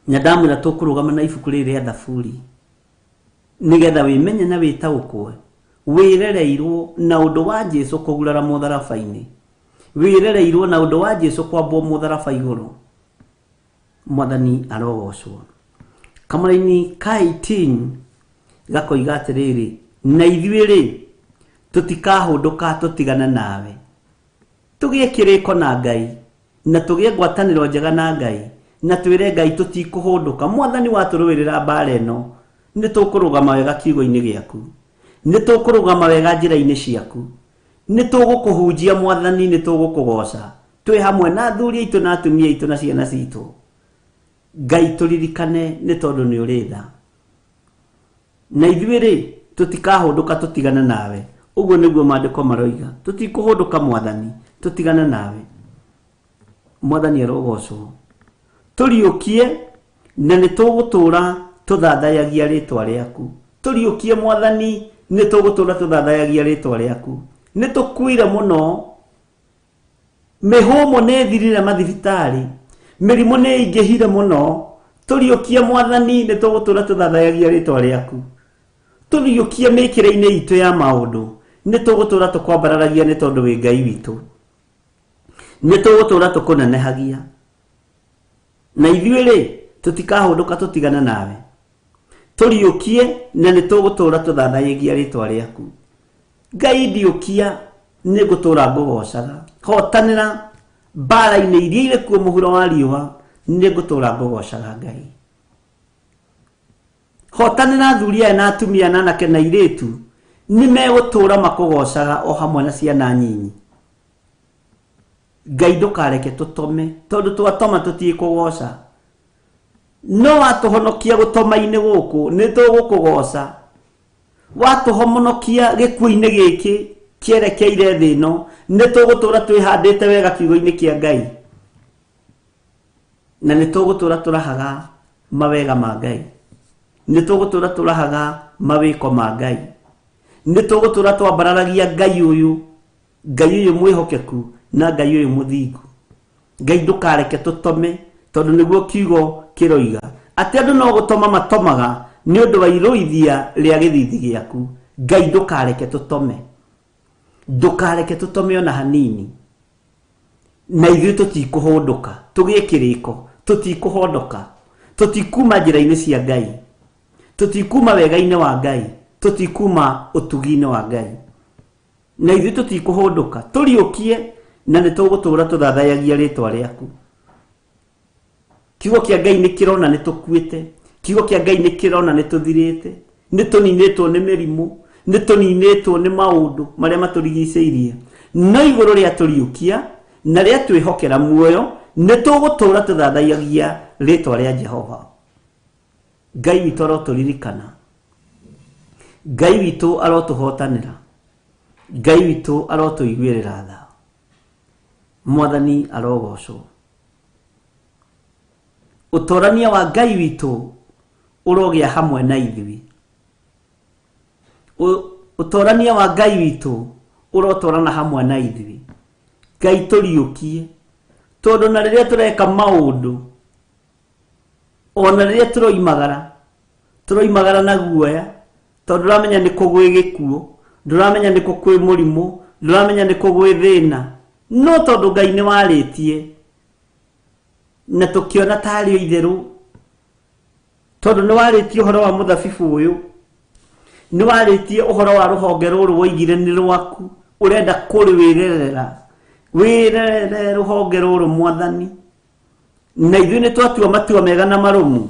[SPEAKER 2] Na ndamwĩra tũkũrũgama na ibuku rĩrĩ rĩa Thaburi nigetha wĩmenye na wĩtaũkwo, wĩrereirwo na ũndũ wa Jesũ kũgurara mũtharaba-inĩ, wĩrereirwo na ũndũ wa Jesũ kwambwo mũtharaba igũrũ. Mwathani arogocwo. Kamũra-inĩ ka 18 gakoiga atĩrĩrĩ, na ithuĩ-rĩ tũtikahũndũka tũtigane nawe, tũgĩe kĩrĩko na Ngai na tũgĩe ngwatanĩro njega na Ngai, na twĩre Ngai tũtikũhũndũka. Mwathani watũrũĩrĩra mbara ĩno, nĩ tũkũrũgama wega kiugo-inĩ gĩaku, nĩ tũkũrũgama wega njĩra-inĩ ciaku, nĩ tũgũkũhunjia Mwathani, nĩ tũgũkũgoca twĩ hamwe na athuri aitũ na atumia aitũ na ciana citũ. Ngai tũririkane nĩ tondũ nĩ ũrĩ tha. Na ithuĩ-rĩ tũtikahũndũka tũtigane nawe. Ũguo nĩguo maandĩko maroiga, tũtikũhũndũka Mwathani tũtigane nawe. Mwathani arogocwo. Tũriũkie na nĩ tũgũtũũra tũthathayagia rĩtwa rĩaku. Tũriũkie Mwathani, nĩ tũgũtũũra tũthathayagia rĩtwa rĩaku. Nĩ tũkuire mũno, mĩhũmũ nĩ thirire mathibitarĩ, mĩrimũ nĩ ingĩhire mũno. Tũriũkie Mwathani, nĩ tũgũtũũra tũthathayagia rĩtwa rĩaku. Tũriũkie mĩkĩre-inĩ itũ ya maũndũ, nĩ tũgũtũũra tũkwambararagia nĩ tondũ wĩ Ngai witũ. Nĩ tũgũtũũra tũkũnenehagia. Na ithuĩ-rĩ tũtikahũndũka tũtigane nawe. Tũriũkie na nĩ tũgũtũũra tũthathayagia rĩtwa rĩaku. Ngai ndiũkia, nĩ ngũtũũra ngũgocaga. Hotanĩra mbara-inĩ iria irĩ kuo mũhuro wa riũa, nĩ ngũtũũra ngũgocaga Ngai. Hotanĩra athuri aya na atumia na anake na airĩtu, nĩ megũtũũra makũgocaga o hamwe na ciana nyinyi. Ngai ndũkareke tũtome, tondũ twatoma tũtikũgoca. No watũhonokia gũtoma-inĩ gũkũ, nĩ tũgũkũgoca. Watũhonokia gĩkuũ-inĩ gĩkĩ kĩerekeire thĩ ĩno, nĩ tũgũtũũra twĩhandĩte wega kiugo-inĩ kĩa Ngai. Na nĩ tũgũtũũra tũrahaga mawega ma Ngai. Nĩ tũgũtũũra tũrahaga mawĩko ma Ngai. Nĩ tũgũtũũra twambararagia Ngai ũyũ, Ngai ũyũ mwĩhokeku na Ngai ũyũ mũthingu. Ngai ndũkareke tũtome, tondũ nĩguo kiugo kĩroiga atĩ andũ no gũtoma matomaga nĩ ũndũ wa irũithia rĩa gĩthithi gĩaku. Ngai ndũkareke tũtome, ndũkareke tũtome ona hanini. Na ithuĩ tũtikũhũndũka, tũgĩe kĩrĩko, tũtikũhondoka, tũtikuma njĩra-inĩ cia Ngai, tũtikuma wega-inĩ wa Ngai, tũtikuma ũtugi-inĩ wa Ngai. Na ithuĩ tũtikũhũndũka, tũriũkie na nĩ tũgũtũũra tũthathayagia rĩtwa rĩaku. Kiugo kĩa Ngai nĩ kĩrona nĩ tũkuĩte, kiugo kĩa Ngai nĩ kĩrona nĩ tũthirĩte, nĩ tũninĩtwo nĩ mĩrimũ, nĩ tũninĩtwo nĩ maũndũ marĩa matũrigicĩirie. No igũrũ rĩa tũriũkia na rĩa twĩhokera muoyo, nĩ tũgũtũũra tũthathayagia rĩtwa rĩa Jehova. Ngai witũ arotũririkana, Ngai witũ arotũhotanĩra, Ngai witũ arotũiguĩrĩra tha. Mwathani arogocwo. Ũtorania wa Ngai witũ ũrogĩa hamwe na ithuĩ. Ũtorania wa Ngai witũ ũrotwarana hamwe na ithuĩ. Ngai tũriũkie, tondũ na rĩrĩa tũreka maũndũ, ona rĩrĩa tũroimagara na guoya, tondũ ndũramenya nĩ kũ gwĩ gĩkuũ, ndũramenya nĩ kũ kwĩ mũrimũ, ndũramenya nĩ kũ gwĩ thĩna. No tondũ Ngai nĩ warĩtie na tũkĩona tarĩ itherũ, tondũ nĩ warĩtie ũhoro wa mũthabibũ ũyũ, nĩ warĩtie ũhoro wa rũhonge rũrũ woigire nĩ rwaku, ũrenda kũrwĩrerera, wĩrerere rũhonge rũrũ Mwathani. Na ithuĩ nĩ twatua matua mega na marũmu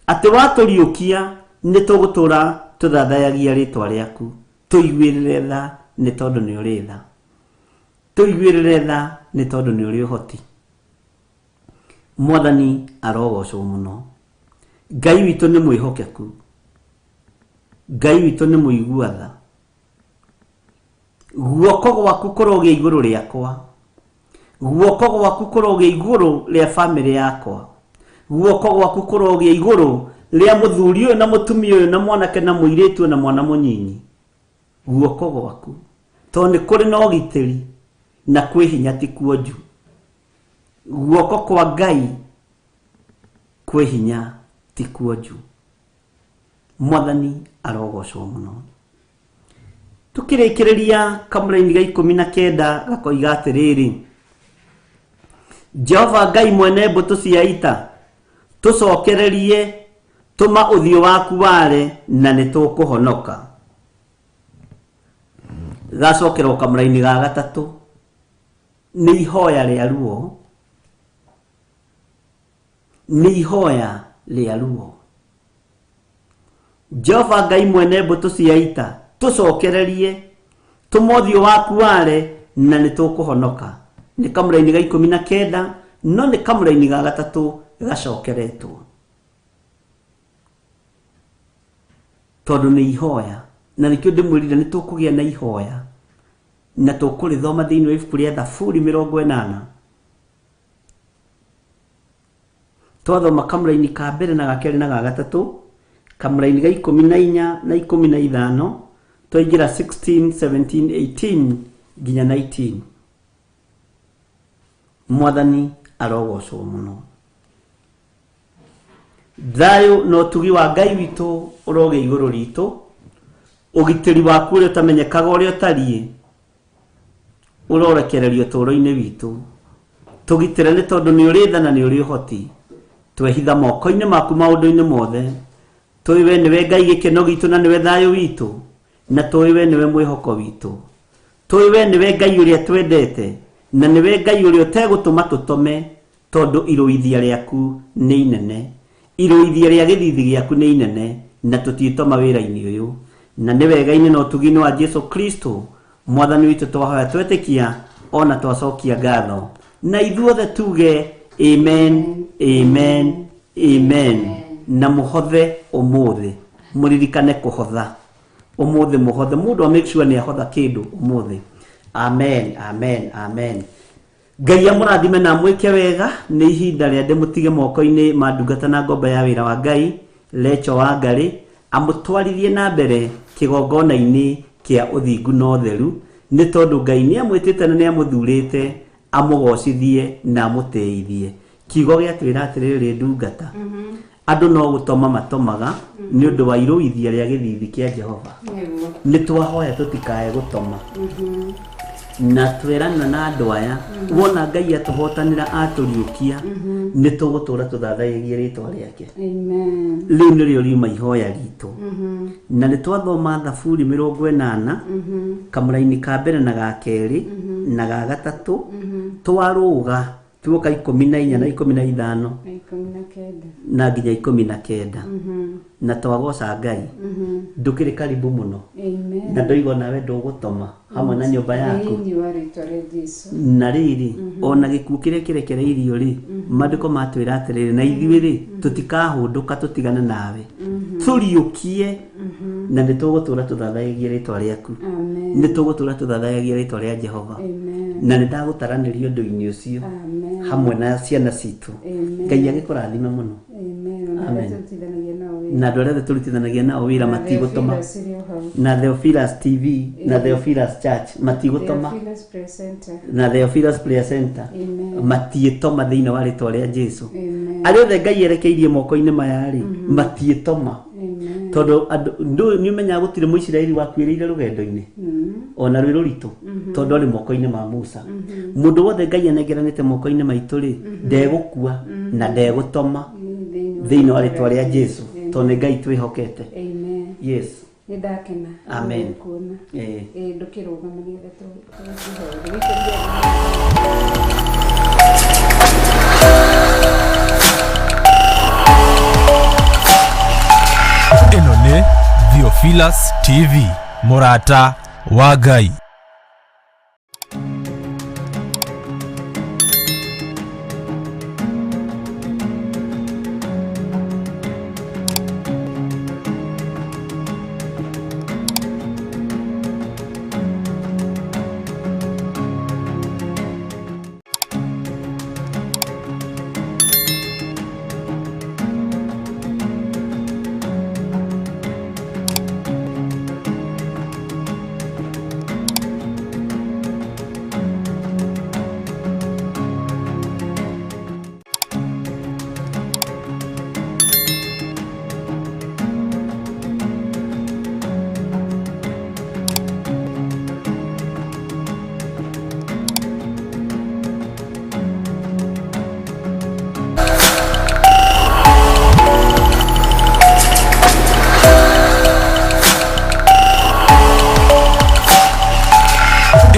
[SPEAKER 2] atĩ watũriũkia nĩ tũgũtũũra tũthathayagia rĩtwa rĩaku, tũiguĩrĩre tha nĩ tondũ nĩ ũrĩ tha, tũiguĩrĩre tha nĩ tondũ nĩ ũrĩ ũhoti. Mwathani arogocwo mũno. Ngai witũ nĩ mwĩhokeku, Ngai witũ nĩ mũiguatha. Guoko gwaku kũrogĩa igũrũ rĩakwa. Guoko gwaku kũrogĩa igũrũ rĩa family yakwa. Guoko gwaku kũrogĩa igũrũ rĩa mũthuri ũyũ na mũtumia ũyũ na mwanake na mũirĩtu na mwana mũnyinyi. Guoko gwaku. Tondũ nĩ kũrĩ na ũgitĩri na kwĩ hinya ti kuonju. Guoko kwa Ngai kwĩ hinya ti kuonju. Mwathani arogocwo mũno. Tukĩrĩkĩrĩria kamũra-inĩ ga 19 gakoiga atĩrĩrĩ, Jehova Ngai mwene mbũtũ cia ita, tũcokererie, tũma ũthiũ waku ware na nĩ tũkũhonoka. Gacokerwo kamũra-inĩ ga gatatũ, nĩ ihoya rĩa ruo, nĩ ihoya rĩa ruo. Jehova Ngai mwene mbũtũ cia ita, tũcokererie, tũma ũthiũ waku ware na nĩ tũkũhonoka. Nĩ kamũra-inĩ ga 19 no nĩ kamũra-inĩ ga gatatũ gacokeretwo. Tondũ nĩ ihoya na nĩkĩo ndĩmwĩrire nĩ tũkũgĩa na ihoya na tũkũrĩthoma thĩinĩ wa ibuku rĩa Thaburi 80. Twathoma kamũra-inĩ ka mbere na ga kerĩ na ga gatatũ, kamũra-inĩ ga 14 na 15 twaingĩra 16, 17, 18 nginya 19. Mwathani arogocwo mũno. Thayũ na ũtugi wa Ngai witũ ũrogĩa igũrũ ritũ. Ũgitĩri waku ũrĩa ũtamenyekaga ũrĩa ũtariĩ ũrorekererio ũtũũro-inĩ witũ. Tũgitĩre nĩ tondũ nĩ ũrĩ tha na nĩ ũrĩ ũhoti. Twehitha moko-inĩ maku maũndũ-inĩ mothe. Tũĩ we nĩwe Ngai gĩkeno gitũ na nĩwe thayũ witũ, na tũĩ we nĩwe mwĩhoko witũ. Tũĩ we nĩwe Ngai ũrĩa twendete na nĩwe Ngai ũrĩa ũtegũtũma tũtome, tondũ irũithia rĩaku nĩ inene. Irũithia rĩa gĩthithi gĩaku nĩ inene na tũtiĩtoma wĩra-inĩ ũyũ. Na nĩ wega-inĩ na ũtugi-inĩ wa Jesu Kristo Mwathani witũ twahoya twetĩkia ona twacokia ngatho. Na ithuothe tuge amen, amen, amen. Na mũhothe ũmũthĩ. Mũririkane kũhotha. Ũmũthĩ mũhothe. Mũndũ make sure nĩ ahotha kĩndũ ũmũthĩ. Amen, amen, amen. Ngai amũrathime na mwĩke wega. Nĩ ihinda rĩa ndĩmũtige moko-inĩ ma ndungata na ngomba ya wĩra wa Ngai Lecho wa Ngarĩ amũtwarithie na mbere kĩgongona-inĩ kĩa ũthingu na ũtheru, nĩ tondũ Ngai nĩ amwĩtĩte na nĩ amũthurĩte amũgocithie na amũtĩithie. Kiugo gĩatwĩra atĩrĩrĩ ndungata, andũ no gũtoma matomaga nĩ ũndũ wa irũithia rĩa gĩthithi kĩa Jehova. Nĩ twahoya tũtikae gũtoma na twĩrana na andũ aya, wona Ngai atũhotanĩra atũriũkia, nĩ tũgũtũra tũthathaigie rĩtwa rĩake. Rĩu nĩrĩo riuma ihoya ritũ. Na nĩ twathoma Thaburi 80 kamũra-inĩ ka mbere na ga kerĩ na ga gatatũ, twarũga tuoka 14 na 15 na nginya 19 na twagoca Ngai. Ndũkĩrĩ karibu mũno na ndoigo nawe ndũgũtoma hamwe na nyũmba yaku. Na rĩrĩ ona gĩkuũ kĩrĩa kĩrekereirio rĩ, maandĩko matwĩra atĩrĩrĩ, na ithuĩ rĩ tũtikahũndũka tũtigane nawe, tũriũkie na nĩ tũgũtũra tũthathaigie rĩtwa rĩaku. Nĩ tũgũtũra tũthathaigie rĩtwa rĩa Jehova. Na nĩ ndagũtaranĩria ũndũ-inĩ ũcio hamwe na ciana citũ. Ngai agĩkũrathime mũno. Amen. Na andũ arĩa tũrutithanagia nao wĩra matigũtoma, na Theophilus TV na Theophilus Church matigũtoma, na Theophilus Prayer Center matiĩtoma thĩinĩ wa rĩtwa rĩa Jesu. Arĩa othe Ngai erekeirie moko-inĩ maya rĩ matiĩtoma, tondũ nĩ ũmenyaga gũtirĩ Mũisiraeli wakuĩrĩire rũgendo-inĩ ona rwĩ rũritũ, tondũ arĩ moko-inĩ ma Musa. Mũndũ wothe Ngai anengeranĩte moko-inĩ maitũ rĩ ndegũkua na ndegũtoma thĩinĩ wa rĩtwa rĩa Jesu, tondũ nĩ Ngai twĩhokete. Yes.
[SPEAKER 5] Nĩndakena.
[SPEAKER 2] Amen.
[SPEAKER 5] Ndũkĩrũgamania
[SPEAKER 1] ĩno nĩ Theophilus TV, mũrata wa Ngai.